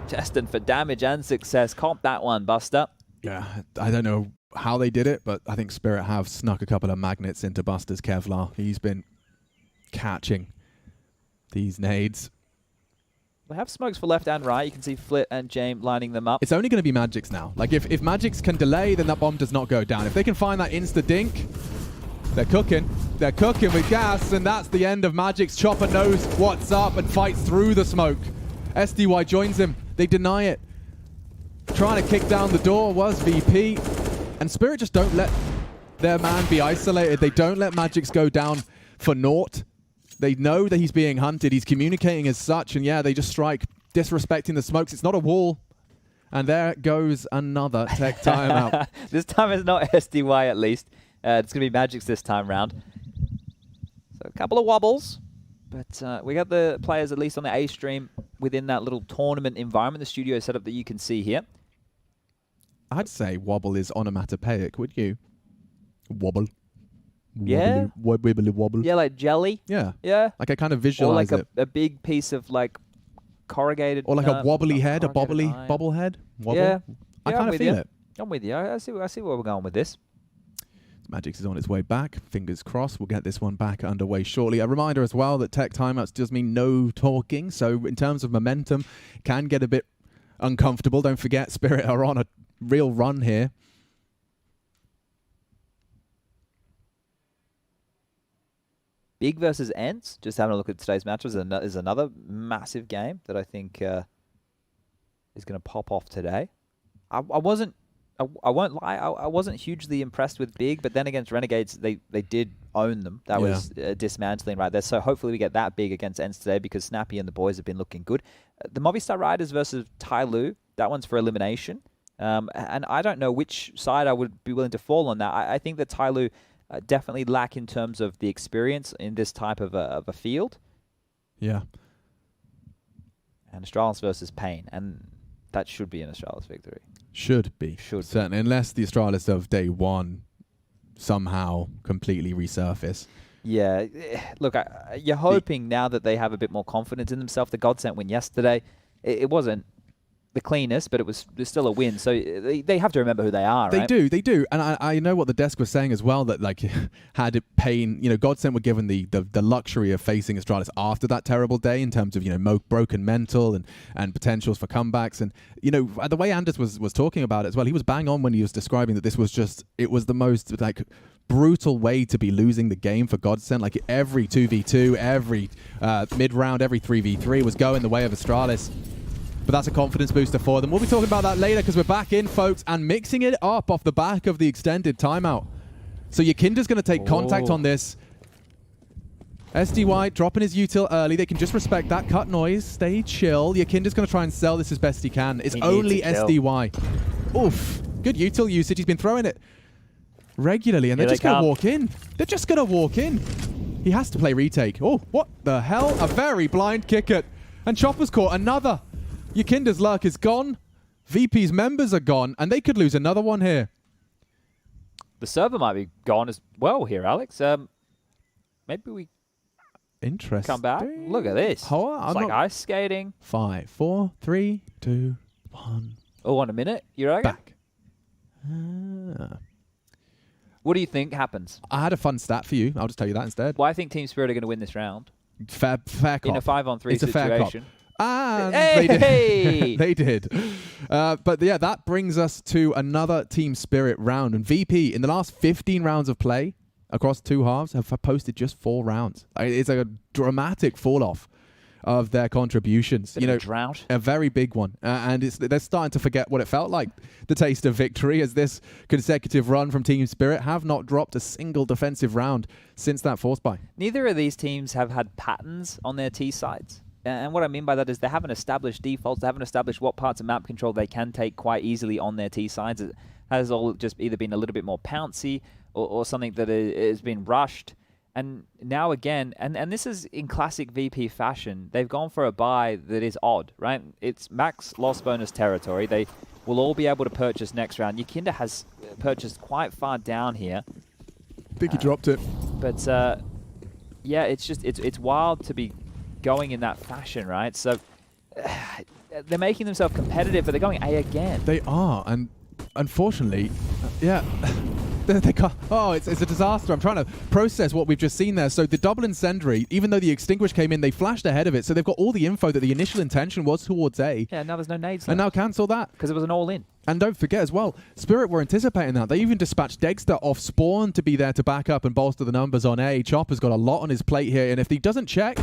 destined for damage and success. Comp that one, Buster.
Yeah, I don't know how they did it, but I think Spirit have snuck a couple of magnets into Buster's Kevlar. He's been catching these nades.
They have smokes for left and right. You can see Flit and James lining them up.
It's only going to be Magix now. Like, if Magix can delay, then that bomb does not go down. If they can find that insta-dink, they're cooking. They're cooking with gas, and that's the end of Magix. Chopper knows what's up and fights through the smoke. SDY joins him. They deny it. Trying to kick down the door was VP. And Spirit just don't let their man be isolated. They don't let Magix go down for naught. They know that he's being hunted. He's communicating as such. And yeah, they just strike, disrespecting the smokes. It's not a wall. And there goes another tech timeout.
This time it's not SDY at least. It's going to be Magix this time round. So a couple of wobbles. But we got the players at least on the A stream within that little tournament environment, the studio setup that you can see here.
I'd say wobble is onomatopoeic, would you? Wobble.
Yeah.
Wibbly wobble.
Yeah, like jelly.
Yeah.
Yeah.
Like I kind of visualize
it. Or like a big piece of like corrugated.
Or like a wobbly head, a bobblehead. Wobble.
Yeah.
I kind of feel it.
I'm with you. I see where we're going with this.
Magix is on its way back. Fingers crossed. We'll get this one back underway shortly. A reminder as well that tech timeouts does mean no talking. So in terms of momentum, can get a bit uncomfortable. Don't forget, Spirit are on a real run here.
Big versus ENCE. Just having a look at today's matches is another massive game that I think is going to pop off today. I won't lie, I wasn't hugely impressed with Big, but then against Renegades, they did own them. That was dismantling right there. So hopefully we get that Big against ENCE today because Snappy and the boys have been looking good. The Movistar Riders versus Tyloo, that one's for elimination. And I don't know which side I would be willing to fall on that. I think that Tyloo definitely lack in terms of the experience in this type of a field.
Yeah.
And Astralis versus Pain, and that should be an Astralis victory.
Should be. Certainly, unless the Astralis of day one somehow completely resurface.
Yeah, look, you're hoping now that they have a bit more confidence in themselves. The God Sent win yesterday, it wasn't the cleanest, but it's still a win. So they have to remember who they are, right?
They do. And I know what the desk was saying as well, that like had it pain, Godsend were given the luxury of facing Astralis after that terrible day in terms of, broken mental and potentials for comebacks. And, the way Anders was talking about it as well, he was bang on when he was describing that this was it was the most like brutal way to be losing the game for Godsend. Like every 2v2, every mid-round, every 3v3 was going the way of Astralis. But that's a confidence booster for them. We'll be talking about that later because we're back in, folks, and mixing it up off the back of the extended timeout. So YEKINDA's going to take contact on this. SDY dropping his util early. They can just respect that cut noise. Stay chill. YEKINDA's going to try and sell this as best he can. It's only SDY. Oof. Good util usage. He's been throwing it regularly, and they're just going to walk in. They're just going to walk in. He has to play retake. Oh, what the hell? A very blind kick it. And Chopper's caught another. YEKINDA's luck is gone. VP's members are gone, and they could lose another one here.
The server might be gone as well here, Alex. Maybe we come back. Look at this. It's like ice skating.
5, 4, 3, 2, 1.
Oh, in a minute, you reckon?
Back.
What do you think happens?
I had a fun stat for you. I'll just tell you that instead.
Well, I think Team Spirit are going to win this round.
Fair cop.
In a 5-on-3
it's
situation.
A fair cop. And
hey!
They did. But yeah, that brings us to another Team Spirit round. And VP, in the last 15 rounds of play across 2 halves, have posted just 4 rounds. It's a dramatic fall-off of their contributions.
A drought.
A very big one. And they're starting to forget what it felt like, the taste of victory, as this consecutive run from Team Spirit have not dropped a single defensive round since that force buy.
Neither of these teams have had patterns on their T sides. And what I mean by that is they haven't established defaults, they haven't established what parts of map control they can take quite easily on their T sides. It has all just either been a little bit more pouncy or something that has been rushed. And now again, and this is in classic VP fashion, they've gone for a buy that is odd, right? It's max loss bonus territory. They will all be able to purchase next round. YEKINDA has purchased quite far down here.
I think he dropped it.
But yeah, it's wild to be going in that fashion, right? So they're making themselves competitive, but they're going A again.
They are, and unfortunately, yeah. They can't. Oh, it's a disaster. I'm trying to process what we've just seen there. So the double incendiary, even though the extinguish came in, they flashed ahead of it. So they've got all the info that the initial intention was towards A.
Yeah, now there's no nades left.
And now cancel that.
Because it was an all-in.
And don't forget as well, Spirit were anticipating that. They even dispatched Dexter off spawn to be there to back up and bolster the numbers on A. Chopper's got a lot on his plate here, and if he doesn't check,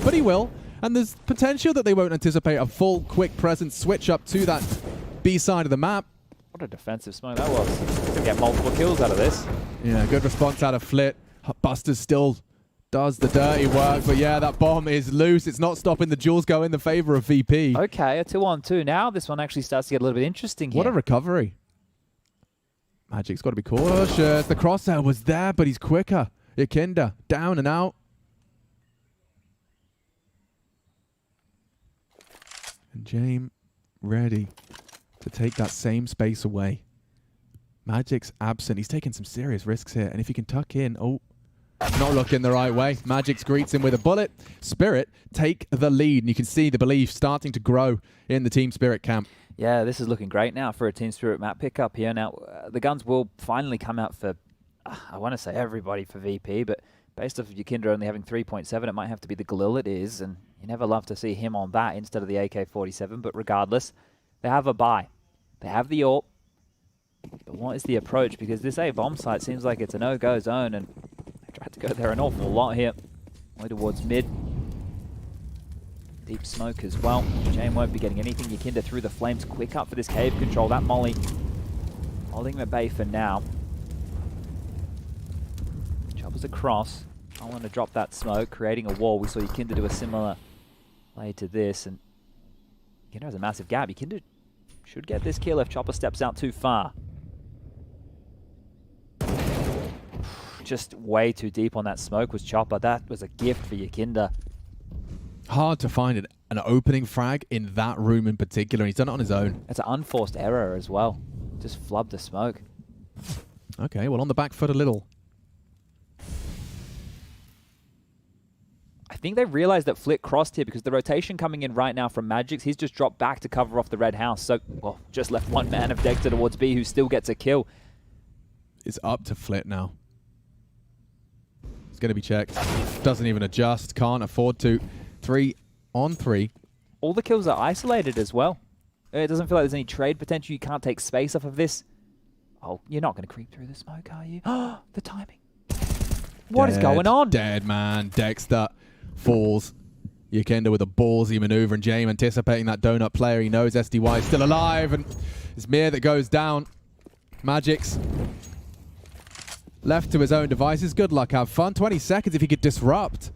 but he will. And there's potential that they won't anticipate a full, quick presence switch up to that B side of the map.
What a defensive smoke that was. Could get multiple kills out of this.
Yeah, good response out of Flit. Buster still does the dirty work, but yeah, that bomb is loose. It's not stopping the duels go in the favor of VP.
Okay, a 2-on-2. Now this one actually starts to get a little bit interesting here.
What a recovery. Magic's got to be cautious. The crosshair was there, but he's quicker. YEKINDA down and out. And James ready to take that same space away. Magic's absent. He's taking some serious risks here. And if he can tuck in, not looking the right way. Magic's greets him with a bullet. Spirit take the lead. And you can see the belief starting to grow in the Team Spirit camp.
Yeah, this is looking great now for a Team Spirit map pickup here. Now, the guns will finally come out for, I want to say everybody for VP, but based off of YEKINDA only having 3.7, it might have to be the Galil it is. And you never love to see him on that instead of the AK-47. But regardless, they have a buy. They have the AWP. But what is the approach? Because this A bomb site seems like it's a no-go zone, and they tried to go there an awful lot here. Way towards mid. Deep smoke as well. Jane won't be getting anything. YEKINDA through the flames. Quick up for this cave control. That molly holding him at bay for now. Chopper's across. I want to drop that smoke, creating a wall. We saw YEKINDA do a similar play to this, and YEKINDA has a massive gap. YEKINDA should get this kill if Chopper steps out too far. Just way too deep on that smoke was Chopper. That was a gift for YEKINDA.
Hard to find an opening frag in that room in particular. He's done it on his own.
It's an unforced error as well. Just flubbed the smoke.
Okay, well, on the back foot a little.
think they realized that Flit crossed here because the rotation coming in right now from Magix, he's just dropped back to cover off the red house. So, well, just left one man of Dexter towards B who still gets a kill.
It's up to Flit now. It's going to be checked. Doesn't even adjust. Can't afford to. 3 on 3.
All the kills are isolated as well. It doesn't feel like there's any trade potential. You can't take space off of this. Oh, you're not going to creep through the smoke, are you? Oh, the timing. What is going on?
Dead, man. Dexter falls. Yekenda with a ballsy maneuver, and James anticipating that donut player. He knows SDY is still alive, and it's Mir that goes down. Magix left to his own devices. Good luck, have fun. 20 seconds if he could disrupt.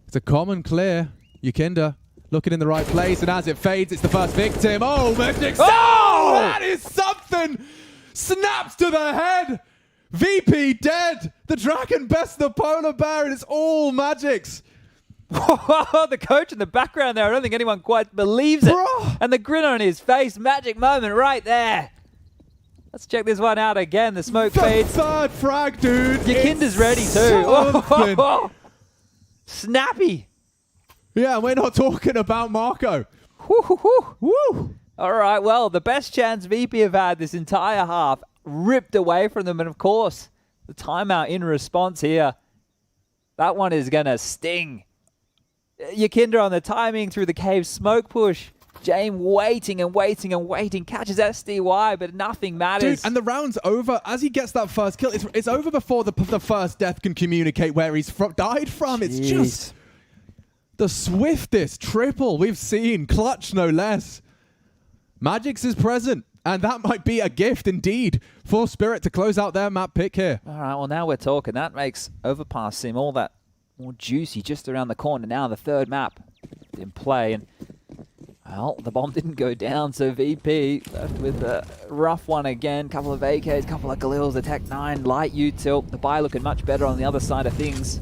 It's a common clear. Yekenda looking in the right place, and as it fades, it's the first victim. Oh, Magix! Oh, that is something! Snaps to the head! VP dead! The dragon best the polar bear, and it's all Magix.
The coach in the background there, I don't think anyone quite believes it. And the grin on his face, magic moment right there. Let's check this one out again. The smoke fades.
Third frag, dude.
Yekinda's ready too. Snappy.
Yeah, we're not talking about Marco.
Woo. All right, well, the best chance VP have had this entire half ripped away from them. And of course, the timeout in response here. That one is going to sting. Yekinda on the timing through the cave smoke push. James waiting and waiting and waiting. Catches SDY, but nothing matters.
Dude, and the round's over. As he gets that first kill, it's over before the first death can communicate where he's died from. It's just the swiftest triple we've seen. Clutch, no less. Magix is present, and that might be a gift indeed for Spirit to close out their map pick here.
All right, well, now we're talking. That makes Overpass seem all that more juicy just around the corner. Now the third map in play, and well, the bomb didn't go down, so VP left with a rough one again. Couple of AKs, couple of Galils, the Tech 9, light util. The buy looking much better on the other side of things.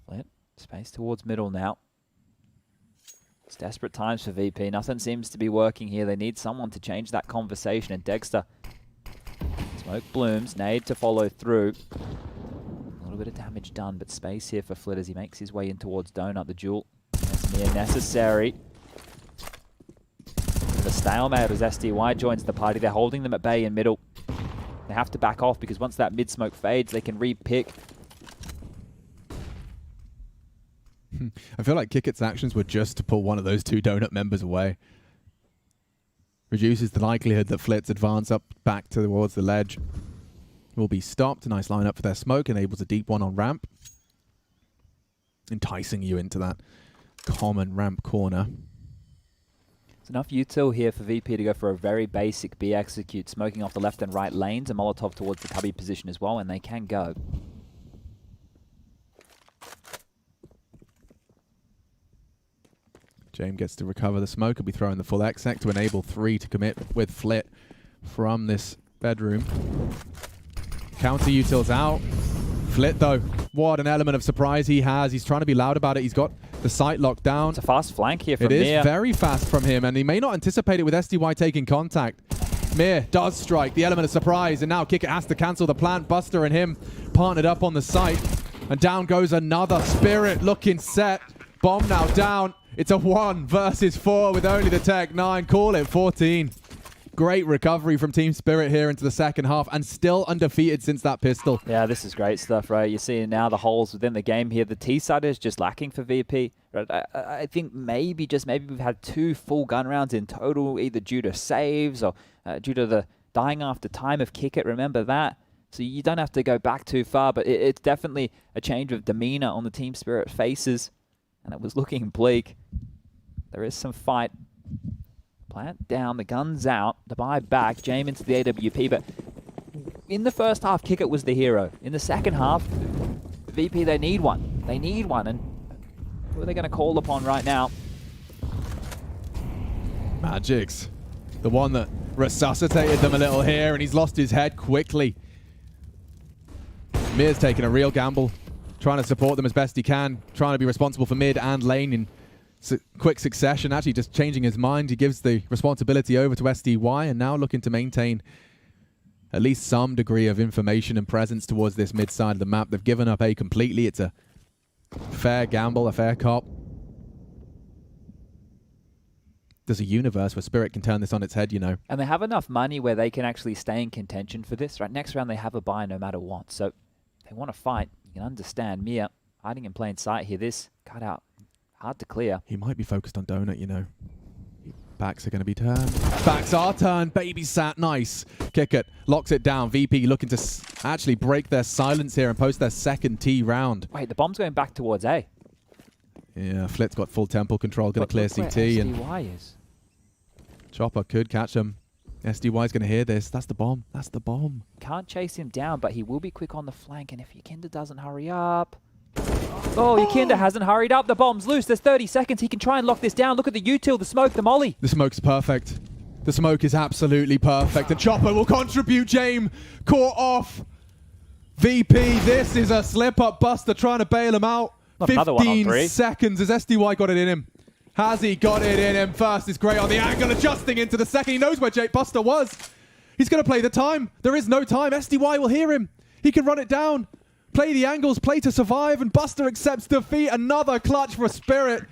Flint, space towards middle now. It's desperate times for VP. Nothing seems to be working here. They need someone to change that conversation, and Dexter. Smoke blooms, nade to follow through. A little bit of damage done, but space here for Flit as he makes his way in towards Donut. The duel is near necessary. The stalemate as SDY joins the party. They're holding them at bay in middle. They have to back off because once that mid smoke fades, they can re-pick.
I feel like Kickit's actions were just to pull one of those two Donut members away. Reduces the likelihood that Flit's advance up back towards the ledge will be stopped. A nice lineup for their smoke. Enables a deep one on ramp. Enticing you into that common ramp corner.
It's enough util here for VP to go for a very basic B execute, smoking off the left and right lanes, and Molotov towards the cubby position as well, and they can go.
James gets to recover the smoke. He'll be throwing the full exec to enable 3 to commit with Flit from this bedroom. Counter utils out. Flit, though, what an element of surprise he has. He's trying to be loud about it. He's got the site locked down.
It's a fast flank here from
Mir. It
Mir.
is very fast from him, and he may not anticipate it with SDY taking contact. Mir does strike, the element of surprise, and now Kickit has to cancel the plant. Buster and him partnered up on the site, and down goes another. Spirit looking set. Bomb now down. It's a 1 versus 4 with only the Tech 9. Call it 14. Great recovery from Team Spirit here into the second half, and still undefeated since that pistol.
Yeah, this is great stuff, right? You're seeing now the holes within the game here. The T side is just lacking for VP. Right? I think maybe, just maybe, we've had 2 full gun rounds in total, either due to saves or due to the dying after time of Kickit. Remember that? So you don't have to go back too far, but it's definitely a change of demeanor on the Team Spirit faces, and it was looking bleak. There is some fight. Plant down, the gun's out, the buy back, James into the AWP, but in the first half, Kickit was the hero. In the second half, VP, they need one. They need one, and who are they going to call upon right now?
Magix, the one that resuscitated them a little here, and he's lost his head quickly. Mir's taking a real gamble, trying to support them as best he can, trying to be responsible for mid and lane in quick succession, actually just changing his mind. He gives the responsibility over to SDY, and now looking to maintain at least some degree of information and presence towards this mid side of the map. They've given up A completely. It's a fair gamble, a fair cop. There's a universe where Spirit can turn this on its head, you know.
And they have enough money where they can actually stay in contention for this. Right, next round they have a buy no matter what. So they want to fight. You can understand Mia hiding in plain sight here. This cut out, hard to clear.
He might be focused on Donut, you know. Backs are going to be turned. Backs are turned. Baby sat. Nice. Kick it. Locks it down. VP looking to actually break their silence here and post their second T round.
Wait, the bomb's going back towards A.
Yeah, Flit's got full temple control. Going to clear
Look
CT.
where
And
SDY is.
Chopper could catch him. SDY's going to hear this. That's the bomb. That's the bomb.
Can't chase him down, but he will be quick on the flank. And if Yakinda doesn't hurry up... Oh, Yakinda hasn't hurried up. The bomb's loose. There's 30 seconds. He can try and lock this down. Look at the util, the smoke, the molly.
The smoke's perfect. The smoke is absolutely perfect. And Chopper will contribute. James caught off. VP, this is a slip-up. Buster trying to bail him out. 15 seconds. Has SDY got it in him? Has he got it in him? First is great on the angle, adjusting into the second. He knows where Buster was. He's going to play the time. There is no time. SDY will hear him. He can run it down. Play the angles, play to survive, and Buster accepts defeat. Another clutch for Spirit.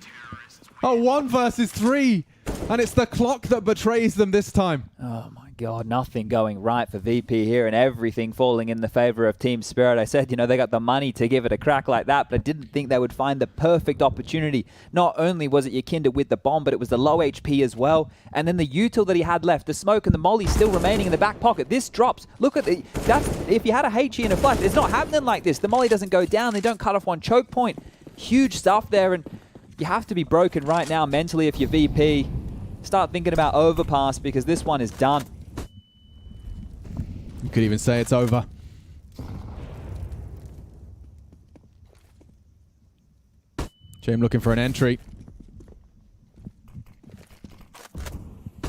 A 1 versus 3. And it's the clock that betrays them this time.
Oh my God, nothing going right for VP here and everything falling in the favor of Team Spirit. I said, you know, they got the money to give it a crack like that, but I didn't think they would find the perfect opportunity. Not only was it Yakinda with the bomb, but it was the low HP as well. And then the util that he had left, the smoke and the molly still remaining in the back pocket. This drops. Look at the, that's, if you had a HE and a flash, it's not happening like this. The molly doesn't go down. They don't cut off one choke point. Huge stuff there, and you have to be broken right now mentally if you're VP. Start thinking about overpass because this one is done.
You could even say it's over. James looking for an entry.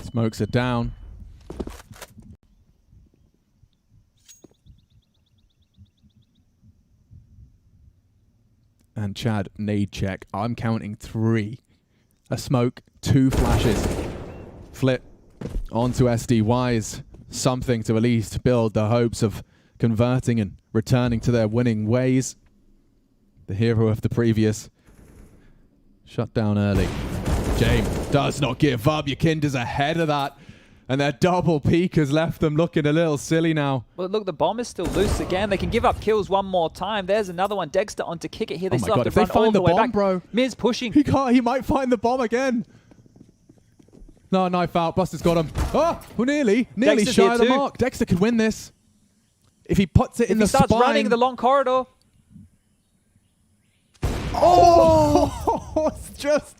Smokes it down. And Chad, nade check. I'm counting 3. A smoke, 2 flashes. Flit onto SDY's. Something to at least build the hopes of converting and returning to their winning ways. The hero of the previous. Shut down early. James does not give up. Yakinda's ahead of that. And their double peak has left them looking a little silly now.
Well, look, the bomb is still loose again. They can give up kills one more time. There's another one. Dexter on to kick it here. They still have to run all the way back.
Bro.
Miz pushing.
He can't. He might find the bomb again. No, knife out. Buster's got him. Oh, well, nearly shy of the mark. Dexter could win this. If he puts it in the spine.
He starts running the long corridor.
Oh! It's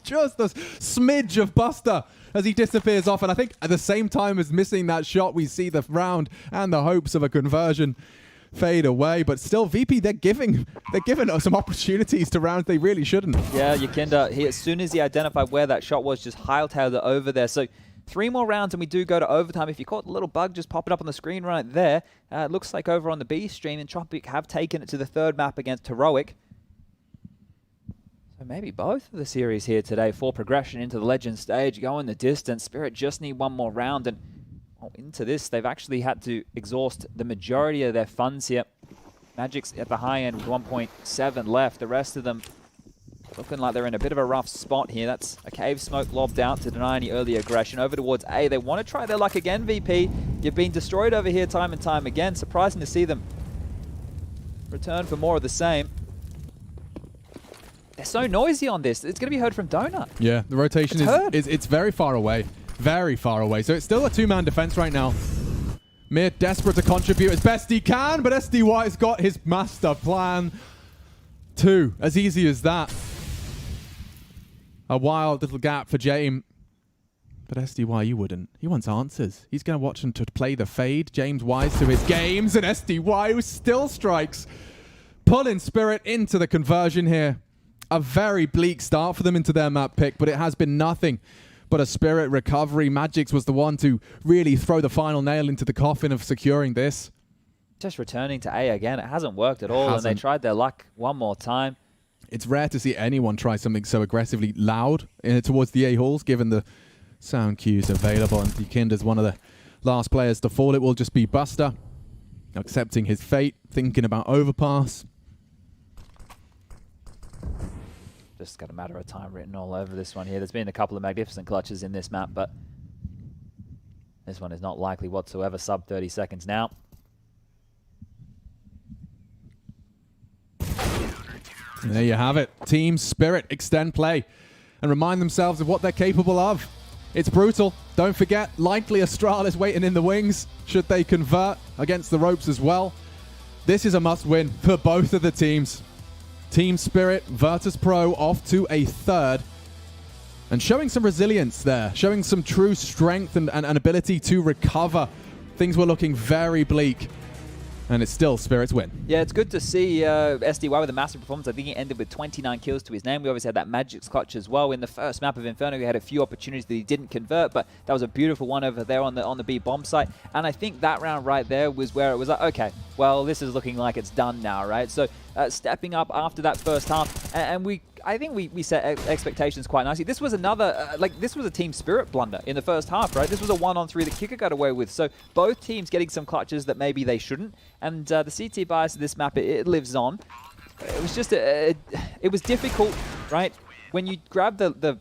just a smidge of Buster as he disappears off. And I think at the same time as missing that shot, we see the round and the hopes of a conversion fade away. But still, VP, they're giving us some opportunities to rounds they really shouldn't.
Yeah, Yakinda, as soon as he identified where that shot was, just hightailed it over there. So 3 more rounds and we do go to overtime. If you caught the little bug, just pop it up on the screen right there. It looks like over on the B stream, Entropic have taken it to the 3rd map against Heroic. So maybe both of the series here today for progression into the Legend stage, going the distance. Spirit just need 1 more round, and into this, they've actually had to exhaust the majority of their funds here. Magic's at the high end with 1.7 left. The rest of them looking like they're in a bit of a rough spot here. That's a cave smoke lobbed out to deny any early aggression. Over towards A, they want to try their luck again, VP. You've been destroyed over here time and time again. Surprising to see them return for more of the same. They're so noisy on this. It's going to be heard from Donut.
Yeah, the rotation is very far away. Very far away. So it's still a 2-man defense right now. Mir desperate to contribute as best he can, but SDY's got his master plan. 2, as easy as that. A wild little gap for James. But SDY, you wouldn't. He wants answers. He's going to watch him to play the fade. James wise to his games, and SDY who still strikes. Pulling Spirit into the conversion here. A very bleak start for them into their map pick, but it has been nothing but a Spirit recovery. Magix was the one to really throw the final nail into the coffin of securing this.
Just returning to A again. It hasn't worked at all, and they tried their luck 1 more time.
It's rare to see anyone try something so aggressively loud towards the A halls, given the sound cues available. And Yakinda's one of the last players to fall. It will just be Buster. accepting his fate, thinking about overpass.
Just got a matter of time written all over this one here. There's been a couple of magnificent clutches in this map, but this one is not likely whatsoever. Sub 30 seconds now.
And there you have it. Team Spirit extend play and remind themselves of what they're capable of. It's brutal. Don't forget, likely Astralis waiting in the wings should they convert against the ropes as well. This is a must-win for both of the teams. Team Spirit, VirtusPro off to a third. And showing some resilience there, showing some true strength and ability to recover. Things were looking very bleak. And it's still Spirit's win.
Yeah, it's good to see SDY with a massive performance. I think he ended with 29 kills to his name. We obviously had that Magic's clutch as well. In the first map of Inferno, he had a few opportunities that he didn't convert, but that was a beautiful one over there on the B bomb site. And I think that round right there was where it was like, okay, well, this is looking like it's done now, right? So stepping up after that first half, and I think we set expectations quite nicely. This was another, this was a Team Spirit blunder in the first half, right? This was a 1-on-3 that Kicker got away with. So both teams getting some clutches that maybe they shouldn't. And the CT bias of this map, it lives on. It was just, it was difficult, right? When you grab the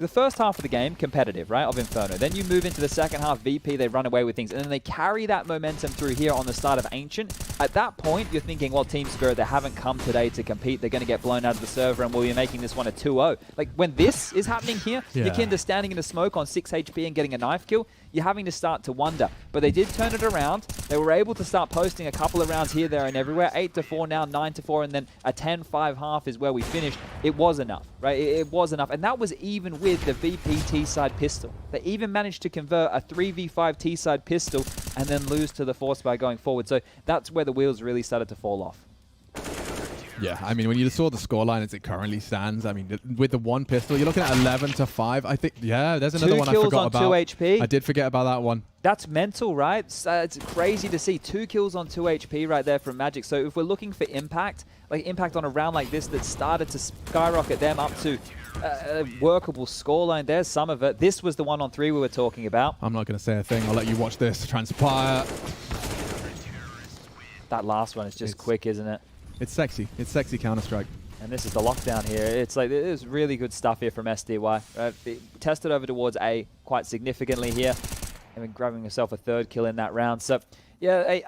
first half of the game, competitive, right, of Inferno. Then you move into the second half, VP, they run away with things. And then they carry that momentum through here on the start of Ancient. At that point, you're thinking, well, Team Spirit, they haven't come today to compete. They're going to get blown out of the server, and we'll be making this one a 2-0. Like, when this is happening here, Nikinder standing in the smoke on 6 HP and getting a knife kill, you're having to start to wonder. But they did turn it around. They were able to start posting a couple of rounds here, there, and everywhere. 8-4 now, 9-4, and then a 10-5 half is where we finished. It was enough, right? It was enough. And that was even with the VP T-side pistol. They even managed to convert a 3v5 T-side pistol and then lose to the force by going forward. So that's where the wheels really started to fall off.
Yeah, I mean, when you saw the scoreline as it currently stands, I mean, with the one pistol, you're looking at 11-5. I think, yeah, there's another one I forgot about. 2 kills on 2 HP.
I
did forget about that one.
That's mental, right? It's crazy to see 2 kills on 2 HP right there from Magic. So if we're looking for impact, like impact on a round like this that started to skyrocket them up to a workable scoreline, there's some of it. This was the 1-on-3 we were talking about.
I'm not going to say a thing. I'll let you watch this transpire.
That last one is just quick, isn't it?
It's sexy. It's sexy Counter-Strike.
And this is the lockdown here. It's like, there's really good stuff here from SDY. Tested over towards A quite significantly here. And been grabbing himself a 3rd kill in that round. So, yeah,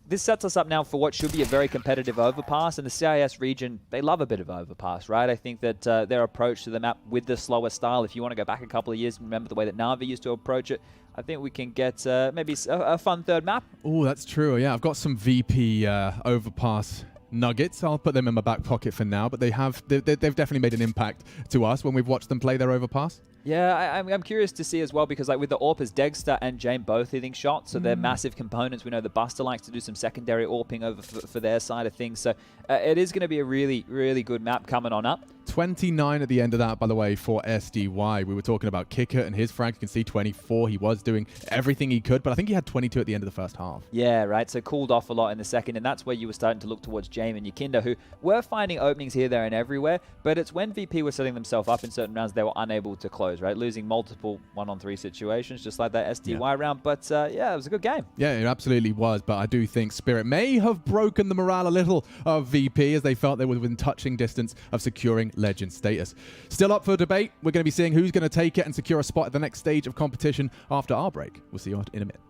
this sets us up now for what should be a very competitive overpass. And the CIS region, they love a bit of overpass, right? I think that their approach to the map with the slower style, if you want to go back a couple of years and remember the way that NaVi used to approach it, I think we can get maybe a fun 3rd map.
Oh, that's true. Yeah, I've got some VP overpass nuggets. I'll put them in my back pocket for now, but they've definitely made an impact to us when we've watched them play their overpass.
Yeah, I'm curious to see as well, because like with the AWPers, Degster and Jane both hitting shots, so they're massive components. We know the Buster likes to do some secondary AWPing over for their side of things, so it is going to be a really, really good map coming on up.
29 at the end of that, by the way, for SDY. We were talking about Kicker and his frags. You can see 24. He was doing everything he could, but I think he had 22 at the end of the first half.
Yeah, right. So cooled off a lot in the second, and that's where you were starting to look towards Jame and Nikinder, who were finding openings here, there, and everywhere, but it's when VP were setting themselves up in certain rounds, they were unable to close, right? Losing multiple 1-on-3 situations, just like that SDY round. But yeah, it was a good game.
Yeah, it absolutely was, but I do think Spirit may have broken the morale a little of VP as they felt they were within touching distance of securing legend status. Still up for debate. We're going to be seeing who's going to take it and secure a spot at the next stage of competition after our break. We'll see you in a minute.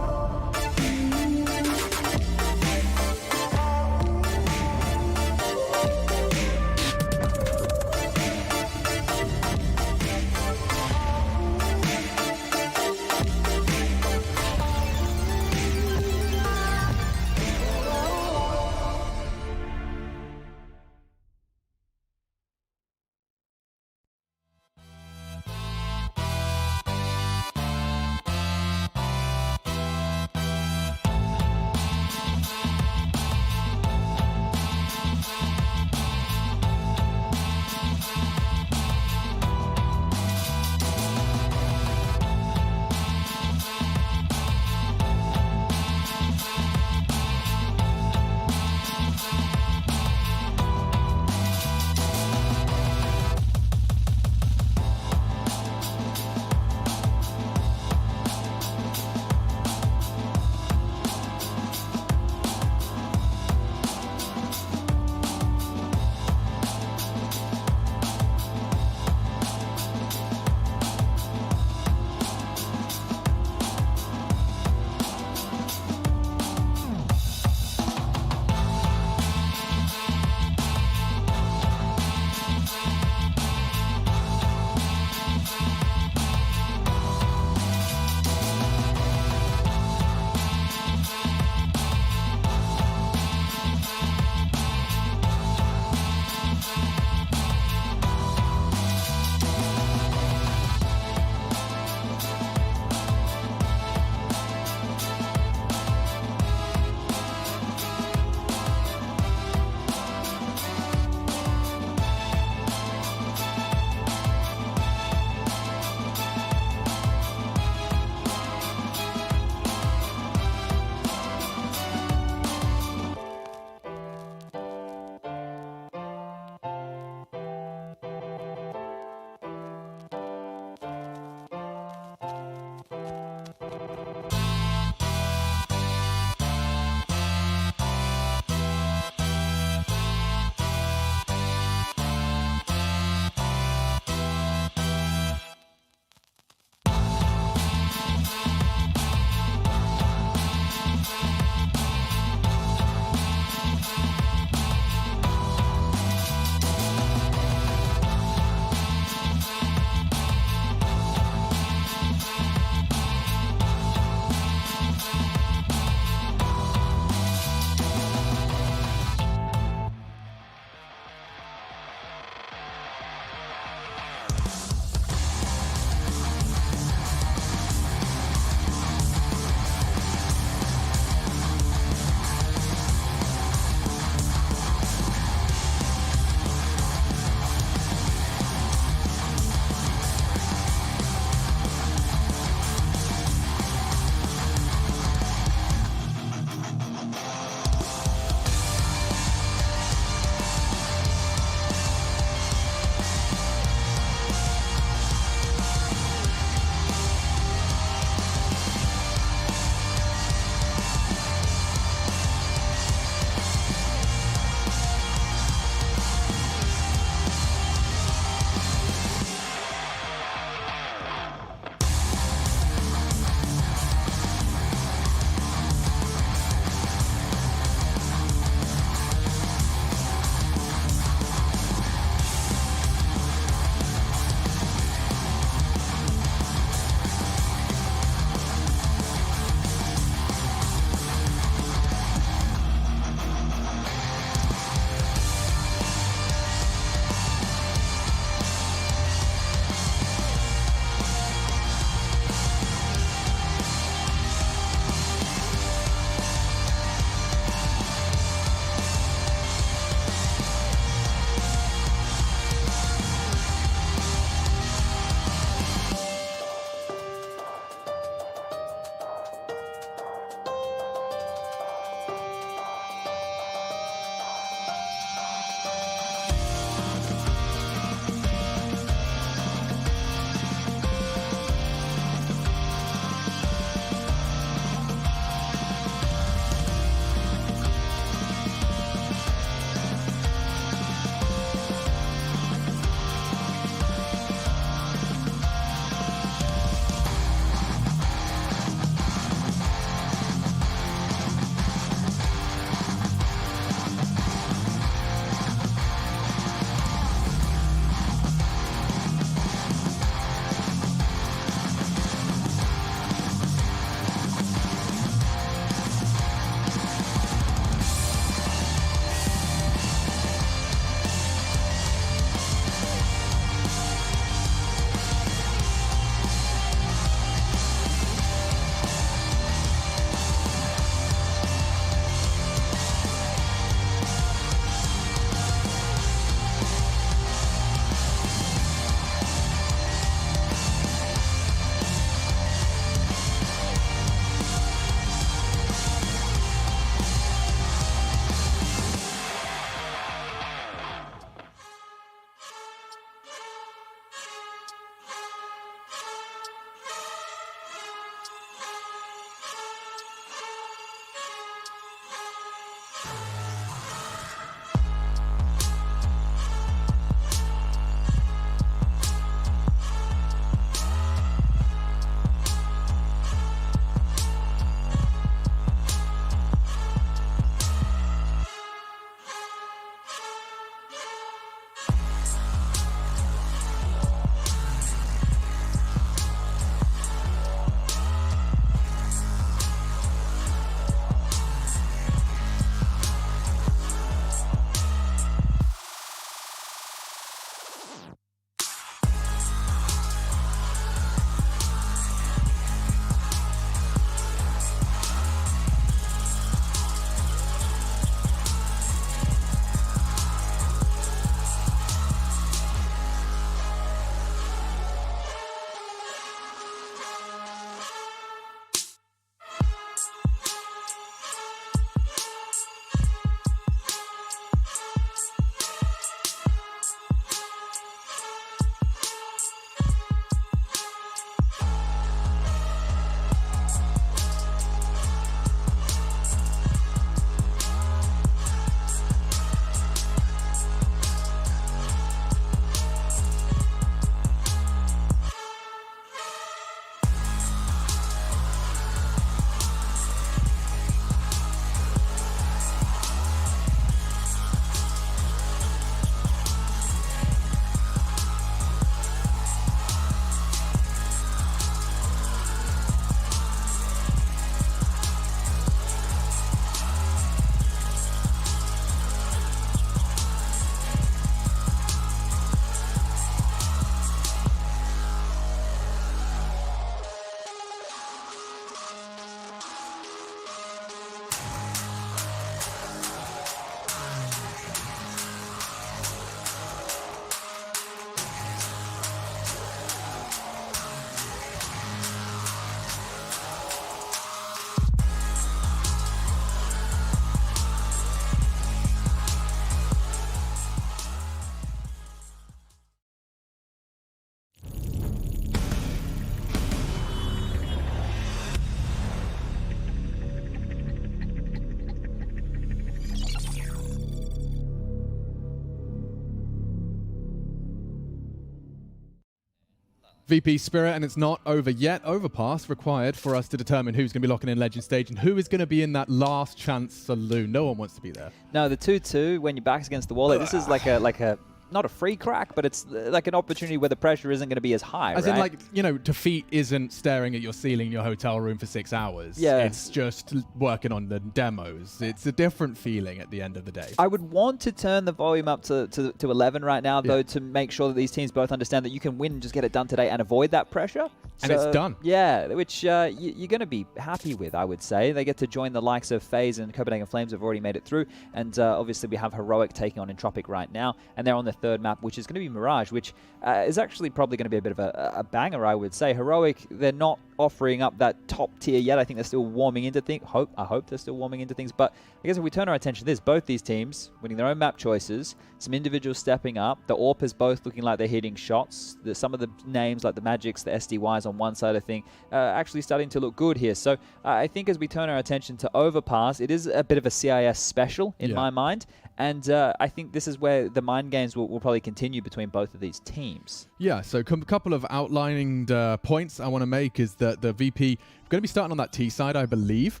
VP Spirit, and it's not over yet. Overpass required for us to determine who's going to be locking in Legend Stage and who is going to be in that last chance saloon. No one wants to be there.
No, the 2-2, when your back's against the wall, this is like a not a free crack, but it's like an opportunity where the pressure isn't going to be as high,
As in, like, you know, defeat isn't staring at your ceiling in your hotel room for 6 hours.
Yeah.
It's just working on the demos. It's a different feeling at the end of the day.
I would want to turn the volume up to 11 right now, though, to make sure that these teams both understand that you can win and just get it done today and avoid that pressure.
And it's done.
Yeah, which you're going to be happy with, I would say. They get to join the likes of FaZe and Copenhagen Flames have already made it through. And obviously we have Heroic taking on Entropic right now. And they're on the third map, which is going to be Mirage, which is actually probably going to be a bit of a banger, I would say. Heroic, they're not offering up that top tier yet. I think they're still warming into things. I hope they're still warming into things. But I guess if we turn our attention to this, both these teams winning their own map choices, some individuals stepping up, the AWPers both looking like they're hitting shots. Some of the names like the Magics, the SDYs on one side of thing, actually starting to look good here. So I think as we turn our attention to Overpass, it is a bit of a CIS special in my mind. And I think this is where the mind games will probably continue between both of these teams.
Yeah, so a couple of outlining points I want to make is that the VP going to be starting on that T side, I believe.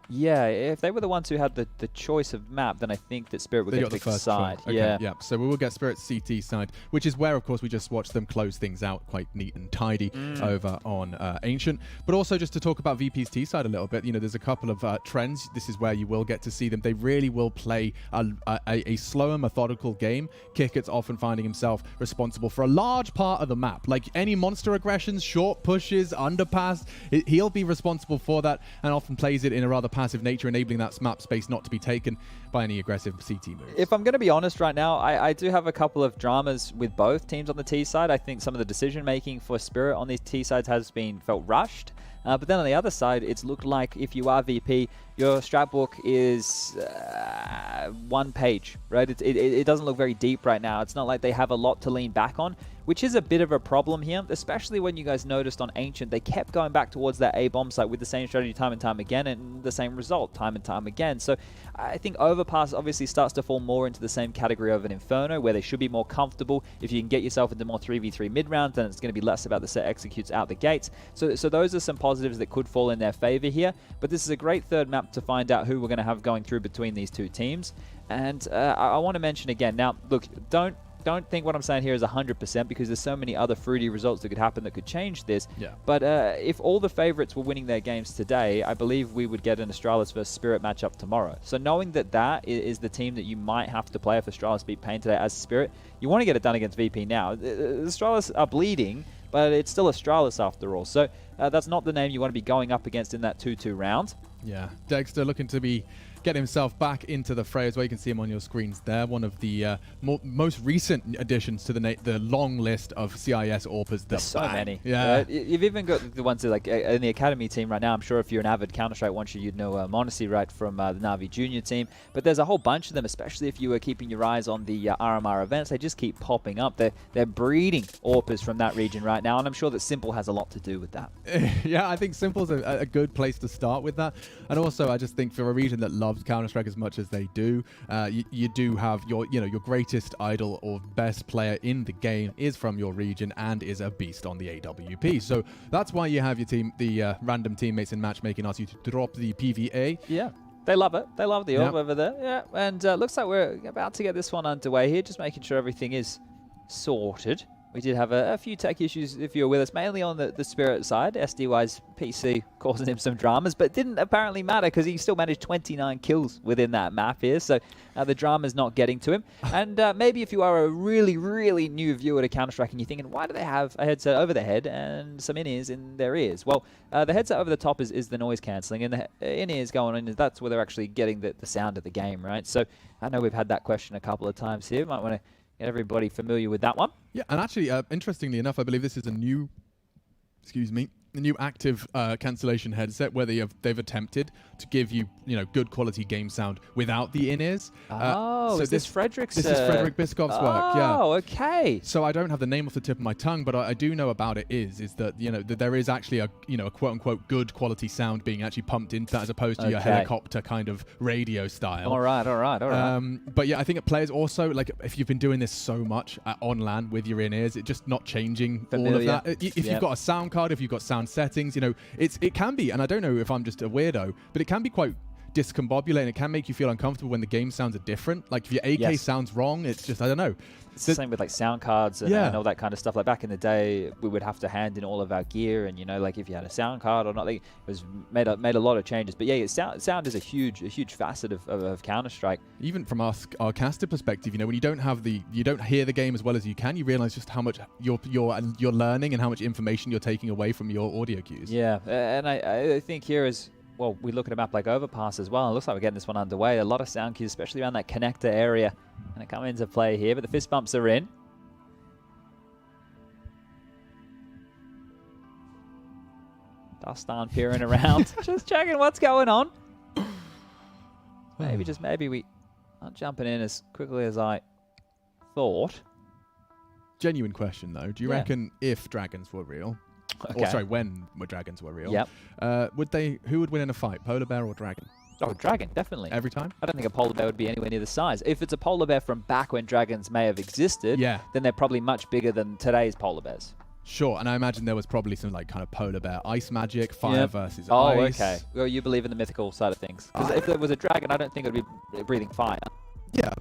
Yeah, if they were the ones who had the choice of map, then I think that Spirit would get the first side.
Okay, yeah. So we will get Spirit's CT side, which is where, of course, we just watched them close things out quite neat and tidy over on Ancient. But also just to talk about VP's T side a little bit, you know, there's a couple of trends. This is where you will get to see them. They really will play a slower, methodical game. Kickett's often finding himself responsible for a large part of the map. Like any monster aggressions, short pushes, underpass, he'll be responsible for that and often plays it in a rather passive nature, enabling that map space not to be taken by any aggressive CT moves.
If I'm going to be honest right now, I do have a couple of dramas with both teams on the T side. I think some of the decision-making for Spirit on these T sides has been felt rushed. But then on the other side, it's looked like if you are VP, your strat book is 1 page, right? It doesn't look very deep right now. It's not like they have a lot to lean back on, which is a bit of a problem here, especially when you guys noticed on Ancient, they kept going back towards that A bomb site with the same strategy time and time again, and the same result time and time again. So I think Overpass obviously starts to fall more into the same category of an Inferno, where they should be more comfortable. If you can get yourself into more 3v3 mid-rounds, then it's going to be less about the set executes out the gates. So those are some positives that could fall in their favor here. But this is a great third map to find out who we're going to have going through between these two teams. And I want to mention again, now, look, don't think what I'm saying here is 100% because there's so many other fruity results that could happen that could change this.
Yeah.
But if all the favorites were winning their games today, I believe we would get an Astralis versus Spirit matchup tomorrow. So knowing that that is the team that you might have to play if Astralis beat Pain today as Spirit, you want to get it done against VP now. Astralis are bleeding, but it's still Astralis after all. So that's not the name you want to be going up against in that 2-2 round.
Yeah, Dexter looking to be getting himself back into the fray as well. You can see him on your screens there. One of the most recent additions to the long list of CIS AWPers.
There's so many.
Yeah.
You've even got the ones that like in the academy team right now. I'm sure if you're an avid Counter-Strike watcher, you'd know Monacy right from the NaVi Junior team. But there's a whole bunch of them, especially if you were keeping your eyes on the RMR events. They just keep popping up. They're breeding AWPers from that region right now, and I'm sure that Simple has a lot to do with that.
Yeah, I think Simple's a good place to start with that. And also, I just think for a region that loves Counter-Strike as much as they do, you do have your greatest idol or best player in the game is from your region and is a beast on the AWP. So that's why you have your team, the random teammates in matchmaking ask you to drop the PVA.
Yeah. They love it. They love the AWP over there. Yeah, and looks like we're about to get this one underway here, just making sure everything is sorted. We did have a few tech issues, if you were with us, mainly on the Spirit side. SDY's PC causing him some dramas, but didn't apparently matter because he still managed 29 kills within that map here. So the drama's not getting to him. And maybe if you are a really, really new viewer to Counter-Strike and you're thinking, why do they have a headset over their head and some in-ears in their ears? Well, the headset over the top is the noise cancelling, and the in-ears going on, that's where they're actually getting the sound of the game, right? So I know we've had that question a couple of times here. Might want to get everybody familiar with that one.
Yeah, and actually, interestingly enough, I believe this is a new, the new active cancellation headset where they've attempted to give you good quality game sound without the in-ears.
So is this Frederick's?
This is Frederick Biscoff's work. Yeah.
Oh, okay.
So I don't have the name off the tip of my tongue, but I do know about it. Is that that there is actually a a quote unquote good quality sound being actually pumped into that as opposed to your helicopter kind of radio style.
All right.
But yeah, I think players also like if you've been doing this so much on LAN with your in-ears, it's just not changing all of that. If you've got a sound card, if you've got sound settings, it can be, and I don't know if I'm just a weirdo, but it can be quite discombobulating. It can make you feel uncomfortable when the game sounds are different. Like if your AK sounds wrong, it's just, I don't know.
It's the same with like sound cards and all that kind of stuff. Like back in the day, we would have to hand in all of our gear, and like if you had a sound card or not, like, it was made a lot of changes. But yeah, sound is a huge facet of Counter-Strike.
Even from our caster perspective, when you don't hear the game as well as you can, you realize just how much you're learning and how much information you're taking away from your audio cues.
Yeah, and I think here is. Well, we look at a map like Overpass as well. It looks like we're getting this one underway. A lot of sound cues, especially around that connector area. And it come into play here, but the fist bumps are in. Dustan peering around, just checking what's going on. Maybe we aren't jumping in as quickly as I thought.
Genuine question, though. Do you reckon if dragons were real... Or sorry, when dragons were real.
Yep.
Who would win in a fight, polar bear or dragon?
Oh, dragon, definitely.
Every time?
I don't think a polar bear would be anywhere near the size. If it's a polar bear from back when dragons may have existed, then they're probably much bigger than today's polar bears.
Sure, and I imagine there was probably some like kind of polar bear ice magic, fire versus ice.
Oh, okay. Well, you believe in the mythical side of things. Because if there was a dragon, I don't think it would be breathing fire.
Yeah.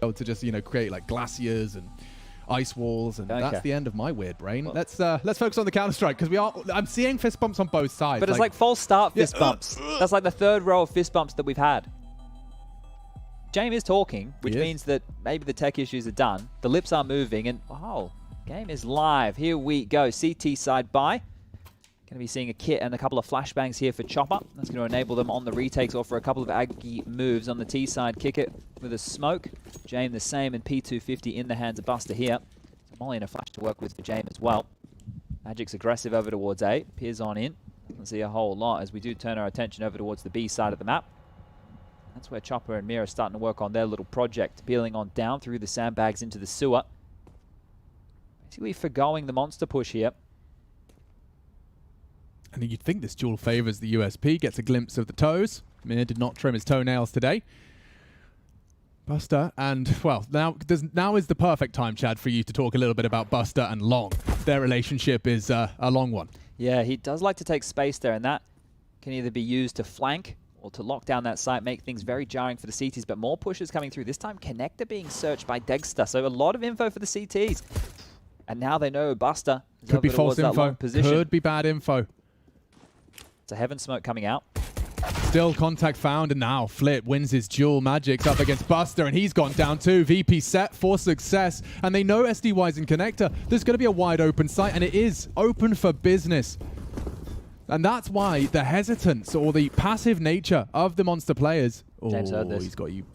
To just create like glaciers and ice walls, and that's the end of my weird brain. Well, let's focus on the Counter-Strike because I'm seeing fist bumps on both sides.
But it's like false start fist bumps. That's like the third row of fist bumps that we've had. James is talking, which means that maybe the tech issues are done. The lips are moving, and game is live. Here we go. CT side by. Going to be seeing a kit and a couple of flashbangs here for Chopper. That's going to enable them on the retakes or for a couple of Aggie moves on the T side. Kick it with a smoke. Jame the same, and P250 in the hands of Buster here. So Molly and a flash to work with for Jame as well. Magic's aggressive over towards A. Peers on in. Doesn't see a whole lot as we do turn our attention over towards the B side of the map. That's where Chopper and Mira are starting to work on their little project. Peeling on down through the sandbags into the sewer. Basically forgoing the monster push here.
I think you'd think this duel favors the USP, gets a glimpse of the toes. Mir did not trim his toenails today. Buster, and well, now is the perfect time, Chad, for you to talk a little bit about Buster and Long. Their relationship is a long one.
Yeah, he does like to take space there, and that can either be used to flank or to lock down that site, make things very jarring for the CTs, but more pushes coming through. This time, Connector being searched by Degster, so a lot of info for the CTs. And now they know Buster is
could be false info, could be bad info.
It's a heaven smoke coming out.
Still contact found, and now Flip wins his duel. Magic's up against Buster, and he's gone down too. VP set for success, and they know SDY's in Connector. There's going to be a wide open site, and it is open for business. And that's why the hesitance or the passive nature of the Monster players.
James heard this.
He's got you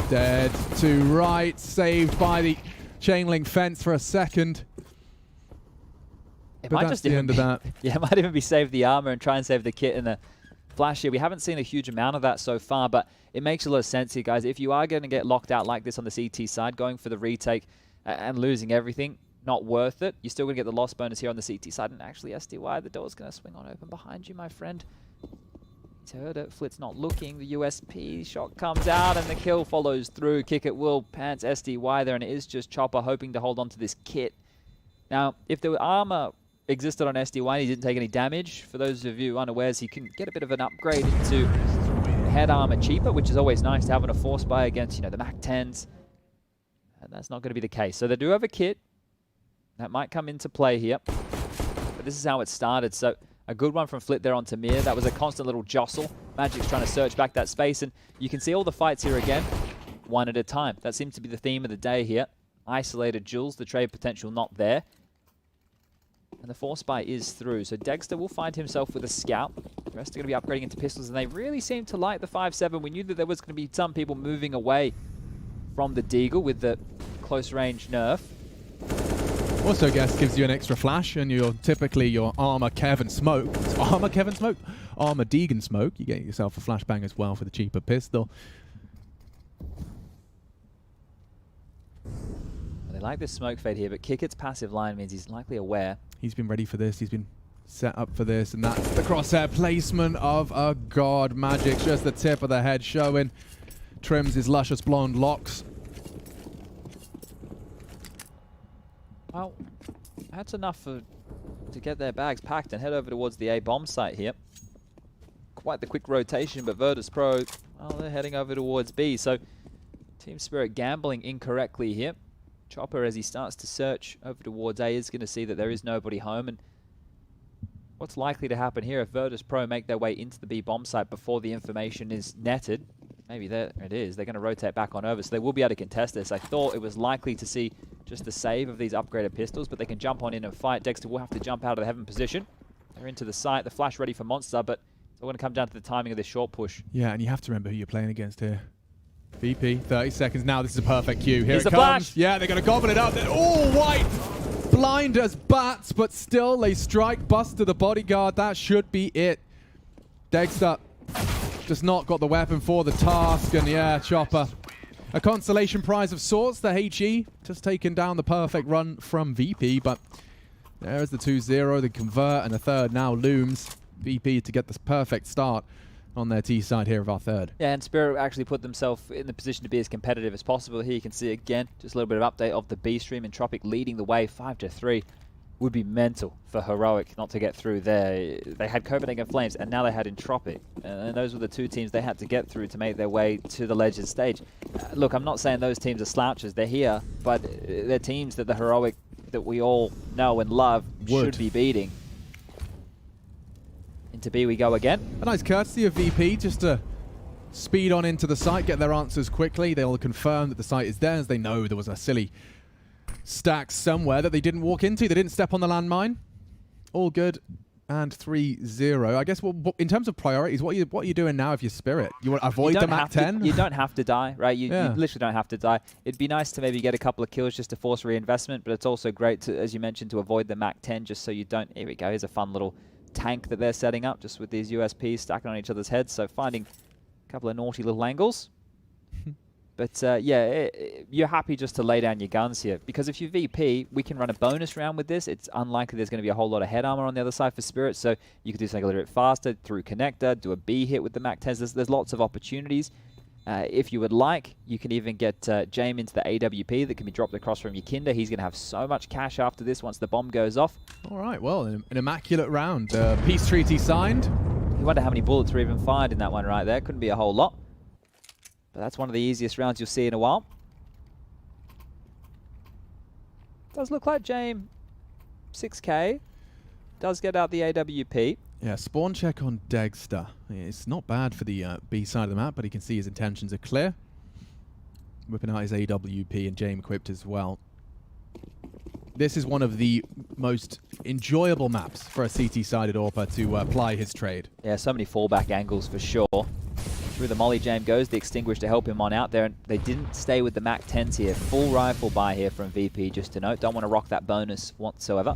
dead to right, saved by the chain link fence for a second.
It might just the end of that. Yeah, it might even be save the armor and try and save the kit in the flash here. We haven't seen a huge amount of that so far, but it makes a lot of sense here, guys. If you are going to get locked out like this on the CT side, going for the retake and losing everything, not worth it. You're still going to get the loss bonus here on the CT side. And actually, SDY, the door's going to swing on open behind you, my friend. He's heard it. Flit's not looking. The USP shot comes out, and the kill follows through. Kick it will pants SDY there, and it is just Chopper hoping to hold on to this kit. Now, if the armor existed on SDY and he didn't take any damage, for those of you unawares, he can get a bit of an upgrade into head armor cheaper, which is always nice to have in a force buy against, the Mac 10s. And that's not going to be the case. So they do have a kit. That might come into play here. But this is how it started. So a good one from Flit there on Tamir. That was a constant little jostle. Magic's trying to search back that space. And you can see all the fights here again, one at a time. That seems to be the theme of the day here. Isolated duels, the trade potential not there. And the force buy is through. So Degster will find himself with a scout. The rest are going to be upgrading into pistols. And they really seem to like the 5.7. We knew that there was going to be some people moving away from the Deagle with the close range nerf.
Also, guess gives you an extra flash, and you're typically your armor Kevin smoke. Armor Kevin smoke? Armor Deegan smoke. You get yourself a flashbang as well for the cheaper pistol.
They like this smoke fade here, but Kickit's passive line means he's likely aware.
He's been ready for this. He's been set up for this, and that's the crosshair placement of a god. Magic, just the tip of the head showing. Trims his luscious blonde locks.
Well, that's enough to get their bags packed and head over towards the A bomb site here. Quite the quick rotation, but VirtusPro, well, they're heading over towards B. So Team Spirit gambling incorrectly here. Chopper, as he starts to search over towards A, is going to see that there is nobody home. And what's likely to happen here if VirtusPro make their way into the B bomb site before the information is netted? Maybe there it is. They're going to rotate back on over, so they will be able to contest this. I thought it was likely to see just the save of these upgraded pistols, but they can jump on in and fight. Dexter will have to jump out of the heaven position. They're into the site. The flash ready for Monster, but it's all going to come down to the timing of this short push.
Yeah, and you have to remember who you're playing against here. VP, 30 seconds now. This is a perfect cue. Here
Here's
it
the
comes.
flash.
Yeah, they're going to gobble it up. They're all white. Blind as bats, but still they strike Buster, the bodyguard. That should be it. Dexter just not got the weapon for the task, and yeah, Chopper. A consolation prize of sorts. The HE just taking down the perfect run from VP, but there's the 2-0, the convert, and the third now looms. VP to get this perfect start on their T side here of our third.
Yeah, and Spirit actually put themselves in the position to be as competitive as possible. Here you can see again, just a little bit of update of the B stream, and Tropic leading the way 5-3. Would be mental for Heroic not to get through there. They had Copenhagen Flames, and now they had Entropic. And those were the two teams they had to get through to make their way to the Legends stage. Look, I'm not saying those teams are slouches. They're here, but they're teams that the Heroic that we all know and love should be beating. Into B we go again.
A nice courtesy of VP just to speed on into the site, get their answers quickly. They'll confirm that the site is theirs. They know there was a silly stack somewhere that they didn't walk into. They didn't step on the landmine. All good. And 3-0. I guess in terms of priorities, what are you doing now if you're Spirit? You want to avoid the Mac 10?
You don't have to die, right? You literally don't have to die. It'd be nice to maybe get a couple of kills just to force reinvestment, but it's also great to, as you mentioned, to avoid the Mac 10 just so you don't... Here we go. Here's a fun little tank that they're setting up just with these USPs stacking on each other's heads. So finding a couple of naughty little angles. But yeah, you're happy just to lay down your guns here. Because if you VP, we can run a bonus round with this. It's unlikely there's going to be a whole lot of head armor on the other side for Spirit. So you could do something a little bit faster through connector, do a B hit with the Mac 10s. There's lots of opportunities. If you would like, you can even get Jame into the AWP that can be dropped across from your Kinder. He's going to have so much cash after this once the bomb goes off.
All right, well, an immaculate round. Peace treaty signed.
You wonder how many bullets were even fired in that one right there. Couldn't be a whole lot. But that's one of the easiest rounds you'll see in a while. Does look like Jame 6k. Does get out the AWP.
Yeah, spawn check on Dexter. It's not bad for the B side of the map, but he can see his intentions are clear. Whipping out his AWP and Jame equipped as well. This is one of the most enjoyable maps for a CT-sided AWPer to ply his trade.
Yeah, so many fallback angles for sure. Through the molly, Jame goes, the extinguish to help him on out there, and they didn't stay with the Mac 10s here. Full rifle buy here from VP, just to note. Don't want to rock that bonus whatsoever.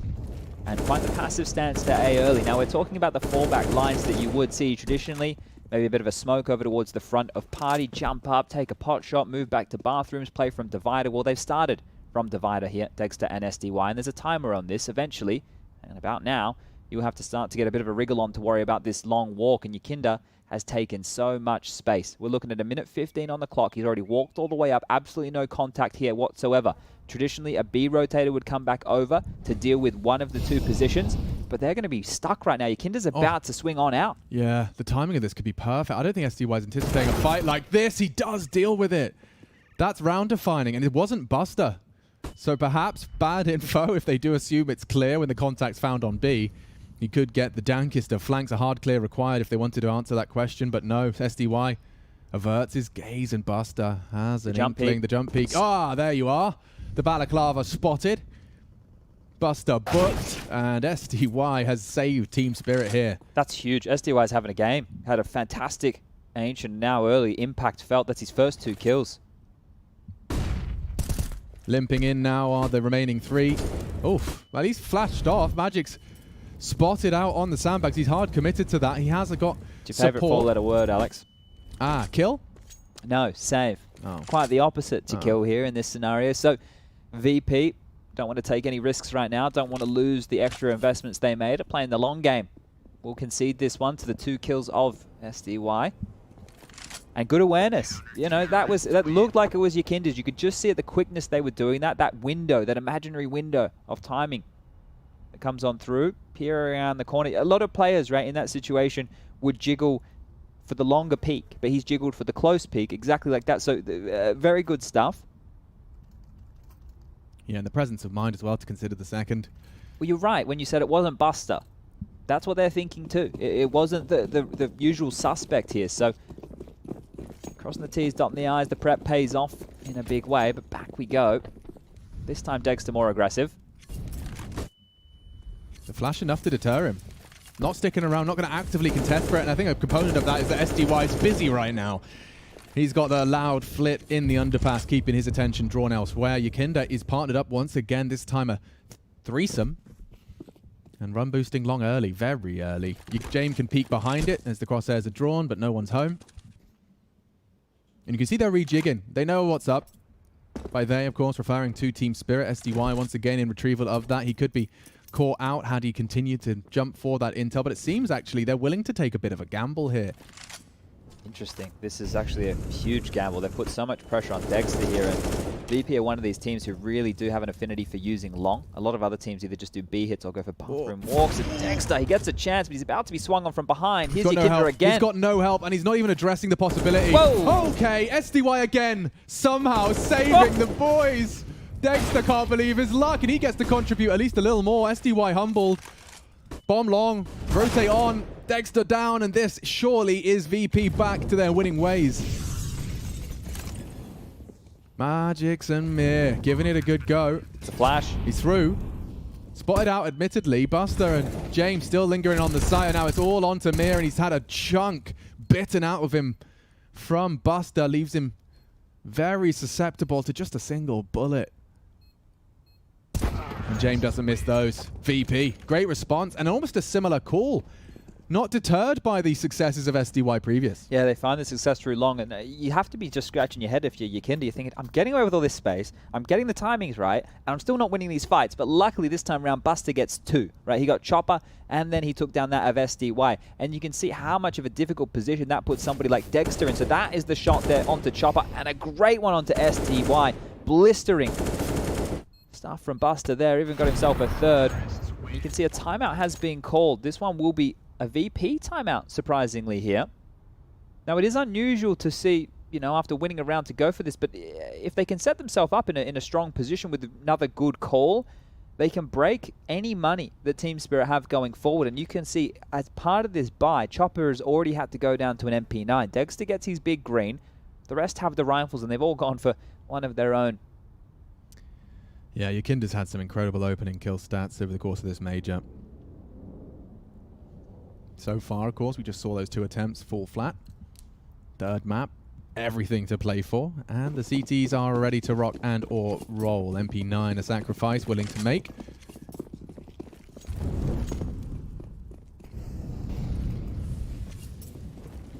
And find the passive stance to A early. Now we're talking about the fallback lines that you would see traditionally. Maybe a bit of a smoke over towards the front of party, jump up, take a pot shot, move back to bathrooms, play from divider. Well, they've started from divider here, Dexter and SDY, and there's a timer on this eventually. And about now, you'll have to start to get a bit of a wriggle on to worry about this long walk, and your Kinder has taken so much space. We're looking at a minute 15 on the clock. He's already walked all the way up. Absolutely no contact here whatsoever. Traditionally, a B rotator would come back over to deal with one of the two positions, but they're going to be stuck right now. Your Kinder's about to swing on out.
Yeah, the timing of this could be perfect. I don't think SDY is anticipating a fight like this. He does deal with it. That's round defining, and it wasn't Buster. So perhaps bad info if they do assume it's clear when the contact's found on B. He could get the dankest of flanks. A hard clear required if they wanted to answer that question, but no, SDY averts his gaze, and Buster has an inkling. The jump peek. Ah, there you are. The balaclava spotted. Buster booked, and SDY has saved Team Spirit here.
That's huge. SDY's having a game. Had a fantastic ancient, now early impact felt. That's his first 2 kills.
Limping in now are the remaining 3. Oof, well, he's flashed off. Magic's spotted out on the sandbags. He's hard committed to that. He has got
What's your favorite four-letter word, Alex?
Kill?
No, save.
Oh.
Quite the opposite to kill here in this scenario. So, VP don't want to take any risks right now. Don't want to lose the extra investments they made at playing the long game. We'll concede this one to the 2 kills of SDY. And good awareness. You know, that looked like it was Yakinda's. You could just see at the quickness they were doing that. That window, that imaginary window of timing that comes on through, peer around the corner. A lot of players, right, in that situation would jiggle for the longer peak, but he's jiggled for the close peak, exactly like that. So, very good stuff.
Yeah, and the presence of mind as well to consider the second.
Well, you're right when you said it wasn't Buster. That's what they're thinking too. It wasn't the usual suspect here. So, crossing the T's, dotting the I's, the prep pays off in a big way, but back we go. This time Dexter more aggressive.
The flash enough to deter him. Not sticking around, not going to actively contest for it, and I think a component of that is that SDY is busy right now. He's got the loud flit in the underpass, keeping his attention drawn elsewhere. Yakinda is partnered up once again, this time a threesome. And run boosting long early, very early. James can peek behind it as the crosshairs are drawn, but no one's home. And you can see they're rejigging. They know what's up. By they, of course, referring to Team Spirit. SDY once again in retrieval of that. He could be caught out had he continued to jump for that intel, but it seems actually they're willing to take a bit of a gamble here.
Interesting. This is actually a huge gamble. They've put so much pressure on Dexter here, and VP are one of these teams who really do have an affinity for using long. A lot of other teams either just do B hits or go for bathroom walks. And Dexter, he gets a chance, but he's about to be swung on from behind. Here's Yakinda again.
He's got no help, and he's not even addressing the possibility.
Whoa!
Okay, SDY again, somehow saving the boys. Dexter can't believe his luck, and he gets to contribute at least a little more. SDY humbled. Bomb long, rotate on, Dexter down, and this surely is VP back to their winning ways. Magix and Mir giving it a good go.
It's a flash.
He's through. Spotted out, admittedly. Buster and James still lingering on the site, and now it's all on to Mir, and he's had a chunk bitten out of him from Buster. Leaves him very susceptible to just a single bullet. And James doesn't miss those. VP, great response, and almost a similar call. Not deterred by the successes of SDY previous.
Yeah, they find the success through long, and you have to be just scratching your head if you're Yakinda. You're thinking, I'm getting away with all this space, I'm getting the timings right, and I'm still not winning these fights. But luckily this time around, Buster gets 2, right? He got Chopper, and then he took down that of SDY. And you can see how much of a difficult position that puts somebody like Dexter in. So that is the shot there onto Chopper, and a great one onto SDY. Blistering stuff from Buster there, even got himself a 3rd. You can see a timeout has been called. This one will be a VP timeout, surprisingly, here. Now, it is unusual to see, you know, after winning a round to go for this, but if they can set themselves up in a strong position with another good call, they can break any money that Team Spirit have going forward. And you can see, as part of this buy, Chopper has already had to go down to an MP9. Dexter gets his big green. The rest have the rifles, and they've all gone for one of their own.
Yeah, Yakinda's had some incredible opening kill stats over the course of this major. So far, of course, we just saw those 2 attempts fall flat. 3rd map, everything to play for. And the CTs are ready to rock and or roll. MP9, a sacrifice willing to make.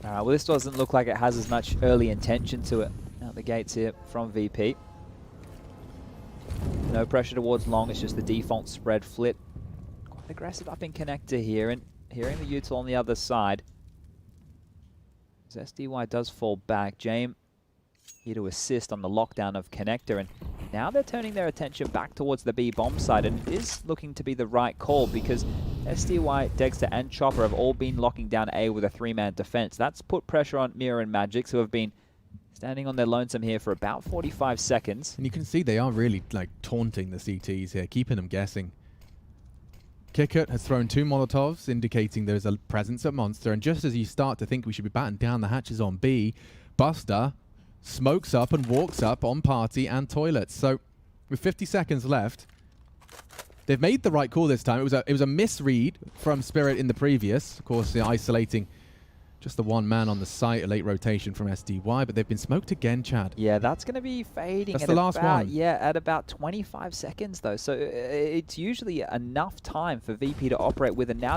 Well, this doesn't look like it has as much early intention to it. Out the gates here from VP. No pressure towards long, it's just the default spread flit. Quite aggressive up in connector here, and hearing the util on the other side. As SDY does fall back, James here to assist on the lockdown of connector, and now they're turning their attention back towards the B bomb side, and it is looking to be the right call because SDY, Dexter, and Chopper have all been locking down A with a 3-man defense. That's put pressure on Mira and Magix, who have been standing on their lonesome here for about 45 seconds.
And you can see they are really like taunting the CTs here, keeping them guessing. Kickert has thrown 2 Molotovs, indicating there's a presence at Monster. And just as you start to think we should be batting down the hatches on B, Buster smokes up and walks up on Party and Toilets. So with 50 seconds left, they've made the right call this time. It was a misread from Spirit in the previous, of course, isolating Just the one man on the site, a late rotation from SDY, but they've been smoked again, Chad.
Yeah, that's going to be fading.
That's
at
the last
about,
one.
Yeah, at about 25 seconds though. So it's usually enough time for VP to operate with, and now